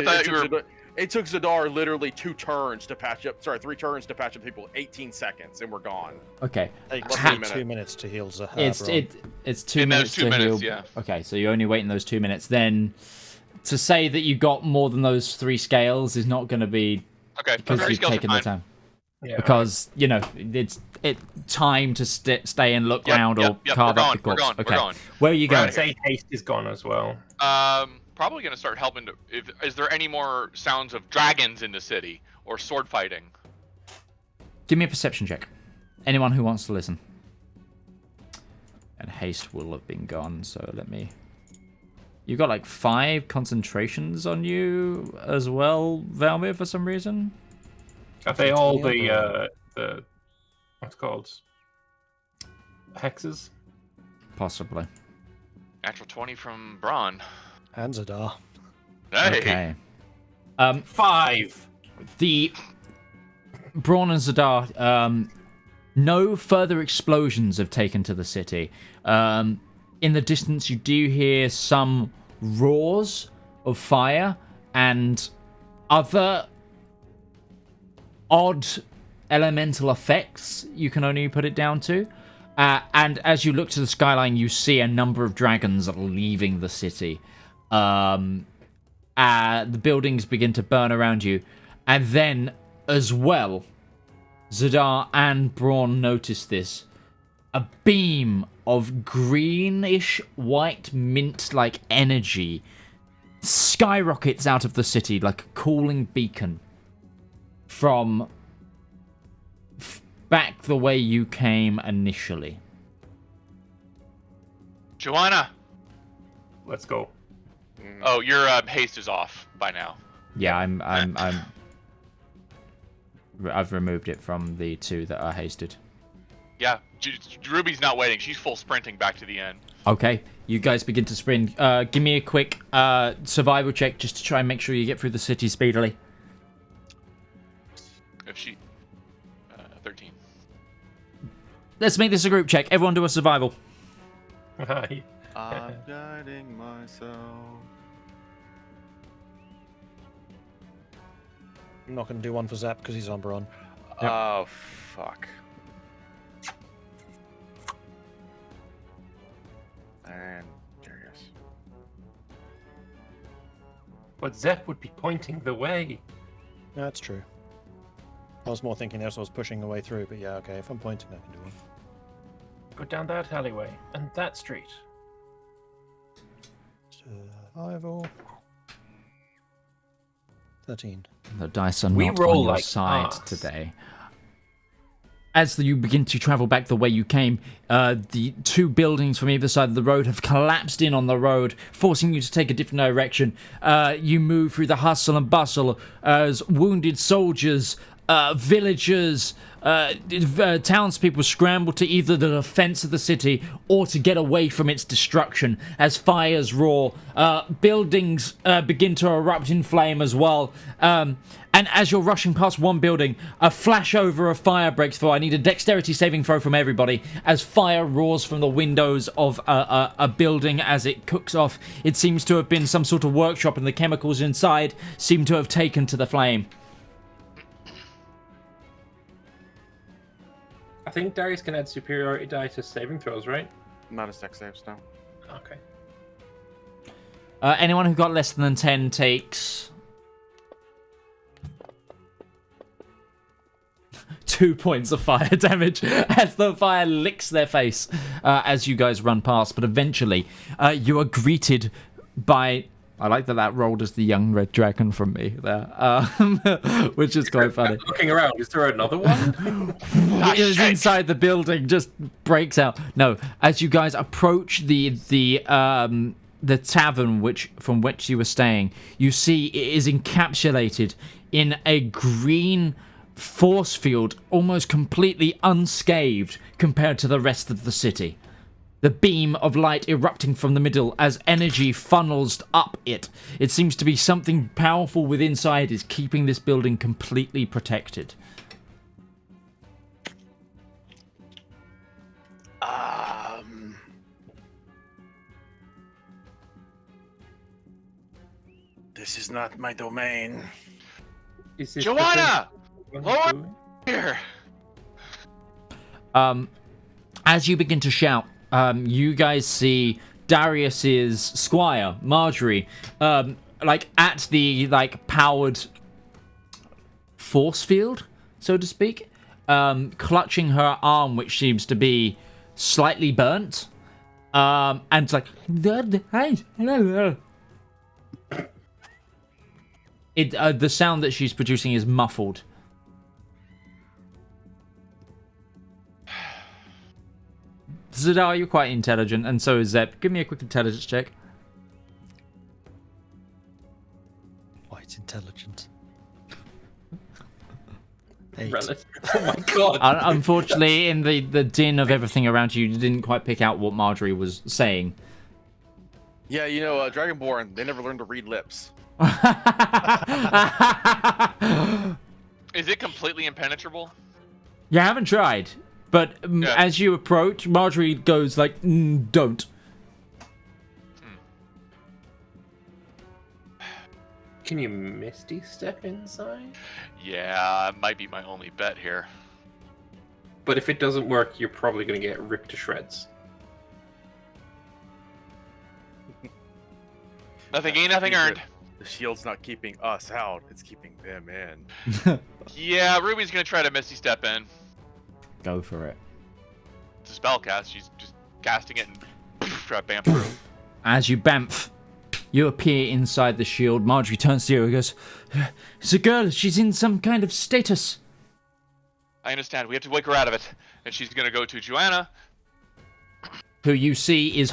took Zedaar literally 2 turns to patch up. Sorry, 3 turns to patch up people. 18 seconds, and we're gone. Okay. Takes Less Ha- than a minute. 2 minutes to heal Zahar. It's 2 In those minutes 2 to minutes, heal. yeah. Okay, so you're only waiting those 2 minutes. Then to say that you got more than those 3 scales is not going to be Okay. because Very you've skills are taken the fine. time. Yeah. Because it's time to stay and look Yep, round yep, or yep, carve we're up gone, the corpse. we're gone, we're Okay, gone. where are you going? I'd say haste is gone as well. Probably gonna start helping. Is there any more sounds of dragons in the city or sword fighting? Give me a perception check. Anyone who wants to listen. And haste will have been gone, so let me... You've got like 5 concentrations on you as well, Valmir, for some reason? Are they all the what's it called? Hexes? Possibly. Natural 20 from Braun. And Zedaar. Hey. Okay. 5! The Braun and Zedaar, no further explosions have taken to the city. In the distance, you do hear some roars of fire and other odd elemental effects you can only put it down to. And as you look to the skyline, you see a number of dragons leaving the city. The buildings begin to burn around you. And then, as well, Zedaar and Braun notice this. A beam of greenish white mint-like energy skyrockets out of the city like a cooling beacon from back the way you came initially. Joanna. Let's go. Oh, your haste is off by now. Yeah, I've removed it from the 2 that are hasted. Yeah, Ruby's not waiting. She's full sprinting back to the end. Okay, you guys begin to sprint. Give me a quick survival check just to try and make sure you get through the city speedily. If she... 13. Let's make this a group check. Everyone do a survival. I'm guiding myself. I'm not going to do one for Zap because he's on Braun. Oh, fuck. And curious. But Zep would be pointing the way. No, that's true. I was more thinking as I was pushing the way through, but yeah, okay, if I'm pointing, I can do one. Go down that alleyway and that street. Survival. 13. The dice are We not roll on your like side arse. today. As you begin to travel back the way you came, the two buildings from either side of the road have collapsed in on the road, forcing you to take a different direction. You move through the hustle and bustle as wounded soldiers, villagers, townspeople scramble to either the defense of the city or to get away from its destruction as fires roar. Buildings begin to erupt in flame as well. And as you're rushing past one building, a flashover of fire breaks through. I need a dexterity saving throw from everybody as fire roars from the windows of a building as it cooks off. It seems to have been some sort of workshop, and the chemicals inside seem to have taken to the flame. I think Darius can add superiority die to saving throws, right? Not a dex saves, no. Okay. Anyone who got less than 10 takes 2 points of fire damage as the fire licks their face as you guys run past. But eventually, you are greeted by... I like that rolled as the young red dragon from me there, which is quite funny. Looking around, is there another one? It is inside the building, just breaks out. No, as you guys approach the tavern from which you were staying, you see it is encapsulated in a green force field, almost completely unscathed compared to the rest of the city. The beam of light erupting from the middle as energy funnels up it. It seems to be something powerful within inside is keeping this building completely protected. This is not my domain. Is this Joanna! the thing- Lower here! As you begin to shout, you guys see Darius's squire, Marjorie, at the powered force field, so to speak, clutching her arm, which seems to be slightly burnt, and it's like the sound that she's producing is muffled. Zedaar, you're quite intelligent, and so is Zep. Give me a quick intelligence check. Quite intelligent. Relative. Oh my god. Unfortunately, in the din of everything around you, you didn't quite pick out what Marjorie was saying. Yeah, Dragonborn, they never learned to read lips. Is it completely impenetrable? You haven't tried, but Yeah. as you approach, Marjorie goes like, don't. Can you Misty step inside? Yeah, it might be my only bet here. But if it doesn't work, you're probably going to get ripped to shreds. Nothing gained, nothing earned. The shield's not keeping us out, it's keeping them in. Yeah, Ruby's gonna try to Misty Step in. Go for it. It's a spell cast, she's just casting it and try to bam through. As you bamf, you appear inside the shield. Marjorie turns to you and goes, it's a girl, she's in some kind of status. I understand, we have to wake her out of it. And she's gonna go to Joanna. Who you see is,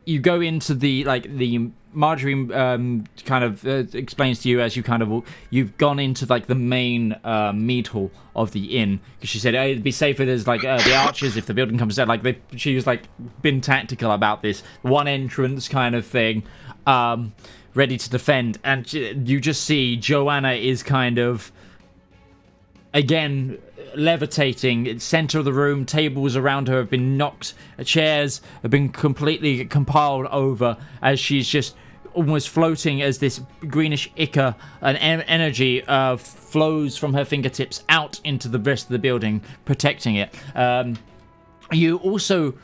you go into the Marjorie kind of explains to you as you've gone into the main mead hall of the inn, because she said it'd be safer there's the archers if the building comes down. She was been tactical about this one entrance kind of thing, ready to defend, and you just see Joanna is kind of again levitating. Center of the room, tables around her have been knocked, chairs have been completely compiled over as she's just almost floating as this greenish ichor and energy flows from her fingertips out into the rest of the building, protecting it. You also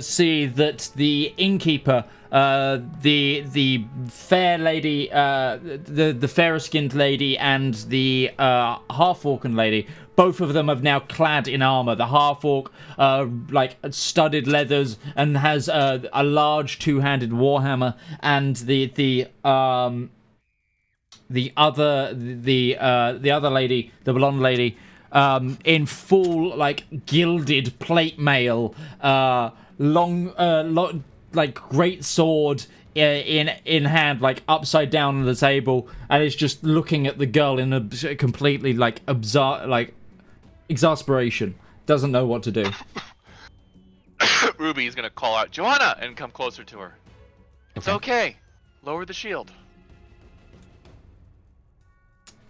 see that the innkeeper, the fair lady, the fairer-skinned lady, and the half-orcan lady both of them are now clad in armor. The half-orc, like, studded leathers and has a large two-handed warhammer, and the other lady, the blonde lady, in full, like, gilded plate mail, like, great sword in hand, like, upside down on the table, and is just looking at the girl in a completely, like, exasperation. Doesn't know what to do. Ruby is gonna call out, Joanna, and come closer to her. It's okay. Lower the shield.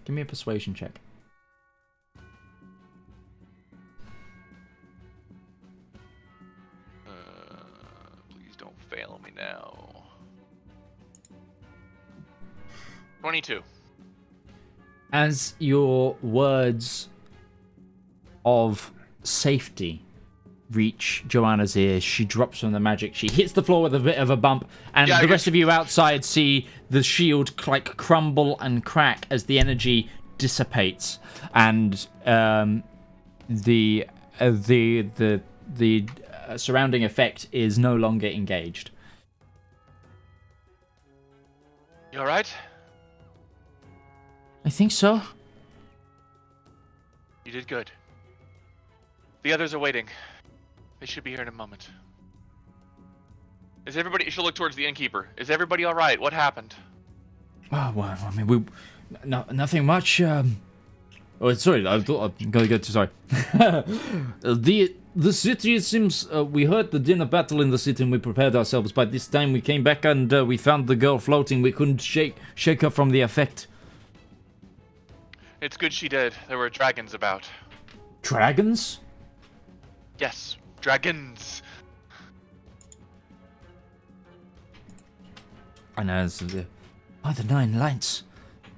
Give me a persuasion check. Please don't fail me now. 22. As your words of safety reach Joanna's ears, she drops from the magic. She hits the floor with a bit of a bump, and the rest of you outside see the shield like crumble and crack as the energy dissipates, and the surrounding effect is no longer engaged. You all right? I think so. You did good. The others are waiting. They should be here in a moment. Is everybody... You should look towards the innkeeper. Is everybody all right? What happened? Oh, well, I mean, nothing much. Oh, sorry, I'm gonna get to... Sorry. The city, it seems... we heard the dinner battle in the city and we prepared ourselves. By this time we came back and we found the girl floating. We couldn't shake her from the effect. It's good she did. There were dragons about. Dragons? Yes, dragons. And as the Nine Lights,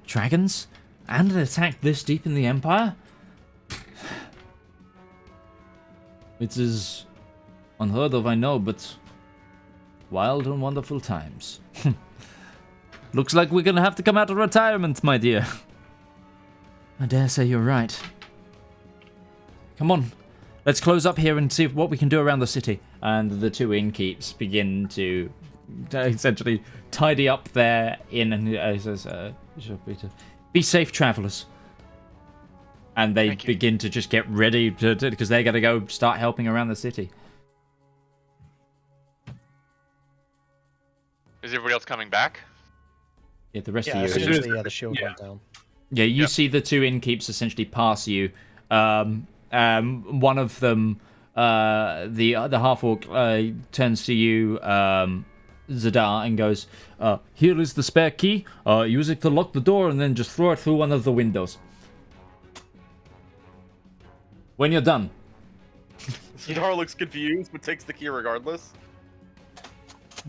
dragons, and an attack this deep in the Empire? It is unheard of, I know, but wild and wonderful times. Looks like we're gonna have to come out of retirement, my dear. I dare say you're right. Come on, let's close up here and see what we can do around the city. And the two innkeeps begin to essentially tidy up their inn and be safe travelers. And they begin to just get ready because they're going to go start helping around the city. Is everybody else coming back? Yeah, the rest Yeah, of as you. soon as the shield went down. Yeah, you see the two innkeeps essentially pass you. One of them, the half-orc, turns to you, Zedaar, and goes, here is the spare key. Use it to lock the door and then just throw it through one of the windows. When you're done. Zedaar looks confused, but takes the key regardless.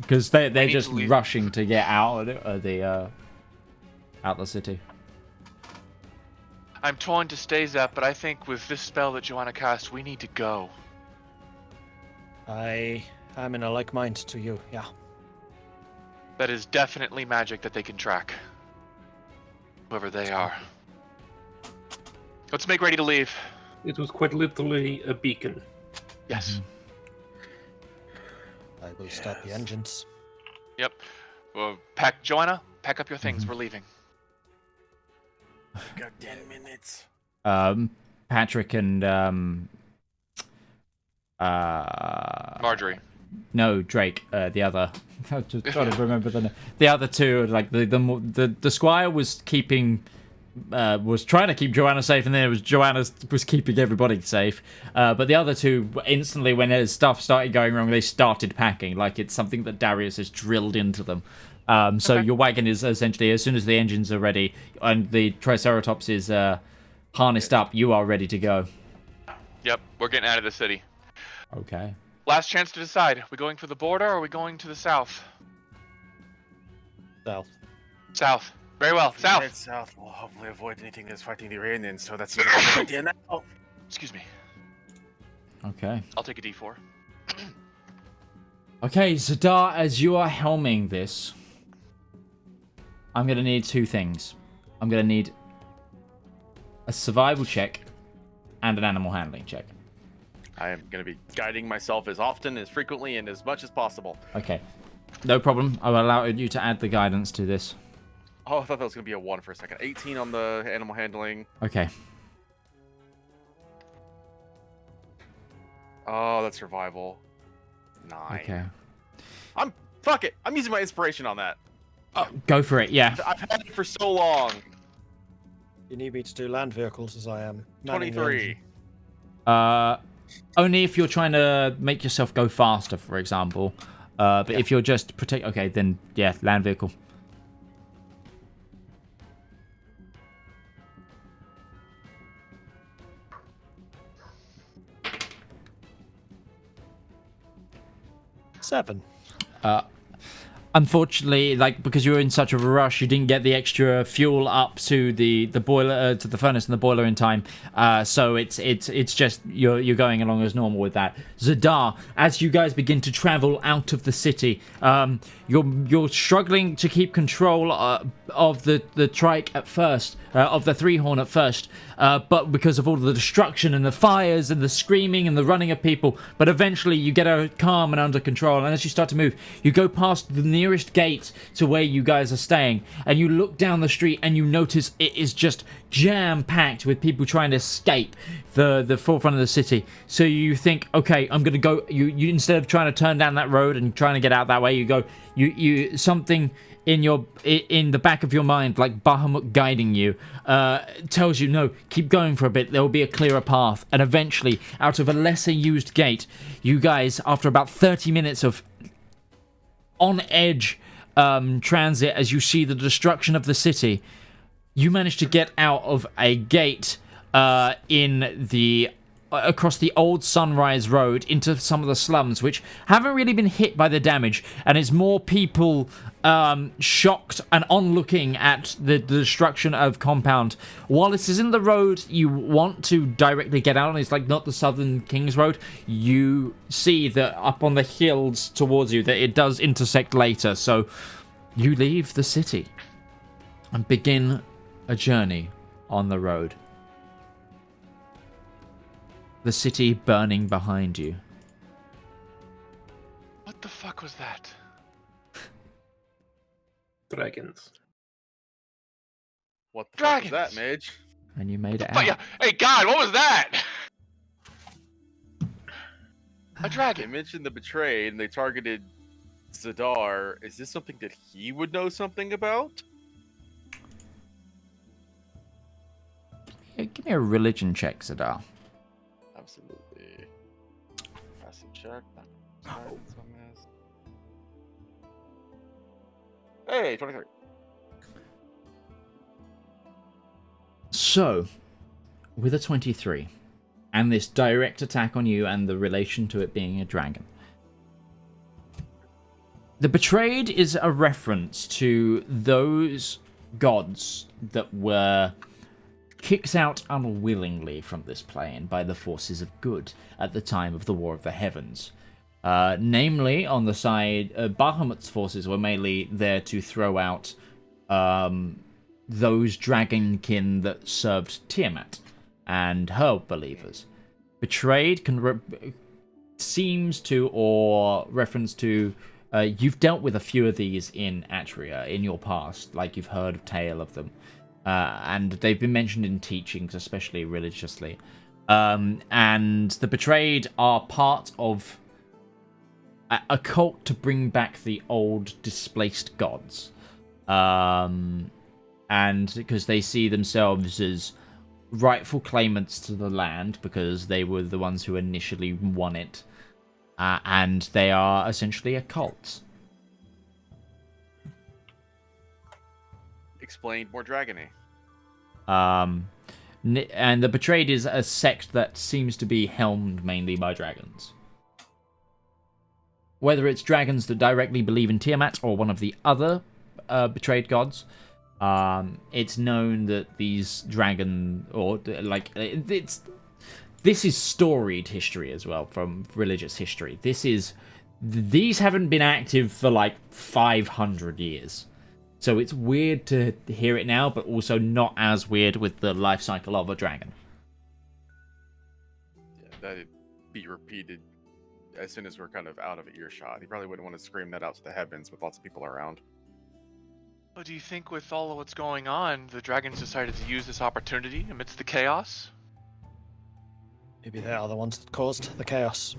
Because they're just rushing to get out of the city. I'm torn to stay, Zep, but I think with this spell that Joanna cast, we need to go. I am in a like mind to you, yeah. That is definitely magic that they can track. Whoever they are. Let's make ready to leave. It was quite literally a beacon. Yes. I will start the engines. Yep. Well, Joanna, pack up your things. We're leaving. Got 10 minutes. Patrick and Marjorie. No, Drake. The other. I'm just trying to remember the name. The other two, like the squire was keeping. Was trying to keep Joanna safe, and then it was Joanna was keeping everybody safe. But the other two, instantly, when their stuff started going wrong, they started packing like it's something that Darius has drilled into them. So your wagon is essentially, as soon as the engines are ready and the Triceratops is harnessed up, you are ready to go. Yep, we're getting out of the city. Okay. Last chance to decide. Are we going for the border or are we going to the south? South. South. Very well. If we head South. south, we'll hopefully avoid anything that's fighting the Iranians, so that's a good idea now. Excuse me. Okay. I'll take a D4. Okay, Zedaar, as you are helming this, I'm going to need two things. I'm going to need a survival check and an animal handling check. I am going to be guiding myself as often, as frequently, and as much as possible. Okay. No problem. I will allow you to add the guidance to this. Oh, I thought that was going to be a 1 for a second. 18 on the animal handling. Okay. Oh, that's survival. 9. Okay. Fuck it. I'm using my inspiration on that. Oh, go for it, yeah. I've had it for so long. You need me to do land vehicles as I am. manning the 23. engine. Only if you're trying to make yourself go faster, for example. But if you're just protect... Okay, then, yeah, land vehicle. Seven. Unfortunately, like, because you were in such a rush, you didn't get the extra fuel up to the boiler, to the furnace and the boiler in time. So it's just you're going along as normal with that. Zedaar, as you guys begin to travel out of the city, you're struggling to keep control of the trike at first, of the three-horn at first, but because of all the destruction and the fires and the screaming and the running of people, but eventually you get her calm and under control, and as you start to move, you go past the nearest gate to where you guys are staying, and you look down the street and you notice it is just jam-packed with people trying to escape the forefront of the city. So you think, okay, I'm gonna go. You instead of trying to turn down that road and trying to get out that way, you go. You something in the back of your mind, like Bahamut guiding you, tells you, no, keep going for a bit. There will be a clearer path, and eventually, out of a lesser used gate, you guys, after about 30 minutes of on edge transit, as you see the destruction of the city, you manage to get out of a gate across the old Sunrise Road into some of the slums, which haven't really been hit by the damage, and it's more people shocked and onlooking at the destruction of compound. While this isn't the road you want to directly get out on, it's like not the Southern King's Road, you see that up on the hills towards you that it does intersect later, so you leave the city and begin a journey on the road. The city burning behind you. What the fuck was that? Dragons. What the fuck Dragons! was that, Mage? And you made it But out. yeah, hey God, what was that? A They dragon. mentioned the betrayed and they targeted Zedaar. Is this something that he would know something about? Yeah, give me a religion check, Zedaar. Absolutely. Passive check. Guidance on this. Hey, 23. So, with a 23, and this direct attack on you and the relation to it being a dragon, the betrayed is a reference to those gods that were kicked out unwillingly from this plane by the forces of good at the time of the War of the Heavens. Namely, on the side, Bahamut's forces were mainly there to throw out those dragonkin that served Tiamat and her believers. Betrayed seems to, or reference to, you've dealt with a few of these in Atria in your past, like you've heard tale of them. And they've been mentioned in teachings, especially religiously. And the betrayed are part of a cult to bring back the old displaced gods. And because they see themselves as rightful claimants to the land, because they were the ones who initially won it. And they are essentially a cult. Explained more dragony. And the betrayed is a sect that seems to be helmed mainly by dragons. Whether it's dragons that directly believe in Tiamat or one of the other betrayed gods, it's known that these dragon, or like this is storied history as well from religious history. These haven't been active for like 500 years. So it's weird to hear it now, but also not as weird with the life cycle of a dragon. that it be repeated as soon as we're kind of out of earshot. He probably wouldn't want to scream that out to the heavens with lots of people around. But do you think with all of what's going on, the dragons decided to use this opportunity amidst the chaos? Maybe they are the ones that caused the chaos,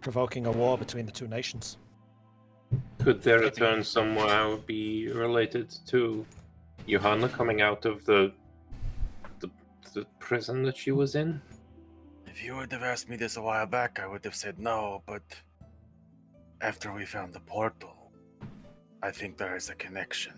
provoking a war between the two nations. Could their return somehow be related to Johanna coming out of the prison that she was in? If you would have asked me this a while back, I would have said no, but after we found the portal, I think there is a connection.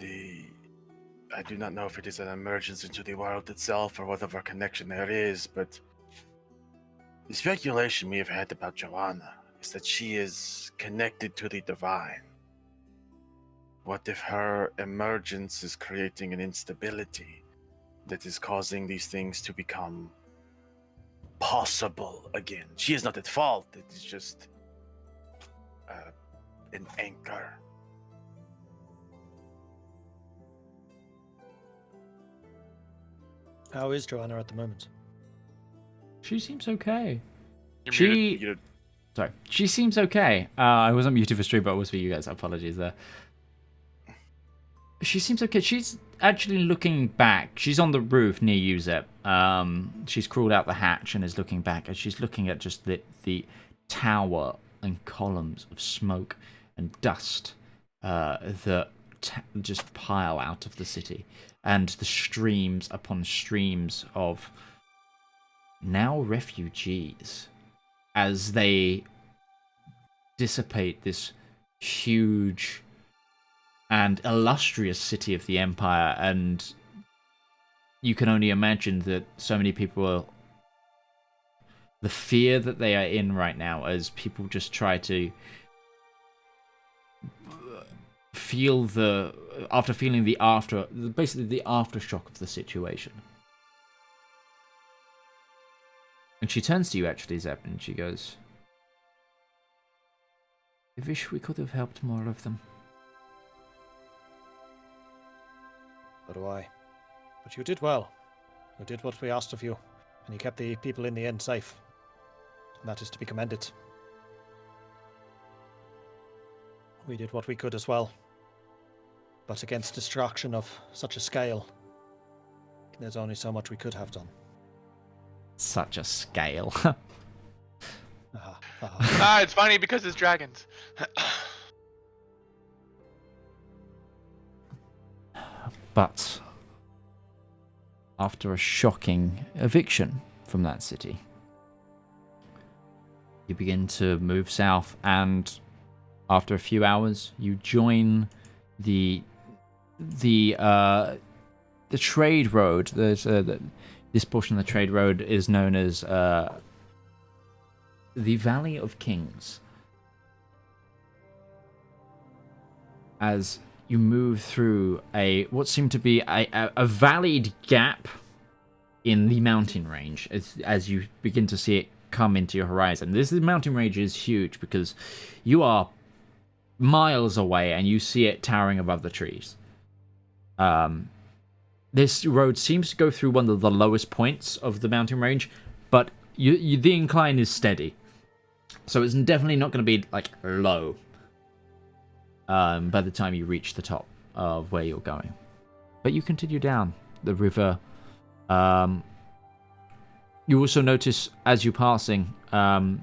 I do not know if it is an emergence into the world itself or whatever connection there is, but the speculation we have had about Joanna is that she is connected to the divine. What if her emergence is creating an instability that is causing these things to become possible again? She is not at fault, it is just an anchor. How is Joanna at the moment? She seems okay. You're muted. Sorry. She seems okay. I wasn't muted for stream, but it was for you guys. Apologies there. She seems okay. She's actually looking back. She's on the roof near you, Zep. She's crawled out the hatch and is looking back, and she's looking at just the tower and columns of smoke and dust that just pile out of the city, and the streams upon streams of now refugees as they dissipate this huge and illustrious city of the Empire. And you can only imagine that so many people are, the fear that they are in right now as people just try to feel basically the aftershock of the situation. And she turns to you, actually, Zep, and she goes, I wish we could have helped more of them. So do I. But you did well. You did what we asked of you, and you kept the people in the end safe. And that is to be commended. We did what we could as well. But against destruction of such a scale, there's only so much we could have done. Such a scale. It's funny because it's dragons. But after a shocking eviction from that city, you begin to move south, and after a few hours, you join the trade road. There's this portion of the trade road is known as the Valley of Kings. As you move through what seemed to be a valleyed gap in the mountain range, as you begin to see it come into your horizon. This mountain range is huge because you are miles away and you see it towering above the trees. This road seems to go through one of the lowest points of the mountain range, but the incline is steady, so it's definitely not going to be like low by the time you reach the top of where you're going. But you continue down the river. You also notice as you're passing a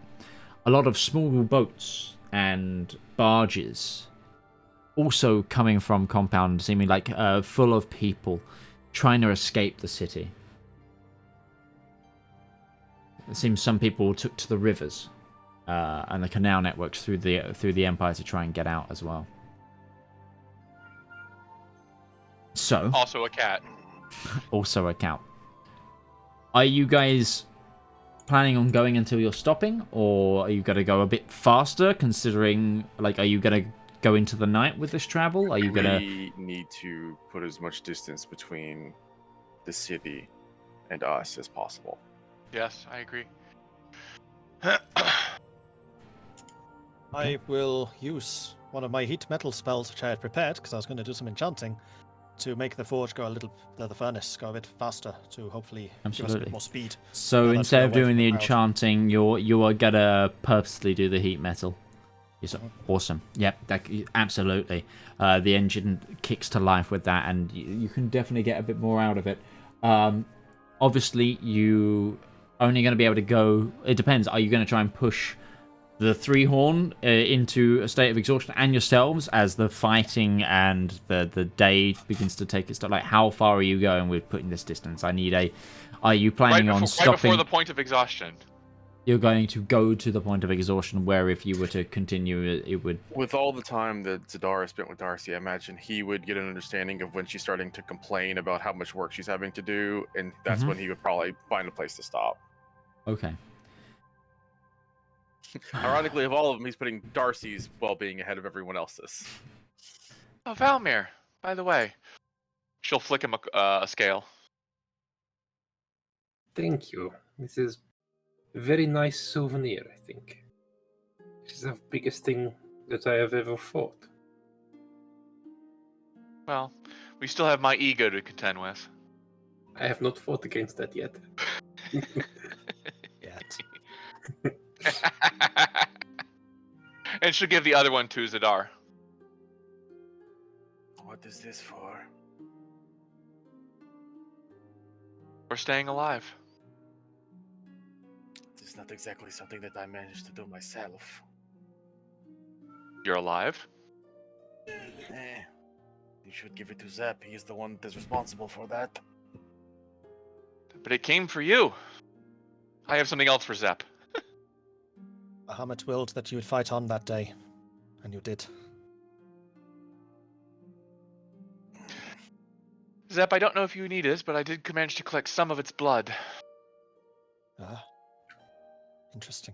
lot of small boats and barges also coming from compound, seeming like full of people trying to escape the city. It seems some people took to the rivers and the canal networks through the Empire to try and get out as well. So Also a cat. also a cow. Are you guys planning on going until you're stopping, or are you going to go a bit faster, considering, like, are you going to go into the night with this travel? Are you going to... We need to put as much distance between the city and us as possible. Yes, I agree. I will use one of my heat metal spells, which I had prepared, because I was going to do some enchanting, to make the forge go the furnace go a bit faster to hopefully give us a Absolutely. bit more speed. So Now that instead we're of away doing from the crowd. enchanting, you are gonna purposely do the heat metal. Yes, awesome. Yep, absolutely. The engine kicks to life with that, and you can definitely get a bit more out of it. Obviously, you only going to be able to go. It depends. Are you going to try and push the three horn into a state of exhaustion and yourselves as the fighting and the day begins to take its toll? Like, how far are you going with putting this distance? I need a. Are you planning on stopping? Right before the point of exhaustion. You're going to go to the point of exhaustion where if you were to continue, it would... With all the time that Zedaar spent with Darcy, I imagine he would get an understanding of when she's starting to complain about how much work she's having to do, and that's when he would probably find a place to stop. Okay. Ironically, of all of them, he's putting Darcy's well-being ahead of everyone else's. Oh, Valmir, by the way. She'll flick him a scale. Thank you. This is a very nice souvenir, I think. This is the biggest thing that I have ever fought. Well, we still have my ego to contend with. I have not fought against that yet. Yet. And she'll give the other one to Zedaar. What is this for? We're staying alive. It's not exactly something that I managed to do myself. You're alive? You should give it to Zep. He is the one that is responsible for that. But it came for you. I have something else for Zep. Bahamut willed that you would fight on that day, and you did. Zep, I don't know if you need this, but I did manage to collect some of its blood. Ah, interesting.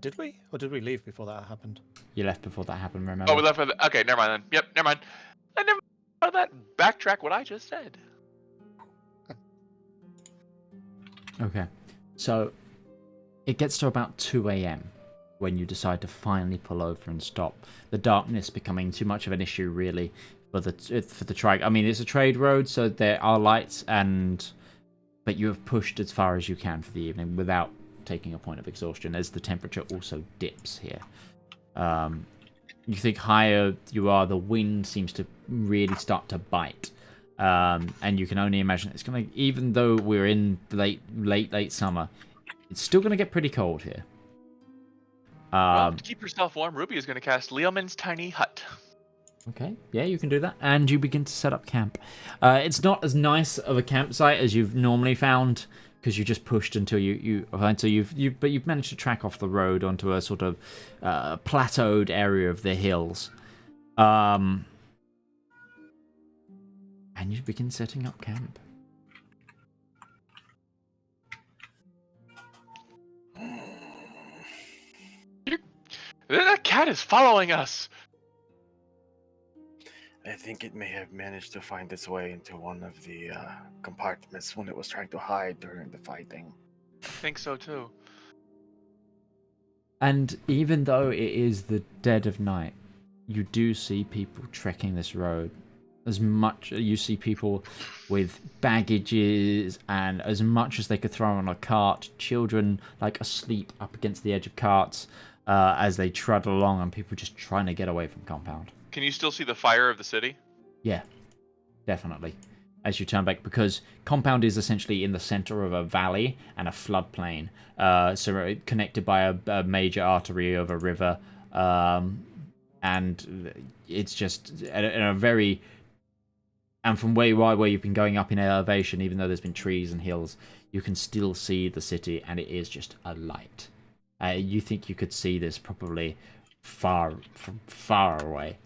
Did we? Or did we leave before that happened? You left before that happened, remember? Oh, we left for the... Okay, never mind then. Yep, never mind. I never thought of that. Backtrack what I just said. Okay. So, it gets to about 2 a.m. when you decide to finally pull over and stop. The darkness becoming too much of an issue, really, for the trike. I mean, it's a trade road, so there are lights, but you have pushed as far as you can for the evening without taking a point of exhaustion, as the temperature also dips here. You think higher you are, the wind seems to really start to bite. And you can only imagine it's going to, even though we're in late summer, it's still going to get pretty cold here. Well, to keep yourself warm, Ruby is going to cast Leoman's Tiny Hut. Okay, yeah, you can do that, and you begin to set up camp. It's not as nice of a campsite as you've normally found, because you just pushed until you've managed to track off the road onto a sort of plateaued area of the hills, and you begin setting up camp. That cat is following us. I think it may have managed to find its way into one of the compartments when it was trying to hide during the fighting. I think so too. And even though it is the dead of night, you do see people trekking this road. You see people with baggages and as much as they could throw on a cart, children like asleep up against the edge of carts as they trudge along, and people just trying to get away from compound. Can you still see the fire of the city? Yeah, definitely. As you turn back, because compound is essentially in the center of a valley and a floodplain, so connected by a major artery of a river, and it's just in a very... And from where you are, where you've been going up in elevation, even though there's been trees and hills, you can still see the city, and it is just a light. You think you could see this probably far away.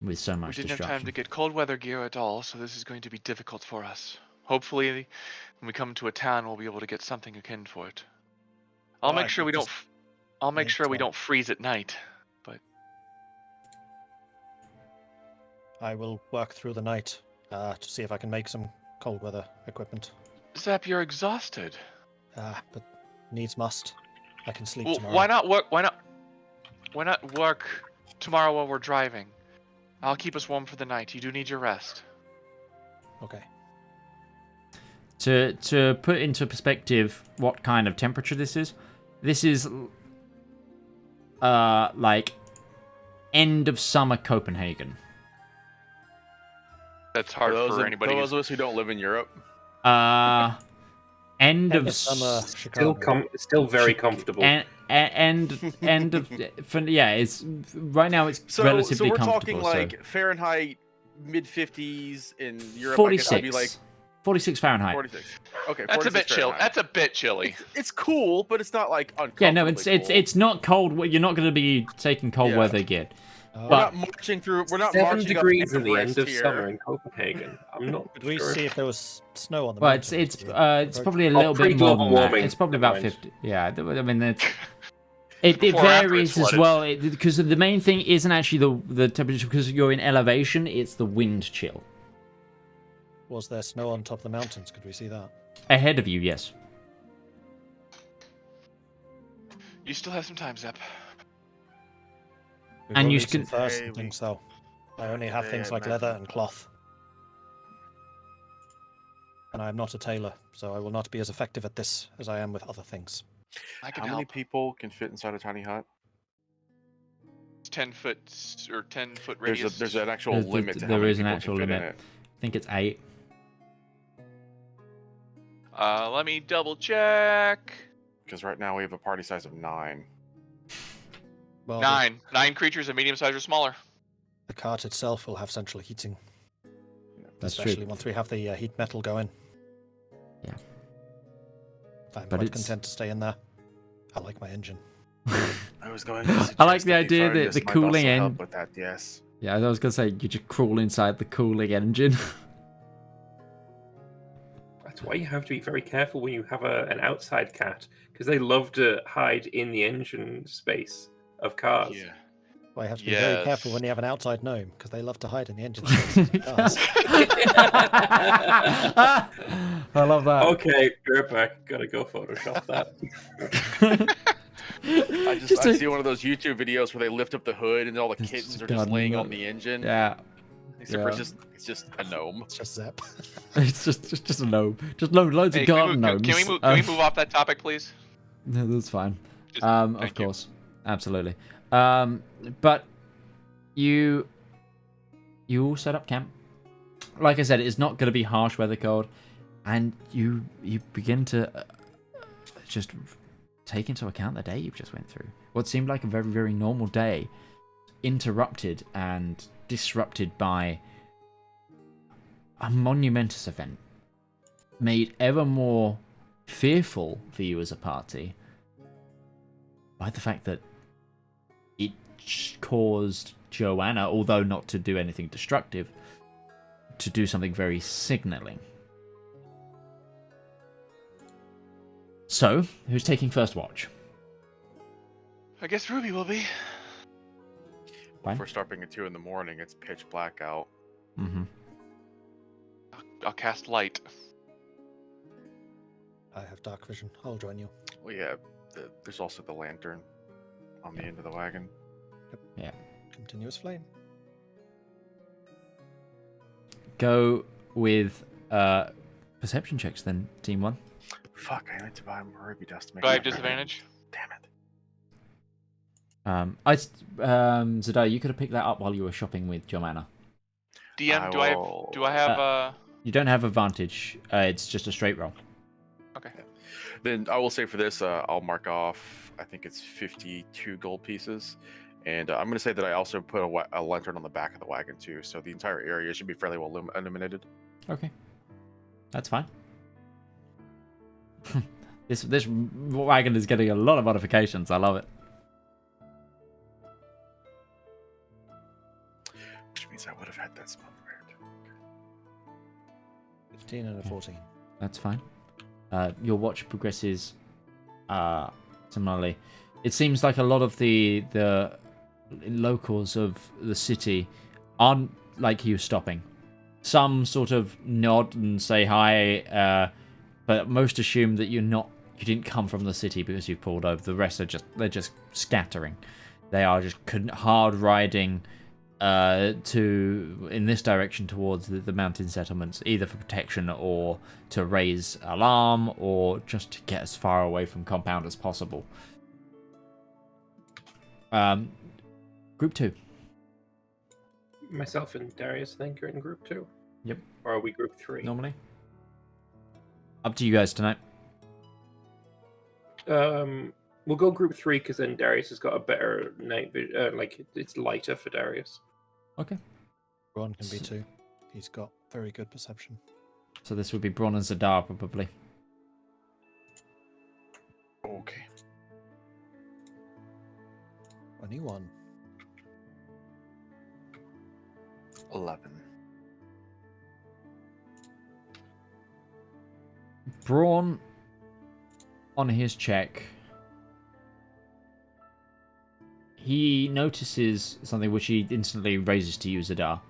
With so much We didn't destruction. have time to get cold weather gear at all, so this is going to be difficult for us. Hopefully, when we come to a town, we'll be able to get something akin for it. I'll make sure we don't. I'll make sure we don't freeze at night. But I will work through the night to see if I can make some cold weather equipment. Zap, you're exhausted. But needs must. I can sleep Well, tomorrow. why not work? Why not work tomorrow while we're driving? I'll keep us warm for the night. You do need your rest. Okay. To put into perspective what kind of temperature this is like end of summer Copenhagen. That's hard for anybody. those of us who don't live in Europe. End of summer Still, Chicago. still very comfortable. end of yeah. It's right now. It's So relatively we're comfortable. talking like Fahrenheit mid-50s in Europe. 46. I guess it'd be like 46 Fahrenheit. 46. Okay, That's a 46 bit chill. Fahrenheit. That's a bit chilly. It's cool, but it's not like uncomfortable. Yeah, no, it's not cold. You're not going to be taking cold Yeah. weather gear. We're But not marching through. We're not 7 marching degrees up at the end Everest of here. summer in Copenhagen. I'm not Could we sure. see if there was snow on the well, mountains? it's probably a little bit more pre-global than that. warming. It's probably about Never mind. 50. Yeah, I mean it Before or after varies it's as flooded. well because the main thing isn't actually the temperature because you're in elevation. It's the wind chill Was there snow on top of the mountains? Could we see that? ahead of you. Yes. You still have some time, Zep. We And will you need some can- furs Hey, and we- things though. I only have Hey, things I like imagine- leather and cloth. And I am not a tailor, so I will not be as effective at this as I am with other things. I can How many help. people can fit inside a tiny hut? It's 10 foot or 10-foot radius. There's an actual There's- limit to how there many is an people actual can fit in limit. it. I think it's 8. Let me double check. Because right now we have a party size of 9. Well, 9 creatures of medium size or smaller. The cart itself will have central heating, That's especially true. once we have the heat metal going. Yeah. I'm But quite it's- content to stay in there. I like my engine. I was going to I like suggest the that idea that furnace the might cooling also help end- with that, yes. Yeah, I was gonna say you just crawl inside the cooling engine. That's why you have to be very careful when you have an outside cat, because they love to hide in the engine space of cars. Yeah. Well, you have to be very careful Yes. when you have an outside gnome, because they love to hide in the engine spaces of cars. I love that. Okay, we're back. Gotta go Photoshop that. I see one of those YouTube videos where they lift up the hood and all the It's kittens just are just God, laying no. on the engine. Yeah, Except for yeah. it's just a gnome. It's just Zep. it's just a gnome. Just loads Hey, of can we garden move- gnomes. can we move? Can we move off that topic, please? No, that's fine. Just- Of thank you. course, absolutely. But you all set up camp. Like I said, it's not going to be harsh weather cold, and you begin to just take into account the day you've just went through. What seemed like a very, very normal day, interrupted and disrupted by a monumentous event, made ever more fearful for you as a party by the fact that it caused Joanna, although not to do anything destructive, to do something very signaling. So, who's taking first watch? I guess Ruby will be. Fine. If we're starting at 2 in the morning, it's pitch black out. Mm-hmm. I'll cast light. I have dark vision. I'll join you. Well, yeah, there's also the lantern on the end of the wagon. Continuous flame. Go with perception checks then, Team 1. Fuck, I need to buy more ruby dust to make Do I have that disadvantage? Damn it. Zedaar, you could have picked that up while you were shopping with Joanna. DM, do I have You don't have advantage. It's just a straight roll. Okay. Then I will say for this, I'll mark off, I think it's 52 gold pieces. And I'm going to say that I also put a lantern on the back of the wagon too. So the entire area should be fairly well illuminated. Okay. That's fine. This wagon is getting a lot of modifications. I love it. Which means I would have had that smoke weird. 15 and a 14. That's fine. Your watch progresses similarly. It seems like a lot of the locals of the city aren't like you stopping. Some sort of nod and say hi, but most assume that you didn't come from the city because you've pulled over. The rest are just scattering. They are just hard riding in this direction towards the mountain settlements, either for protection or to raise alarm or just to get as far away from compound as possible. Group 2. Myself and Darius think are in group 2. Yep. Or are we group 3? Normally. Up to you guys tonight. We'll go group 3 because then Darius has got a better night vision. Like it's lighter for Darius. Okay. Ron can be 2. He's got very good perception. So this would be Braun and Zedaar probably. Okay. 21. 11. Braun, on his check, he notices something which he instantly raises to you, Zedaar.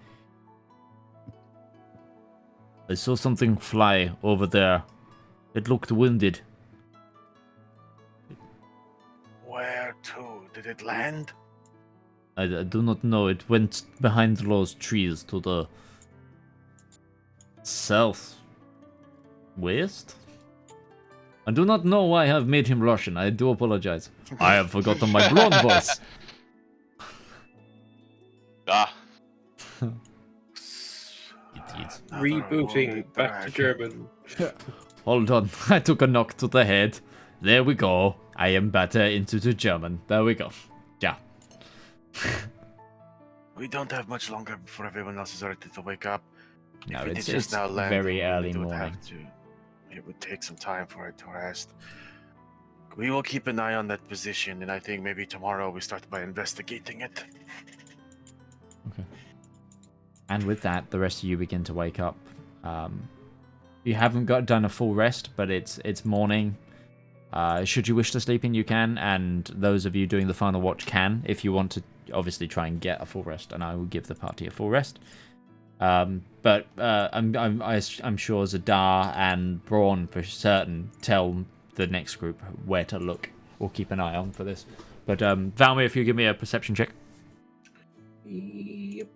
I saw something fly over there. It looked wounded. Where to? Did it land? I do not know. It went behind those trees to the south west. I do not know why I have made him Russian. I do apologize. I have forgotten my blonde voice. Ah. Idiot. Rebooting back to German. Hold on. I took a knock to the head. There we go. I am better into the German. There we go. Yeah. We don't have much longer before everyone else is ready to wake up. No, If it it's, did just it's now land, very then early it would morning. have to- It would take some time for it to rest. We will keep an eye on that position, and I think maybe tomorrow we start by investigating it. Okay. And with that, the rest of you begin to wake up. You haven't done a full rest, but it's morning. Should you wish to sleep in, you can, and those of you doing the final watch can, if you want to obviously try and get a full rest, and I will give the party a full rest. But I'm sure Zedaar and Braun for certain tell the next group where to look or keep an eye on for this. But Valmir, if you give me a perception check. Yep.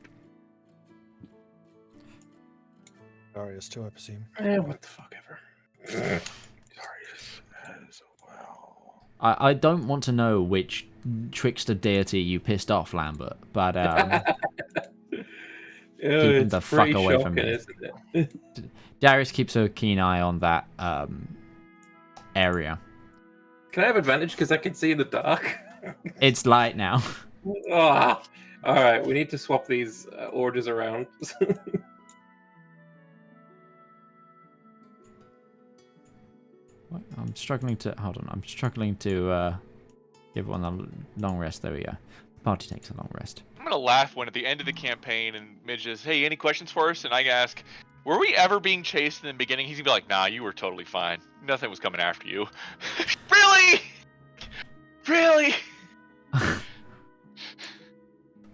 Darius 2, I presume. What the fuck ever. Darius as well. I don't want to know which trickster deity you pissed off, Lambert, but keep the fuck away from me. Isn't it? Darius keeps a keen eye on that area. Can I have advantage because I can see in the dark? It's light now. Ah, all right, we need to swap these orders around. What? I'm struggling to hold on. I'm struggling to give one a long rest. There we go. Party takes a long rest. I'm gonna laugh when at the end of the campaign and Midge says, "Hey, any questions for us?" And I ask, "Were we ever being chased in the beginning?" He's gonna be like, "Nah, you were totally fine. Nothing was coming after you." Really? Really?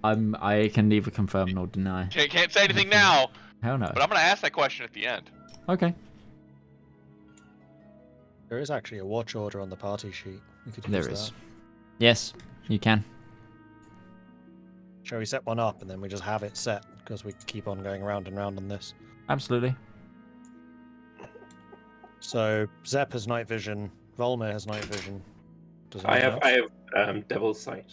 I can neither confirm nor deny. Can't say anything now, Hell no. but I'm gonna ask that question at the end. Okay. There is actually a watch order on the party sheet. We could use There that. is. Yes, you can. Shall we set one up and then we just have it set because we keep on going round and round on this? Absolutely. So Zep has night vision. Volmir has night vision. Does I anyone have else? Devil's Sight.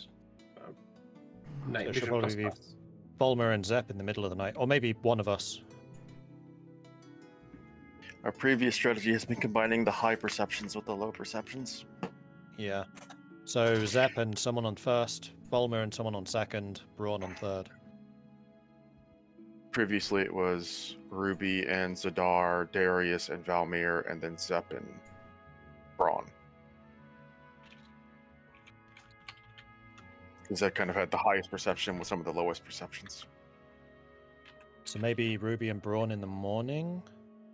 Night There should vision probably plus be plus. Volmir and Zep in the middle of the night, or maybe one of us. Our previous strategy has been combining the high perceptions with the low perceptions. Yeah. So Zep and someone on first, Volmir and someone on second, Braun on third. Previously, it was Ruby and Zedaar, Darius and Valmir, and then Zep and Braun. Because that kind of had the highest perception with some of the lowest perceptions. So maybe Ruby and Braun in the morning,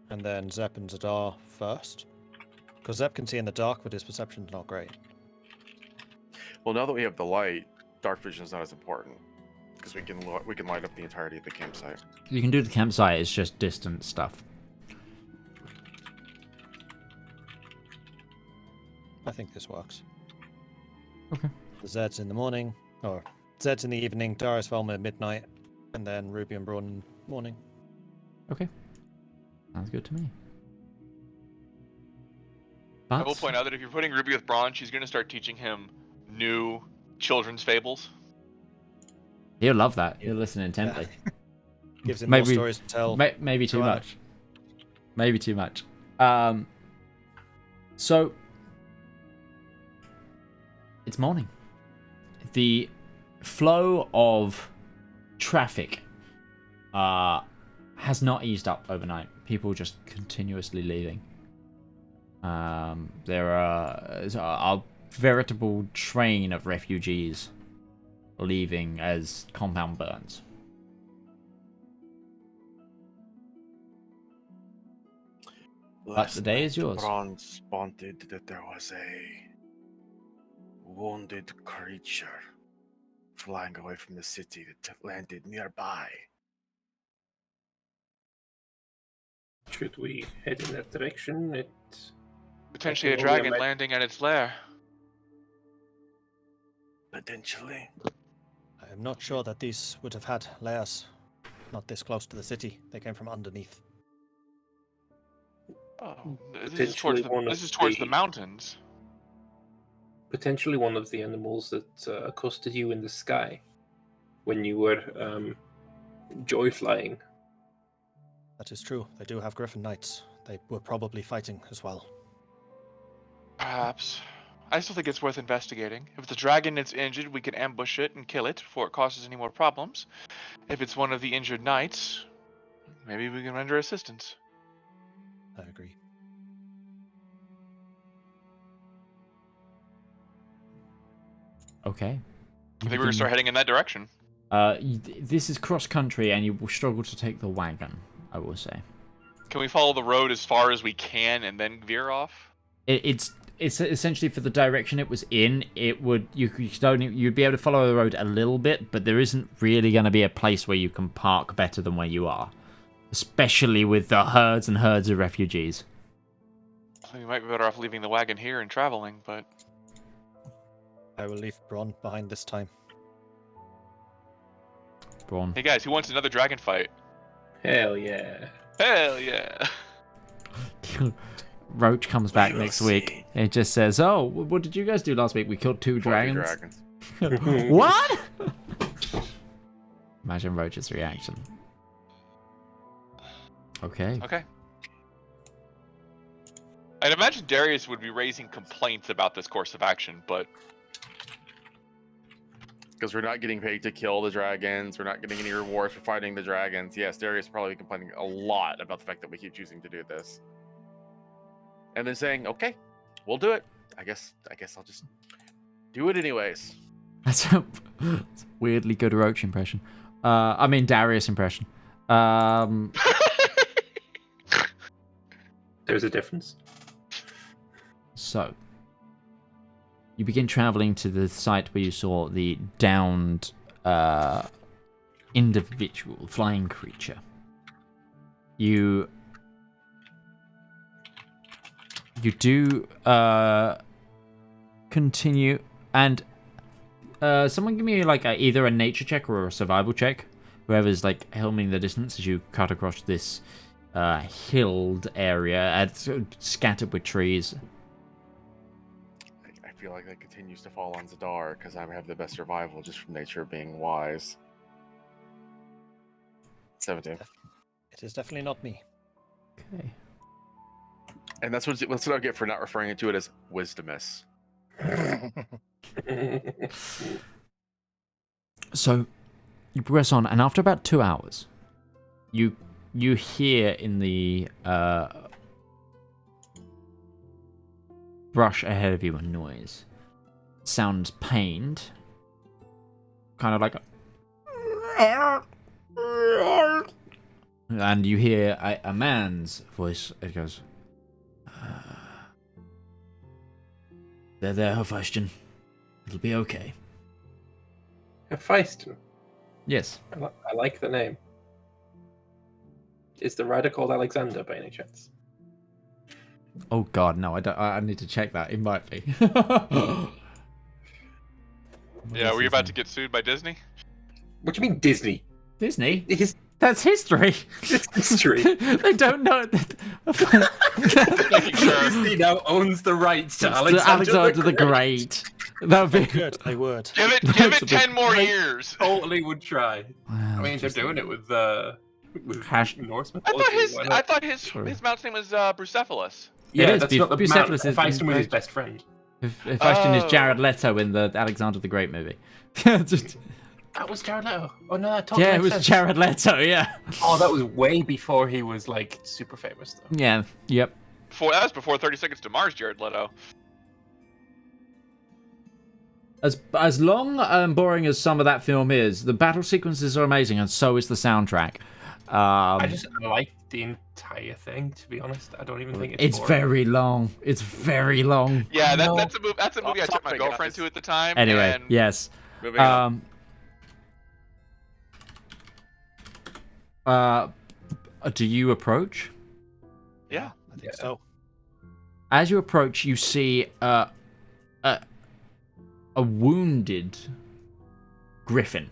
and then Zep and Zedaar first. Because Zep can see in the dark, but his perception's not great. Well, now that we have the light, dark vision is not as important because we can light up the entirety of the campsite. You can do the campsite. It's just distant stuff. I think this works. Okay. The Zed's in the morning, or Zed's in the evening, Darius Volmir midnight, And then Ruby and Braun morning. Okay. Sounds good to me. I will point out that if you're putting Ruby with Braun, she's going to start teaching him new children's fables. He'll love that. He'll listen intently. Gives him more stories to tell. Maybe too much. Maybe too much. So it's morning. The flow of traffic has not eased up overnight. People just continuously leaving. There are a veritable train of refugees leaving as compound burns. But the day is yours. Braun spotted that there was a wounded creature flying away from the city that landed nearby. Should we head in that direction? Potentially a dragon landing at its lair. Potentially. I am not sure that these would have had lairs not this close to the city. They came from underneath. Oh, this is towards the mountains. Potentially one of the animals that accosted you in the sky when you were joy flying. That is true. They do have griffin knights. They were probably fighting as well. Perhaps. I still think it's worth investigating. If the dragon is injured, we can ambush it and kill it before it causes any more problems. If it's one of the injured knights, maybe we can render assistance. I agree. Okay. I think we're going to start heading in that direction. This is cross country, and you will struggle to take the wagon, I will say. Can we follow the road as far as we can and then veer off? It's essentially for the direction it was in. You'd be able to follow the road a little bit, but there isn't really going to be a place where you can park better than where you are, especially with the herds and herds of refugees. I think we might be better off leaving the wagon here and traveling, but I will leave Braun behind this time. Braun. Hey guys, who wants another dragon fight? Hell yeah. Hell yeah. Roach comes back next week. It just says, "Oh, what did you guys do last week? We killed two dragons." What? Imagine Roach's reaction. Okay. Okay. I'd imagine Darius would be raising complaints about this course of action, but Because we're not getting paid to kill the dragons, we're not getting any rewards for fighting the dragons. Yes, Darius is probably complaining a lot about the fact that we keep choosing to do this. And then saying, okay, we'll do it. I guess I'll just do it anyways. That's a weirdly good Roach impression. I mean Darius impression. There's a difference. So, you begin traveling to the site where you saw the downed individual flying creature. You do continue, and someone give me like either a nature check or a survival check. Whoever's like helming the distance as you cut across this hilled area, scattered with trees. I feel like that continues to fall on Zedaar because I have the best survival just from nature of being wise. 17. It is definitely not me. Okay. And that's what I get for not referring to it as wisdomous. So you progress on, and after about 2 hours, you hear in the brush ahead of you a noise. It sounds pained, kind of like and you hear a man's voice. It goes, "There, Hephaestion. It'll be okay." Hephaestion. Yes. I like the name. Is the rider called Alexander by any chance? Oh God, no! I don't. I need to check that. It might be. yeah, were you about to get sued by Disney? What do you mean Disney? Disney? His That's history. history. They don't know that. Disney now owns the rights to Alexander the Great. That would be Good, they would. Give it 10 more years. Totally would try. Wow, I mean, they're doing it with Norse I mythology. thought his mount's name was Brucephalus. Yeah, is, that's not the Bucephalus Mount. is Feiston was his best friend. Feiston is Jared Leto in the Alexander the Great movie. Just, That was Jared Leto. Oh no, that yeah, it was Jared Leto. Yeah. Oh, that was way before he was like super famous though. Yeah. Yep. That was before 30 Seconds to Mars, Jared Leto. As long and boring as some of that film is, the battle sequences are amazing, and so is the soundtrack. I just like the entire thing. To be honest, I don't even think it's boring. very long. It's very long. Yeah, No. that's a movie I took my girlfriend to at the time. Anyway, and yes. Moving on. Do you approach? Yeah. I think so. As you approach, you see a wounded griffin.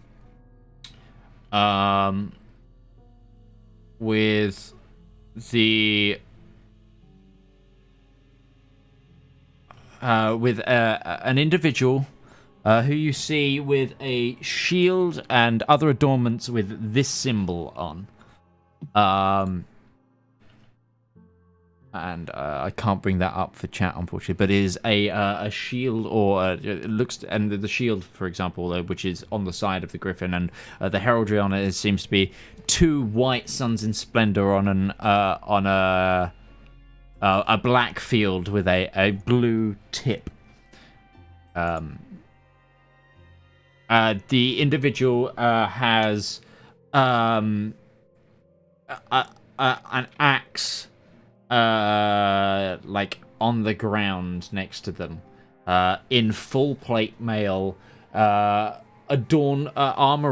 With the an individual who you see with a shield and other adornments with this symbol on. And I can't bring that up for chat, unfortunately. But it is a shield, or it looks, and the shield, for example, which is on the side of the griffin, and the heraldry on it seems to be two white suns in splendor on a black field with a blue tip. The individual has an axe. Like on the ground next to them, in full plate mail, armor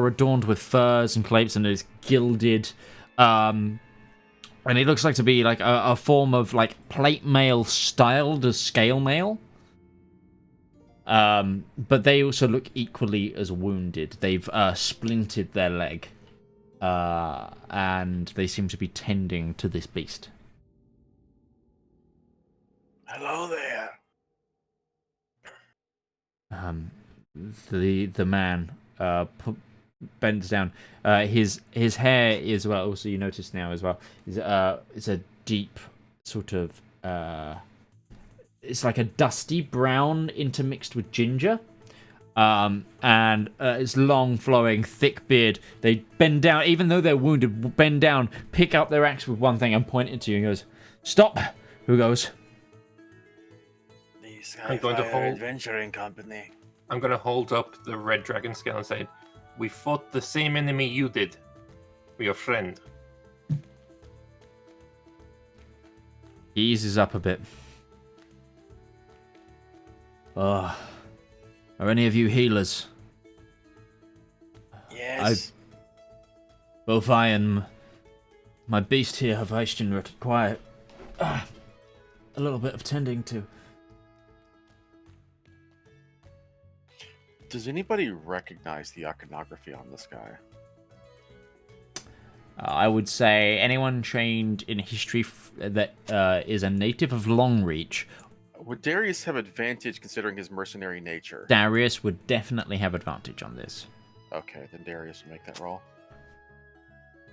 adorned with furs and claves, and is gilded, and it looks like to be like a form of like plate mail styled as scale mail. But they also look equally as wounded. They've splintered their leg, and they seem to be tending to this beast. Hello there. The man bends down. His hair is, well, also you notice now as well, is it's a deep sort of it's like a dusty brown intermixed with ginger. And it's long, flowing, thick beard. They bend down, even though they're wounded, bend down, pick up their axe with one thing and point it to you and goes, "Stop!" Who goes? I'm going to Skyfire Adventuring Company. I'm going to hold up the red dragon scale and say, "We fought the same enemy you did. We're your friend." He eases up a bit. Are any of you healers? Yes. Both I and my beast here have required a little bit of tending to. Does anybody recognize the iconography on this guy? I would say anyone trained in history that is a native of Longreach. Would Darius have advantage considering his mercenary nature? Darius would definitely have advantage on this. Okay, then Darius will make that roll.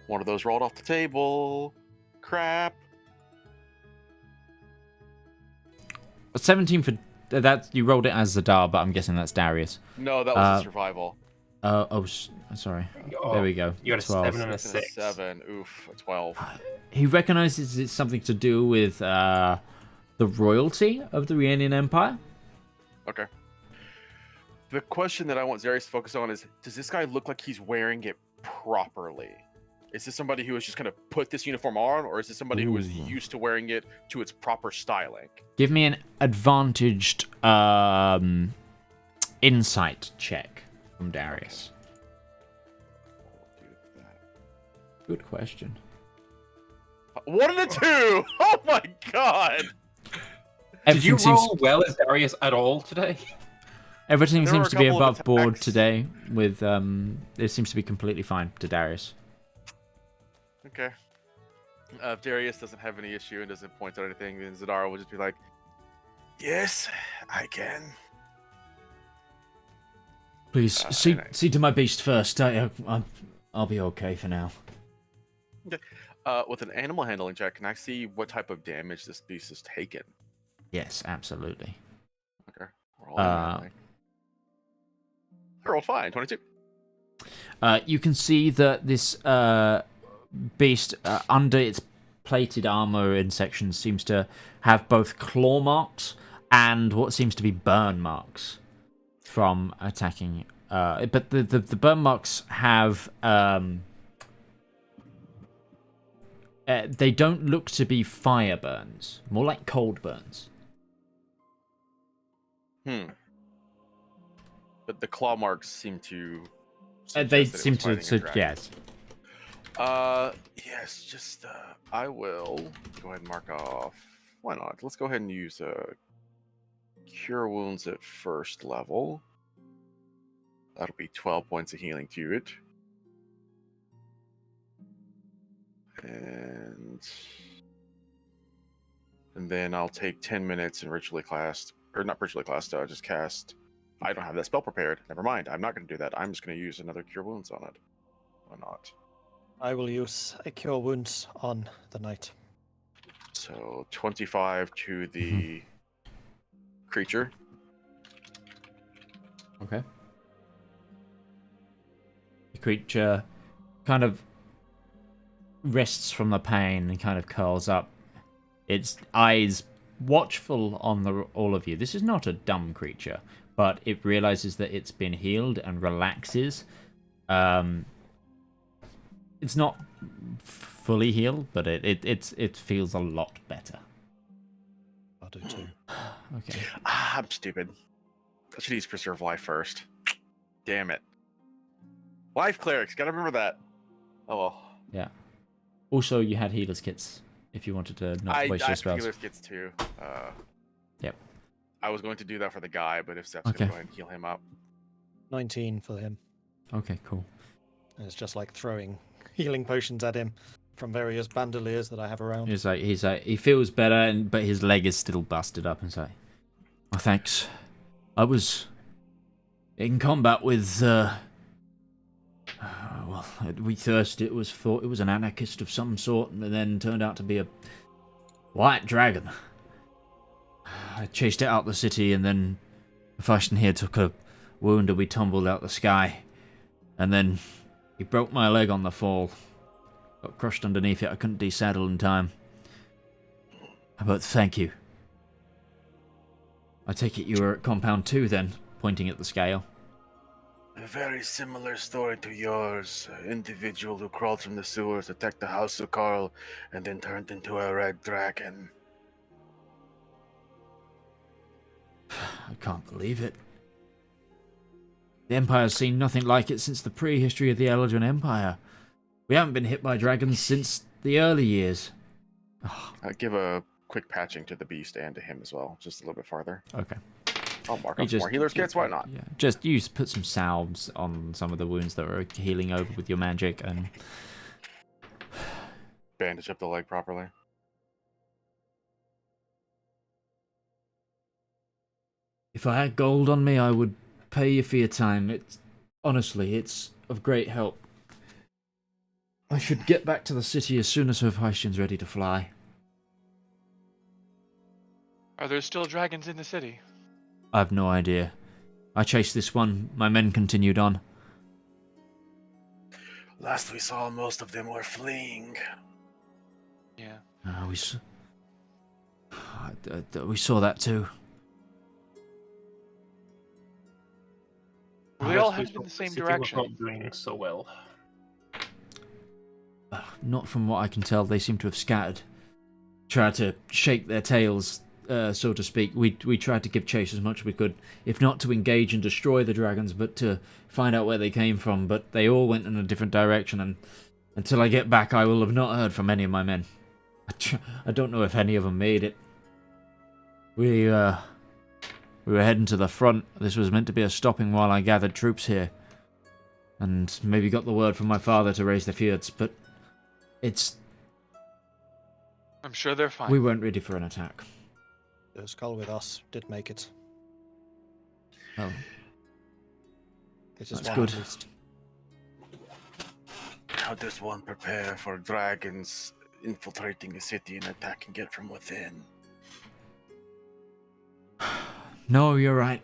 One of those rolled off the table. Crap. 17 for that. You rolled it as Zedaar, but I'm guessing that's Darius. No, that was a survival. Sorry. Oh, There we go. You got a 12. 7 and a 6. 7. Oof, a 12. He recognizes it's something to do with the royalty of the Rhiannon Empire. Okay. The question that I want Darius to focus on is, does this guy look like he's wearing it properly? Is this somebody who has just kind of put this uniform on, or is this somebody who is used to wearing it to its proper styling? Give me an advantaged insight check from Darius. I'll do that. Good question. 1 and a 2! Oh my god! Did you Everything seems, roll well as Darius at all today? Everything There seems were to a be couple of above board attacks. today. With it seems to be completely fine to Darius. Okay. If Darius doesn't have any issue and doesn't point out anything, then Zedaar will just be like, "Yes, I can." Please see and I- see to my beast first. I'll be okay for now. With an animal handling check, can I see what type of damage this beast has taken? Yes, absolutely. Okay. Roll animal handling. I rolled fine, 22. You can see that this beast, under its plated armor in sections, seems to have both claw marks and what seems to be burn marks from attacking. But the burn marks have they don't look to be fire burns, more like cold burns. But the claw marks seem to. They suggest that it seem was to fighting a dragon. yes. Yes, just I will go ahead and mark off. Why not? Let's go ahead and use cure wounds at first level. That'll be 12 points of healing to it. And then I'll take 10 minutes and ritually classed, or not ritually classed, just cast. I don't have that spell prepared. Never mind. I'm not going to do that. I'm just going to use another cure wounds on it. Why not? I will use a cure wounds on the knight. So 25 to the creature. Okay. The creature kind of rests from the pain and kind of curls up. Its eyes watchful on all of you. This is not a dumb creature, but it realizes that it's been healed and relaxes. It's not fully healed, but it feels a lot better. I'll do too. Okay. I'm stupid. I should use preserve life first. Damn it. Life clerics, gotta remember that. Oh well. Yeah. Also, you had healer's kits if you wanted to not waste your spells. healers gets too. Yep. I was going to do that for the guy, but if Steph's Okay. gonna go ahead and heal him up. 19 for him. Okay, cool. And it's just like throwing healing potions at him from various bandoliers that I have around. He's like he feels better, but his leg is still busted up. And he's like, "Oh, thanks. I was in combat with well, we thought it was an anarchist of some sort, and then turned out to be a white dragon. I chased it out the city, and then Wystongjir took a wound, and we tumbled out the sky, and then he broke my leg on the fall. Got crushed underneath it. I couldn't desaddle in time. But thank you. I take it you were at Compound 2 then, pointing at the scale. A very similar story to yours. An individual who crawled from the sewers, attacked the House of Carl, and then turned into a red dragon. I can't believe it. The Empire's seen nothing like it since the prehistory of the Elendor Empire. We haven't been hit by dragons since the early years. Give a quick patching to the beast and to him as well, just a little bit farther. Okay. I'll mark You on some more healers kits. Why not? Yeah, just put some salves on some of the wounds that are healing over with your magic, and Bandage up the leg properly. if I had gold on me, I would pay you for your time. Honestly, it's of great help. I should get back to the city as soon as Her Hystion's ready to fly. Are there still dragons in the city? I have no idea. I chased this one. My men continued on. Last we saw, most of them were fleeing. Yeah. We saw that too. They all headed in the same City was direction. not doing so well. Not from what I can tell. They seem to have scattered. Tried to shake their tails, so to speak. We tried to give chase as much as we could, if not to engage and destroy the dragons, but to find out where they came from. But they all went in a different direction, and until I get back, I will have not heard from any of my men. I don't know if any of them made it. We We were heading to the front. This was meant to be a stopping while I gathered troops here. And maybe got the word from my father to raise the fjords, but it's... I'm sure they're fine. We weren't ready for an attack. The skull with us did make it. Oh, This is That's one good. at least. How does one prepare for dragons infiltrating a city and attacking it from within? no, you're right.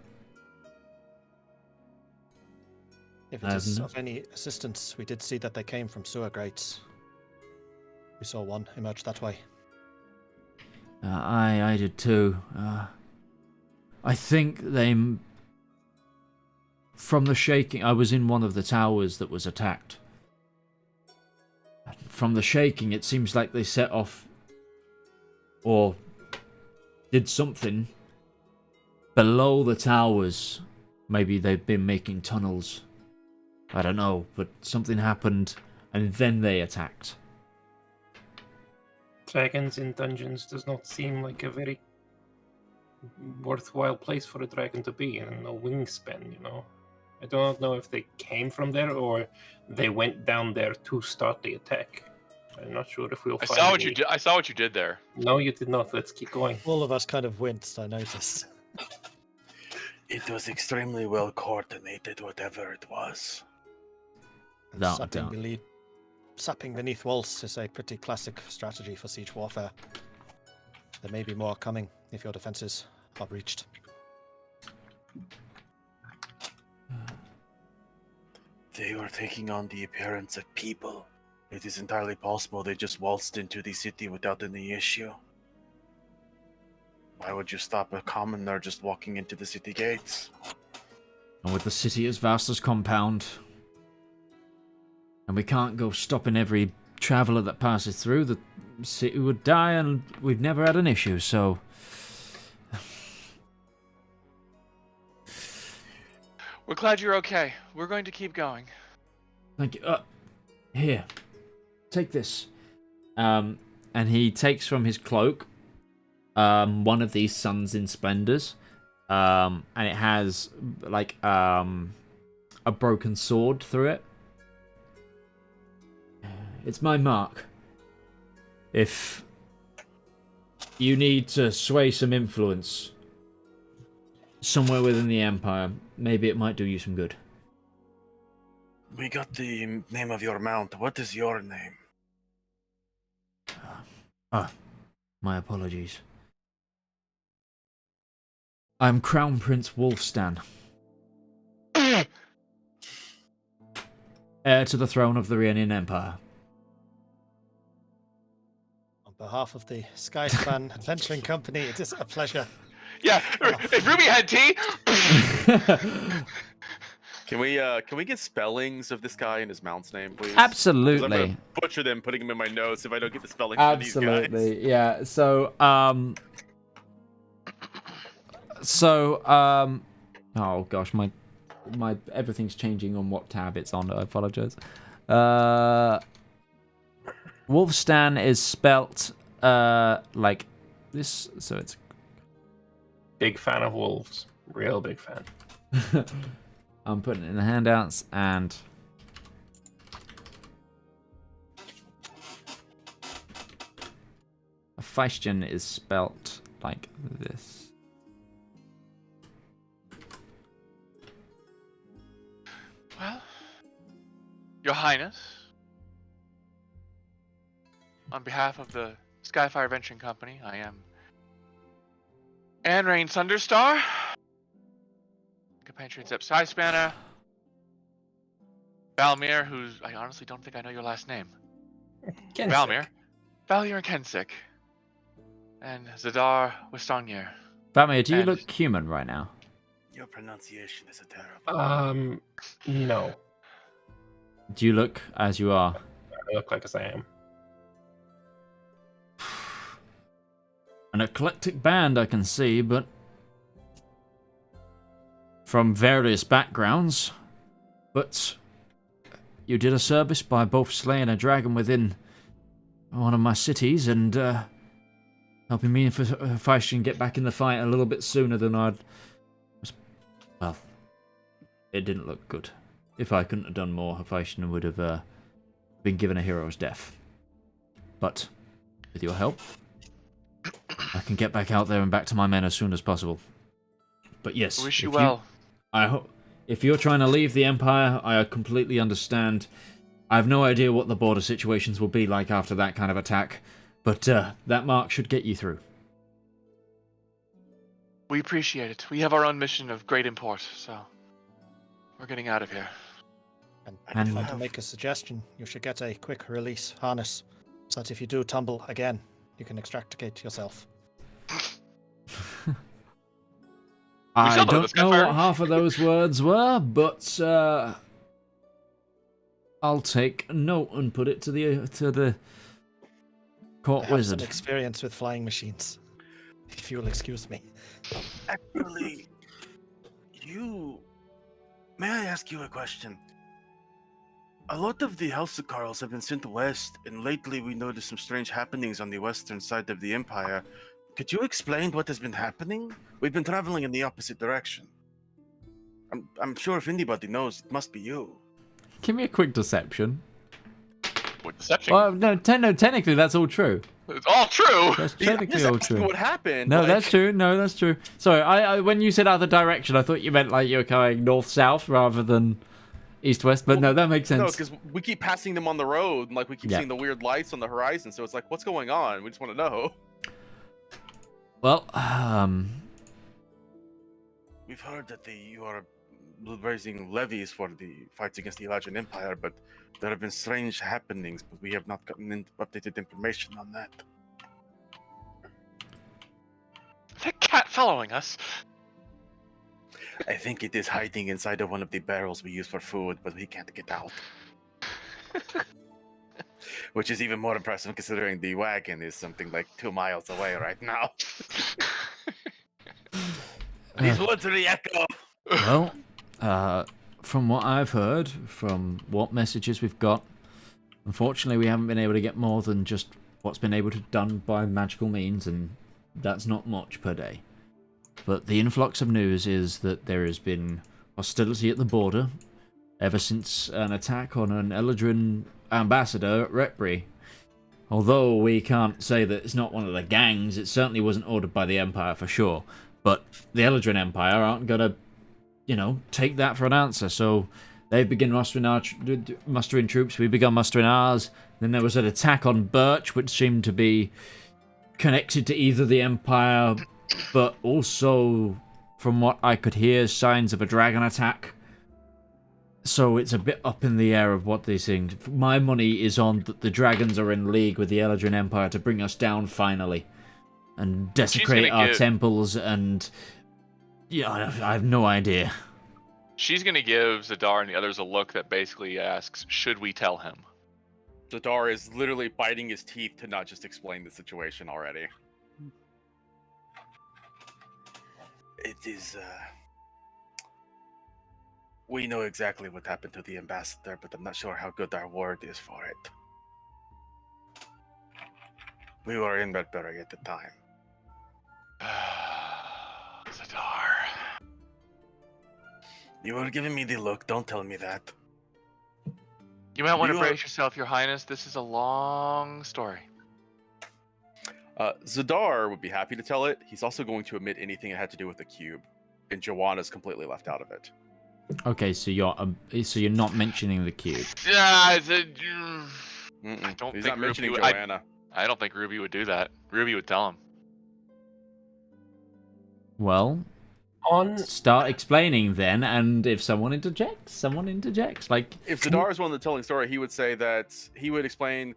If it is Hasn't of any assistance, we did see that they came from sewer grates. We saw one emerge that way. I did too. I think they... From the shaking, I was in one of the towers that was attacked. From the shaking, it seems like they set off... Or did something below the towers. Maybe they've been making tunnels. I don't know, but something happened, and then they attacked. Dragons in dungeons does not seem like a very worthwhile place for a dragon to be, and no wingspan, you know. I do not know if they came from there or they went down there to start the attack. I'm not sure if we'll I find saw what any- you did. I saw what you did there. No, you did not. Let's keep going. All of us kind of winced, I noticed. It was extremely well coordinated, whatever it was. And No, sapping, don't. sapping beneath walls is a pretty classic strategy for siege warfare. There may be more coming if your defenses are breached. They were taking on the appearance of people. It is entirely possible they just waltzed into the city without any issue. Why would you stop a commoner just walking into the city gates? And with the city as vast as compound, and we can't go stopping every traveller that passes through, the city would die, and we've never had an issue, so... We're glad you're okay. We're going to keep going. Thank you. Here, take this. And he takes from his cloak one of these Suns in Splendors, and it has like a broken sword through it. It's my mark. If you need to sway some influence somewhere within the Empire, maybe it might do you some good. We got the name of your mount. What is your name? My apologies. I'm Crown Prince Wulfstan, heir to the throne of the Rhiannon Empire. On behalf of the Skyfire Adventuring Company, it is a pleasure. Yeah, if Ruby had tea. Can we get spellings of this guy and his mount's name, please? 'Cause I'm Absolutely. gonna butcher them, putting them in my notes if I don't get the spelling for these guys. Absolutely, yeah. So, oh gosh, my everything's changing on what tab it's on. I apologize. Wulfstan is spelt like this, so it's Big fan of wolves. Real big fan. I'm putting it in the handouts, and a Wystongjir is spelt like this. Well, Your Highness, on behalf of the Skyfire Adventuring Company, I am Anrayne Sunderstar, compatriots at Skyspanner, Valmir, who's I honestly don't think I know your last name. Kensick. Valmir, Valir and Kensick, and Zedaar Wystongjir. Valmir, do you And- look human right now? Your pronunciation is a terrible. No. Do you look as you are? I look like as I am. An eclectic band, I can see, but from various backgrounds. But you did a service by both slaying a dragon within one of my cities and helping me and Wystongjir get back in the fight a little bit sooner than I'd Well, it didn't look good. If I couldn't have done more, Hephaestion would have been given a hero's death. But, with your help, I can get back out there and back to my men as soon as possible. But yes, I wish you well. I hope if you're trying to leave the Empire, I completely understand. I have no idea what the border situations will be like after that kind of attack, but that mark should get you through. We appreciate it. We have our own mission of great import, so we're getting out of here. And And- if I can make a suggestion, you should get a quick release harness, so that if you do tumble again, you can extricate yourself. I shall know don't the know Skyfire. what half of those words were, but I'll take note and put it to the I court have wizard. some experience with flying machines, if you'll excuse me. Actually, may I ask you a question? A lot of the Housecarls have been sent west, and lately we noticed some strange happenings on the western side of the Empire. Could you explain what has been happening? We've been traveling in the opposite direction. I'm sure if anybody knows, it must be you. Give me a quick deception. What deception? Well, no, technically that's all true. It's all true. That's Yeah, technically just all asking true. what happened. No, like- that's true. No, that's true. Sorry, I when you said other direction, I thought you meant like you were going north-south rather than east-west. But no, that makes No, sense. because we keep passing them on the road, and like we keep Yeah. seeing the weird lights on the horizon. So it's like, what's going on? We just want to know. Well, We've heard that you are raising levies for the fights against the Elagian Empire, but there have been strange happenings, but we have not gotten updated information on that. Is that cat following us? I think it is hiding inside of one of the barrels we use for food, but we can't get out. Which is even more impressive considering the wagon is something like 2 miles away right now. These woods re-echo. well, from what I've heard, from what messages we've got, unfortunately we haven't been able to get more than just what's been able to be done by magical means, and that's not much per day. But the influx of news is that there has been hostility at the border ever since an attack on an Eladrin ambassador at Retbury. Although we can't say that it's not one of the gangs, it certainly wasn't ordered by the Empire for sure. But the Eladrin Empire aren't gonna, take that for an answer. So they've begun mustering troops. We've begun mustering ours. Then there was an attack on Birch, which seemed to be connected to either the Empire, but also, from what I could hear, signs of a dragon attack. So it's a bit up in the air of what these things. My money is on that the dragons are in league with the Eladrin Empire to bring us down finally, and desecrate our temples. And I have no idea. She's gonna give Zedaar and the others a look that basically asks, "Should we tell him?" Zedaar is literally biting his teeth to not just explain the situation already. It is, we know exactly what happened to the ambassador, but I'm not sure how good our word is for it. We were in Redbury at the time. Zedaar. You were giving me the look, don't tell me that. You might want to You are- brace yourself, Your Highness. This is a long story. Zedaar would be happy to tell it. He's also going to omit anything that had to do with the cube, and Joanna's completely left out of it. Okay, so you're not mentioning the cube. Yeah, I don't He's think not mentioning Ruby would- Joanna. I don't think Ruby would do that. Ruby would tell him. Well, start explaining then, and if someone interjects. Like, If Zedaar is one that's telling the story, he would say that he would explain.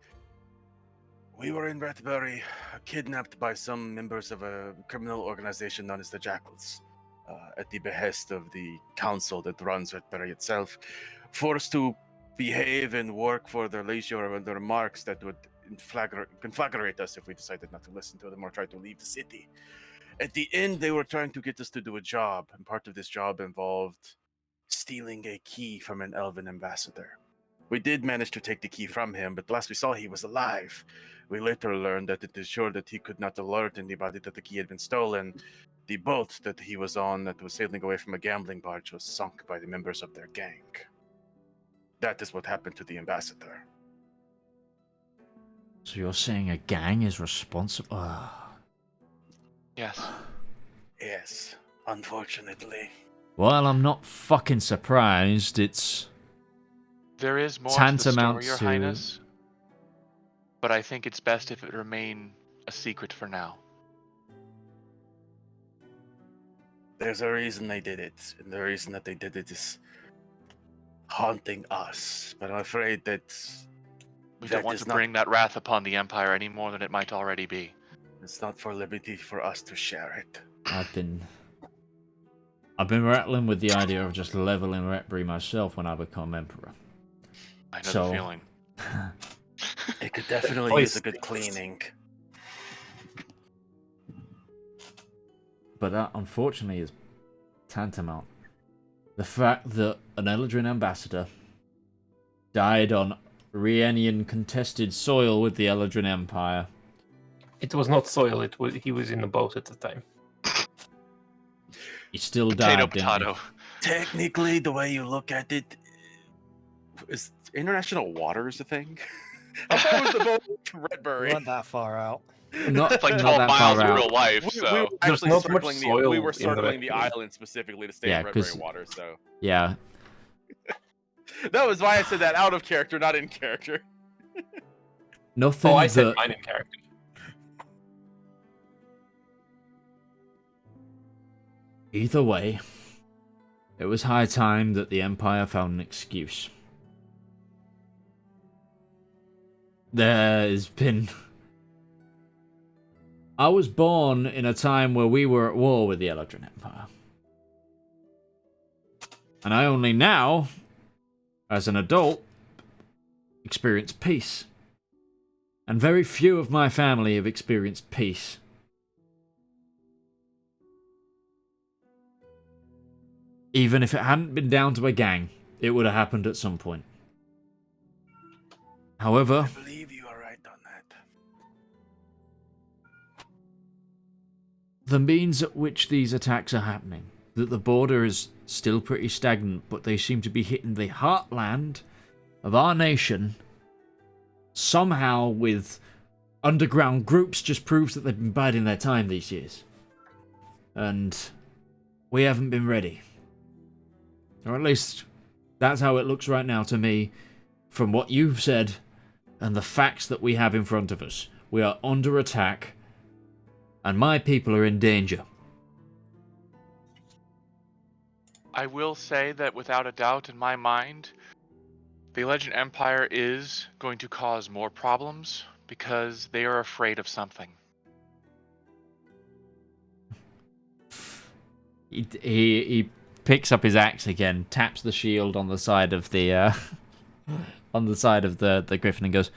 We were in Redbury, kidnapped by some members of a criminal organization known as the Jackals, at the behest of the council that runs Redbury itself, forced to behave and work for their leisure and their remarks that would conflagrate us if we decided not to listen to them or try to leave the city. At the end, they were trying to get us to do a job, and part of this job involved stealing a key from an elven ambassador. We did manage to take the key from him, but last we saw, he was alive. We later learned that it is sure that he could not alert anybody that the key had been stolen. The boat that he was on that was sailing away from a gambling barge was sunk by the members of their gang. That is what happened to the ambassador. So you're saying a gang is responsible? Yes. Yes, unfortunately. Well, I'm not fucking surprised. It's There is more to the tantamount story, Your to- Highness. But I think it's best if it remain a secret for now. There's a reason they did it, and the reason that they did it is haunting us. But I'm afraid that We that don't want is to not- bring that wrath upon the Empire any more than it might already be. it's not for liberty for us to share it. I've been rattling with the idea of just leveling Retbury myself when I become Emperor. I know So- the feeling. It could definitely use a good cleaning. But that, unfortunately, is tantamount. The fact that an Eldrin ambassador died on Rhiannian contested soil with the Eldrin Empire. It was not soil. He was in a boat at the time. He still Potato, died, didn't he? potato. Technically, the way you look at it, is international waters a thing? I thought it was the boat to We Redbury. weren't that far out. Not, It's like not 12 that miles far in out. real life, We so... were actually not much circling soil we were in the circling the Redbury. island specifically to stay Yeah, in Redbury 'cause- water, so Yeah. that was why I said that out of character, not in character. Nothing Oh, I said that... mine in character. Either way, it was high time that the Empire found an excuse. There's been... I was born in a time where we were at war with the Eldrin Empire. And I only now, as an adult, experience peace. And very few of my family have experienced peace. Even if it hadn't been down to a gang, it would have happened at some point. However, I believe you are right on that. the means at which these attacks are happening, that the border is still pretty stagnant, but they seem to be hitting the heartland of our nation, somehow with underground groups, just proves that they've been biding their time these years. And we haven't been ready. Or at least, that's how it looks right now to me, from what you've said and the facts that we have in front of us. We are under attack, and my people are in danger. I will say that without a doubt in my mind, the Legend Empire is going to cause more problems because they are afraid of something. He picks up his axe again, taps the shield on the side of the on the side of the griffin, and goes,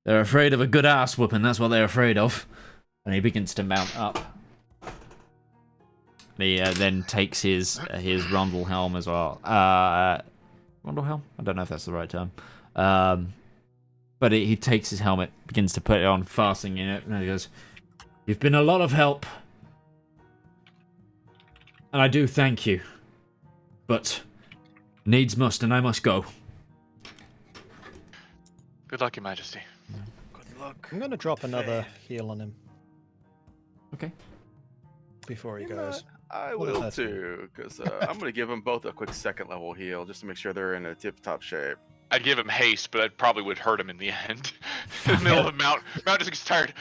"They're afraid of a good ass whooping. That's what they're afraid of." And he begins to mount up. He then takes his rondel helm as well. Rondel helm? I don't know if that's the right term. But he takes his helmet, begins to put it on, fastening it, and he goes, "You've been a lot of help. And I do thank you. But needs must, and I must go." Good luck, Your Majesty. Good luck. I'm going to drop another heal on him Okay. before he You know goes. what? I What if will that's- too, because I'm going to give them both a quick second level heal just to make sure they're in a tip-top shape. I'd give him haste, but it probably would hurt him in the end. In the middle of the mount just gets tired.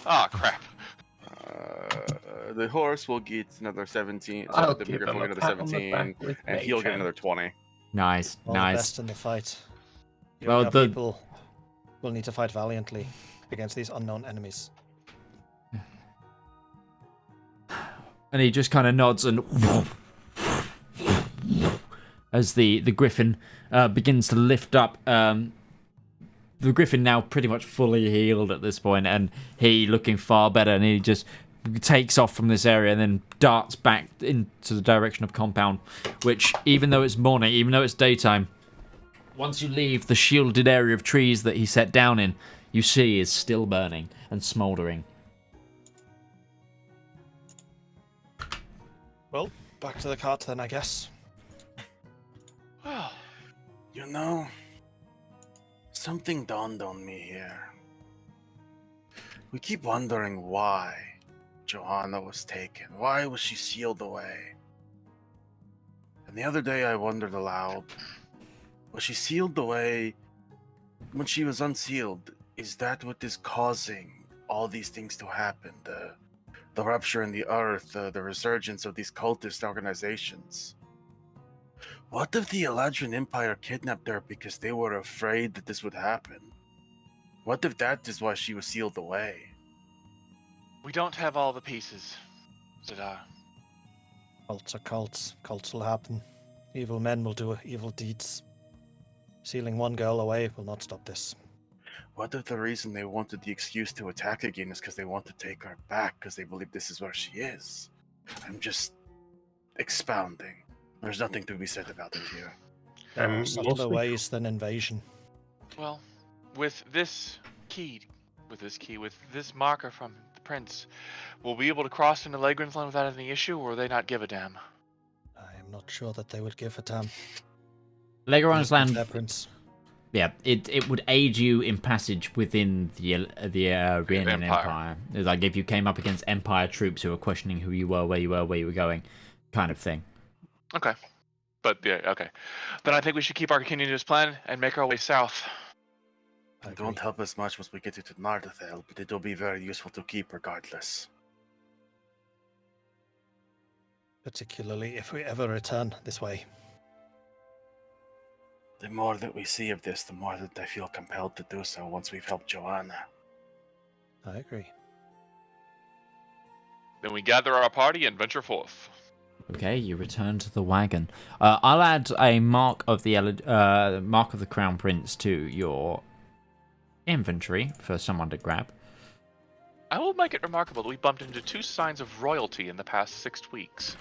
Ah, crap. The horse will get another 17. So I'll the give griffin him will a get pat another on the 17, back with and he'll get bacon. another 20. Nice, All the nice. best in the fight. You Well, and our the- people will need to fight valiantly against these unknown enemies. And he just kind of nods, and as the griffin begins to lift up. The griffin now pretty much fully healed at this point, and he looking far better, and he just takes off from this area and then darts back into the direction of compound, which, even though it's morning, even though it's daytime, once you leave the shielded area of trees that he set down in, you see is still burning and smouldering. Well, back to the cart then, I guess. Well, you know, something dawned on me here. We keep wondering why Johanna was taken. Why was she sealed away? And the other day I wondered aloud, was she sealed away when she was unsealed? Is that what is causing all these things to happen? The rupture in the earth, the resurgence of these cultist organizations. What if the Eladrin Empire kidnapped her because they were afraid that this would happen? What if that is why she was sealed away? We don't have all the pieces, Zedaar. Cults are cults. Cults will happen. Evil men will do evil deeds. Sealing one girl away will not stop this. What if the reason they wanted the excuse to attack again is because they want to take her back because they believe this is where she is? I'm just expounding. There's nothing to be said about it here. There are subtler ways than invasion. Well, with this marker from the prince, we'll be able to cross into Legran's land without any issue, or will they not give a damn? I am not sure that they would give a damn. Legran's land. Their prince. Yeah, it would aid you in passage within the Rhiannon Empire. It's like if you came up against Empire troops who were questioning who you were, where you were going, kind of thing. Okay. But, yeah, okay. Then I think we should keep our continuous plan and make our way south. It won't help us much once we get to Nardathel, but it'll be very useful to keep regardless. Particularly if we ever return this way. The more that we see of this, the more that I feel compelled to do so once we've helped Joanna. I agree. Then we gather our party and venture forth. Okay, you return to the wagon. I'll add a mark of the Crown Prince to your inventory for someone to grab. I will make it remarkable that we bumped into 2 signs of royalty in the past 6 weeks.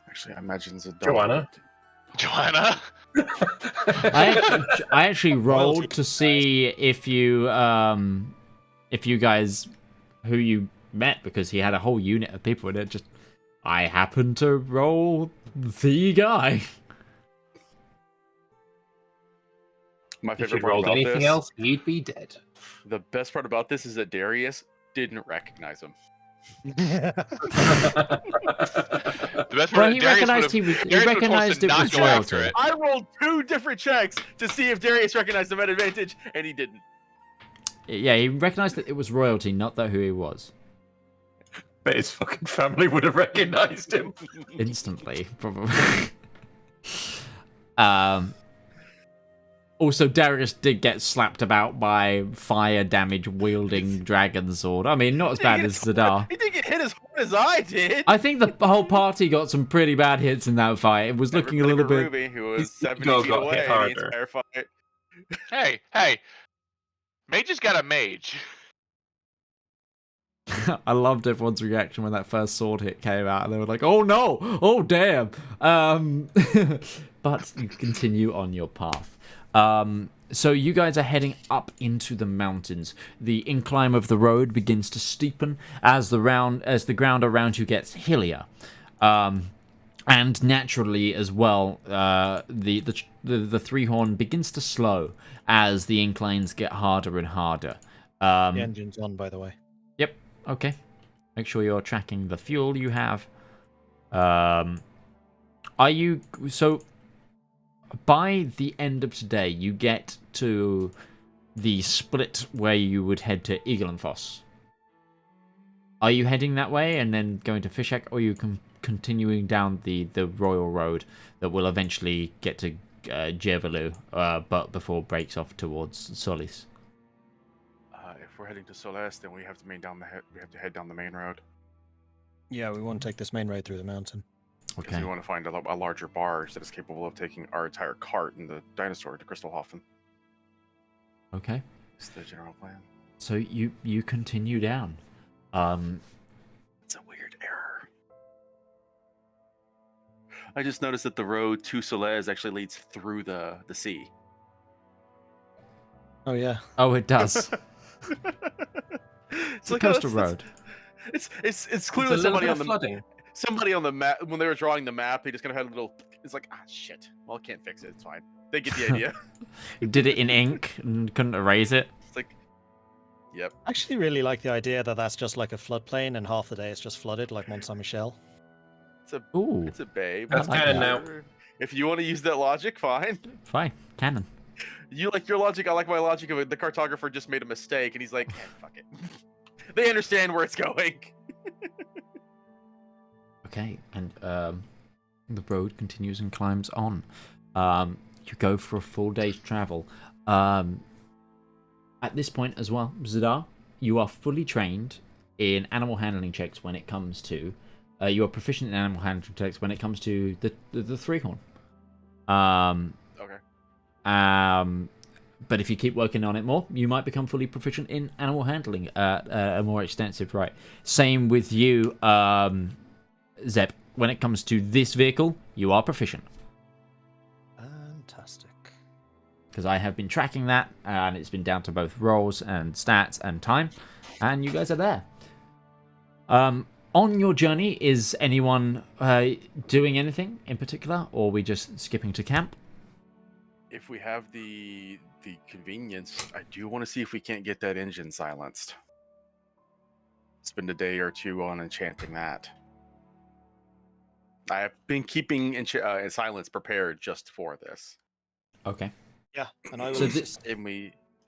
Actually, I imagine Joanna. Joanna? I actually rolled to see if you guys who you met, because he had a whole unit of people in it. I happened to roll the guy. My If favorite you part rolled about anything this, else, he'd be dead. the best part about this is that Darius didn't recognize him. The best Well, part he Darius recognized would've- he Darius would've recognized told it us to was not go after royalty. it. I rolled 2 different checks to see if Darius recognized him at advantage, and he didn't. Yeah, he recognized that it was royalty, not that who he was. But his fucking family would have recognized him. Instantly, probably. Also, Darius did get slapped about by fire damage wielding dragon sword. I mean, not as bad as Zedaar. He didn't get hit as hard as I did. I think the whole party got some pretty bad hits in that fight. It was looking a little bit. Ruby, who was 70 Go feet got away hit the harder. entire fight. Hey, mage has got a mage. I loved everyone's reaction when that first sword hit came out, and they were like, "Oh no! Oh damn!" But you continue on your path. So you guys are heading up into the mountains. The incline of the road begins to steepen as the ground around you gets hillier, and naturally as well, the three horn begins to slow as the inclines get harder and harder. The engine's on, by the way. Yep. Okay. Make sure you're tracking the fuel you have. Are you so? By the end of today, you get to the split where you would head to Eaglenfoss. Are you heading that way and then going to Fishek, or are you continuing down the Royal Road that will eventually get to Jevalu, but before it breaks off towards Solis? If we're heading to Soleste, then we have to head down the main road. Yeah, we want to take this main road through the mountain. Because Okay. we want to find a larger barge that is capable of taking our entire cart and the dinosaur to Crystalhofen. Okay. It's the general plan. So you continue down. It's a weird error. I just noticed that the road to Soleste actually leads through the sea. Oh, yeah. Oh, it does. It's It's a coastal road. It's clearly There's a little bit of flooding. somebody on the map when they were drawing the map. He just kind of had a little. It's like shit. Well, I can't fix it. It's fine. They get the idea. Did it in ink and couldn't erase it. It's like, yep. I actually really like the idea that that's just like a floodplain and half the day it's just flooded like Mont Saint Michel. Ooh, It's a bay. That's like canon that. now. If you want to use that logic, fine. fine, canon. You like your logic. I like my logic of it. The cartographer just made a mistake, and he's like, fuck it. They understand where it's going. Okay, and the road continues and climbs on. You go for a full day's travel. At this point as well, Zedaar, you are fully trained in animal handling checks when it comes to. You are proficient in animal handling checks when it comes to the three-horn. Okay. But if you keep working on it more, you might become fully proficient in animal handling at a more extensive rate. Same with you, Zep. When it comes to this vehicle, you are proficient. Fantastic. Because I have been tracking that, and it's been down to both rolls and stats and time, and you guys are there. On your journey, is anyone doing anything in particular, or are we just skipping to camp? If we have the convenience, I do want to see if we can't get that engine silenced. Spend a day or two on enchanting that. I have been keeping silence prepared just for this. Okay. Yeah, and I will So insist. And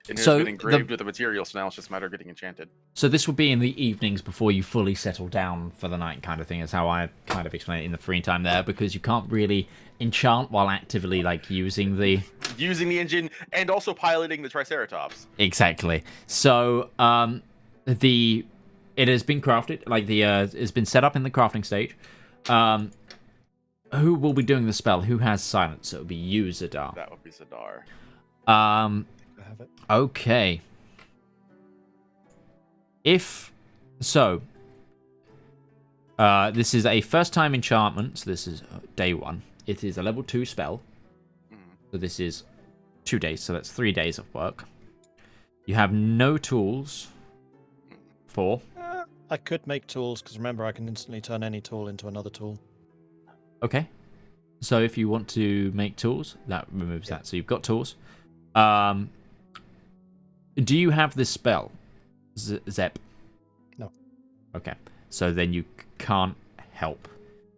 it's So been the- engraved with the material, so now it's just a matter of getting enchanted. So this would be in the evenings before you fully settle down for the night, kind of thing. Is how I kind of explain it in the free time there, because you can't really enchant while actively using the engine and also piloting the Triceratops. exactly. So it has been crafted, it's been set up in the crafting stage. Who will be doing the spell? Who has silence? It would be you, Zedaar. That would be Zedaar. I have it. Okay. If so, this is a first-time enchantment. So this is day 1. It is a level 2 spell. So this is 2 days. So that's 3 days of work. You have no tools. 4. I could make tools, because remember, I can instantly turn any tool into another tool. Okay. So if you want to make tools, that removes that. So you've got tools. Do you have this spell, Zep? No. Okay. So then you can't help.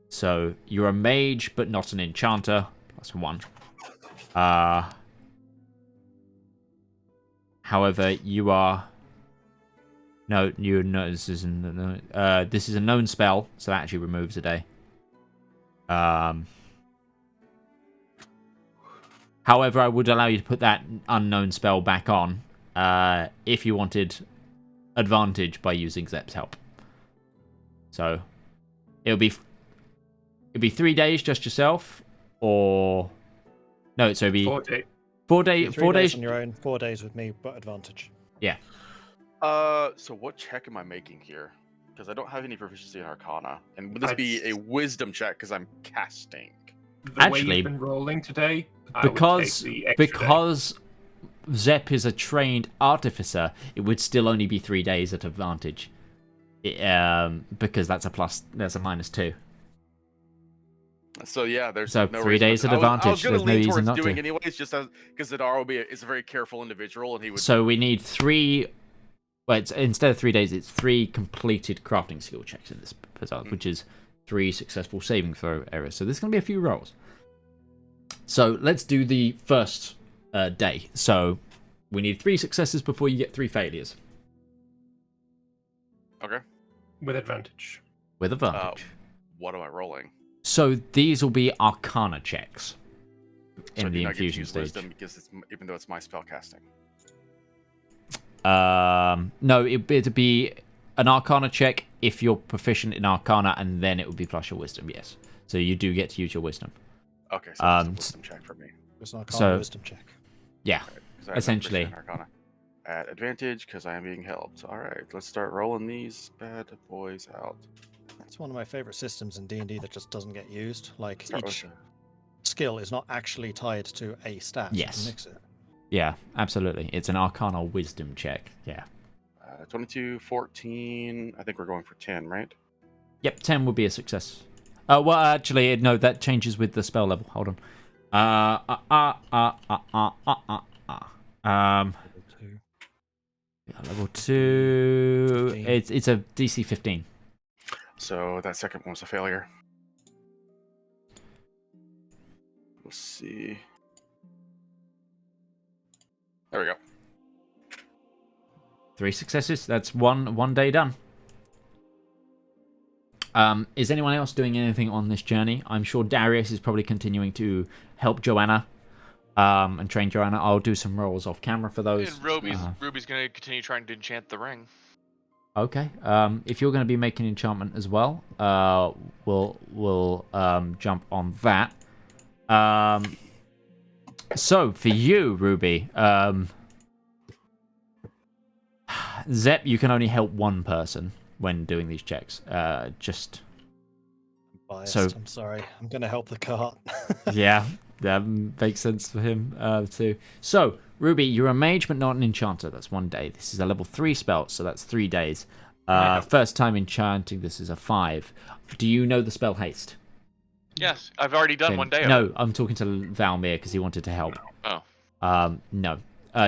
So you're a mage, but not an enchanter. +1. However, you are. No, this isn't. This is a known spell, so that actually removes a day. However, I would allow you to put that unknown spell back on if you wanted advantage by using Zep's help. So it'll be 3 days just yourself, or no, so it'll be 4 days. 4 days. 3 days on your own, 4 days with me, but advantage. Yeah. So what check am I making here? Because I don't have any proficiency in Arcana, and would this be a Wisdom check? Because I'm casting. The way Actually, you've been rolling today, I would because take the extra day. because Zep is a trained artificer, it would still only be 3 days at advantage. Because that's a -2. So yeah, there's So no 3 reason- days at I was advantage. gonna There's no lean reason towards not doing to. anyways, just because Zedaar is a very careful individual, and he would. So we need 3. Well, instead of 3 days, it's 3 completed crafting skill checks in this puzzle, which is 3 successful saving throw errors. So there's going to be a few rolls. So let's do the first day. So we need 3 successes before you get 3 failures. Okay. with advantage. With advantage. What am I rolling? So these will be Arcana checks So in I do the not get to infusion use stage. Wisdom because even though it's my spell casting. No, it'd be an Arcana check if you're proficient in Arcana, and then it would be plus your Wisdom. Yes, so you do get to use your Wisdom. Okay, so it's a Wisdom check for me. It's an Arcana So- wisdom check. Yeah, 'Cause I have essentially. 9% Arcana. At advantage because I am being helped. All right, let's start rolling these bad boys out. It's one of my favorite systems in D&D that just doesn't get used. Like Start each with skill is not actually tied to a stat. You Yes. can mix it. Yeah, absolutely. It's an Arcana Wisdom check. Yeah. 22, 14. I think we're going for 10, right? Yep, 10 would be a success. Well, actually, no, that changes with the spell level. Hold on. Level 2. It's a DC 15. So that second one was a failure. We'll see. There we go. 3 successes. That's one day done. Is anyone else doing anything on this journey? I'm sure Darius is probably continuing to help Joanna and train Joanna. I'll do some rolls off camera for those. And Ruby's going to continue trying to enchant the ring. Okay. If you're going to be making enchantment as well, we'll jump on that. So for you, Ruby, Zep, you can only help one person when doing these checks. Biased. So I'm sorry. I'm going to help the cart. yeah, that makes sense for him too. So Ruby, you're a mage but not an enchanter. That's 1 day. This is a level 3 spell, so that's 3 days. First time enchanting. This is a 5. Do you know the spell haste? Yes, I've already done 1 day of No, it. I'm talking to Valmir because he wanted to help. Oh. No.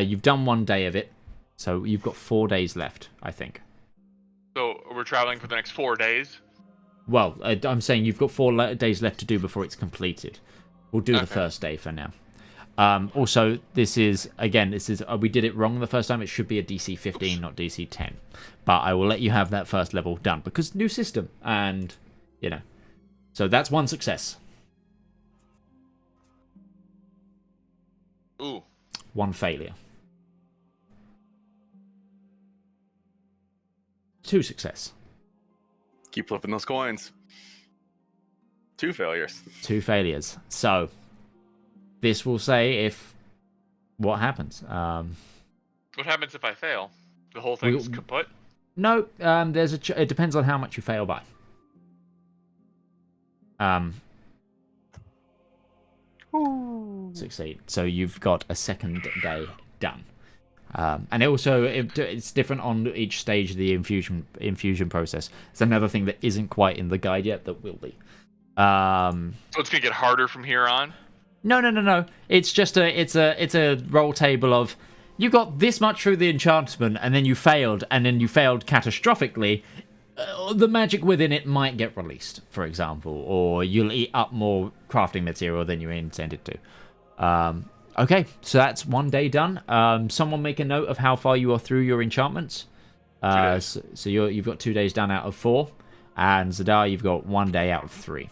You've done 1 day of it, so you've got 4 days left, I think. So we're traveling for the next 4 days? Well, I'm saying you've got 4 days left to do before it's completed. We'll do the first day for now. Also, this is we did it wrong the first time. It should be a DC 15, not DC 10. But I will let you have that first level done because new system and, So that's 1 success. Ooh. 1 failure. 2 success. Keep flipping those coins. 2 failures. 2 failures. So this will say what happens. What happens if I fail? The whole thing's kaput? No, it depends on how much you fail by. Succeed. So you've got a second day done. And it's different on each stage of the infusion process. It's another thing that isn't quite in the guide yet that will be. So it's gonna get harder from here on? No. It's just a roll table of you got this much through the enchantment and then you failed catastrophically. The magic within it might get released, for example, or you'll eat up more crafting material than you intended to. Okay, so that's 1 day done. Someone make a note of how far you are through your enchantments. So you've got 2 days done out of 4, and Zedaar, you've got 1 day out of 3.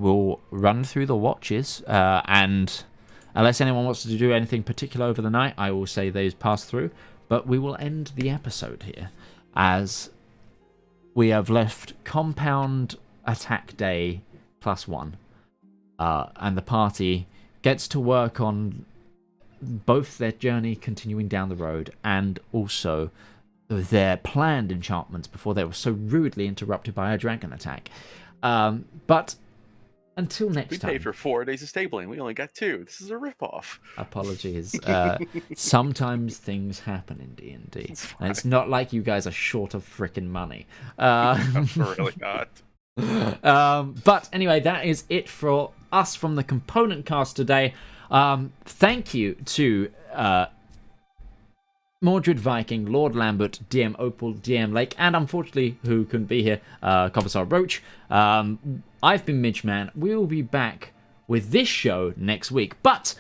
We'll run through the watches, and unless anyone wants to do anything particular over the night, I will say those pass through. But we will end the episode here, as we have left compound attack day +1. And the party gets to work on both their journey continuing down the road and also their planned enchantments before they were so rudely interrupted by a dragon attack. But until next time... We paid for 4 days of stabling. We only got 2. This is a ripoff. Apologies. Sometimes things happen in D&D. And it's not like you guys are short of frickin' money. We're really not. But anyway, that is it for us from the component cast today. Thank you to Mordred Viking, Lord Lambert, DM Opal, DM Lake, and unfortunately, who couldn't be here, Commissar Roach. I've been Midgeman. We will be back with this show next week. But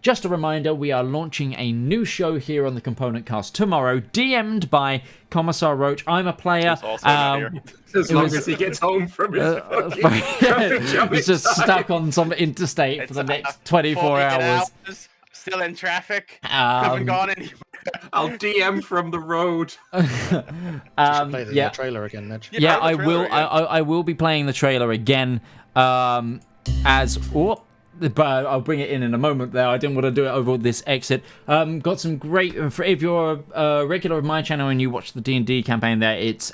just a reminder, we are launching a new show here on the Component Cast tomorrow, DM'd by Commissar Roach. I'm a player. As long as he gets home from his he's just stuck on some interstate for the next 24 hours. Still in traffic. Haven't gone anywhere. I'll DM from the road. Play the trailer again, Midge. Yeah, I will. I will be playing the trailer again. But I'll bring it in a moment there. I didn't want to do it over this exit. Got some great... If you're a regular of my channel and you watch the D&D campaign there, it's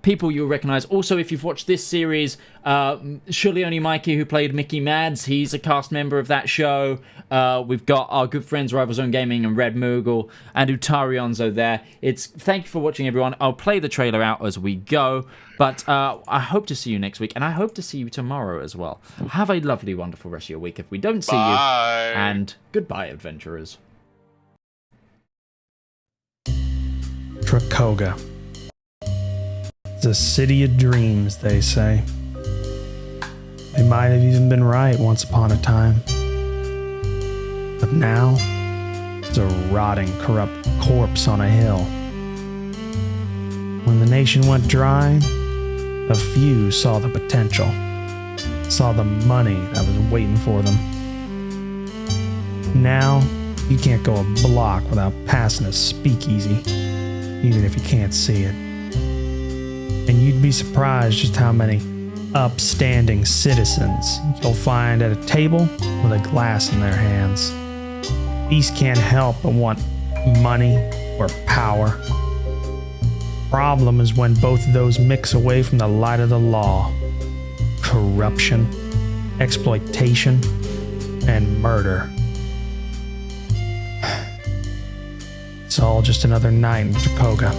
people you'll recognize. Also, if you've watched this series, surely only Mikey, who played Mickey Mads, he's a cast member of that show. We've got our good friends Rival Zone Gaming and Red Moogle and Utarionzo there. Thank you for watching, everyone. I'll play the trailer out as we go, but I hope to see you next week, and I hope to see you tomorrow as well. Have a lovely, wonderful rest of your week if we don't see you, and goodbye, adventurers. Dracoga. It's a city of dreams, they say. They might have even been right once upon a time. But now, it's a rotting, corrupt corpse on a hill. When the nation went dry, a few saw the potential, saw the money that was waiting for them. Now, you can't go a block without passing a speakeasy, even if you can't see it. And you'd be surprised just how many upstanding citizens you'll find at a table with a glass in their hands. These can't help but want money or power. Problem is when both of those mix away from the light of the law. Corruption, exploitation, and murder. It's all just another night in Dracoga.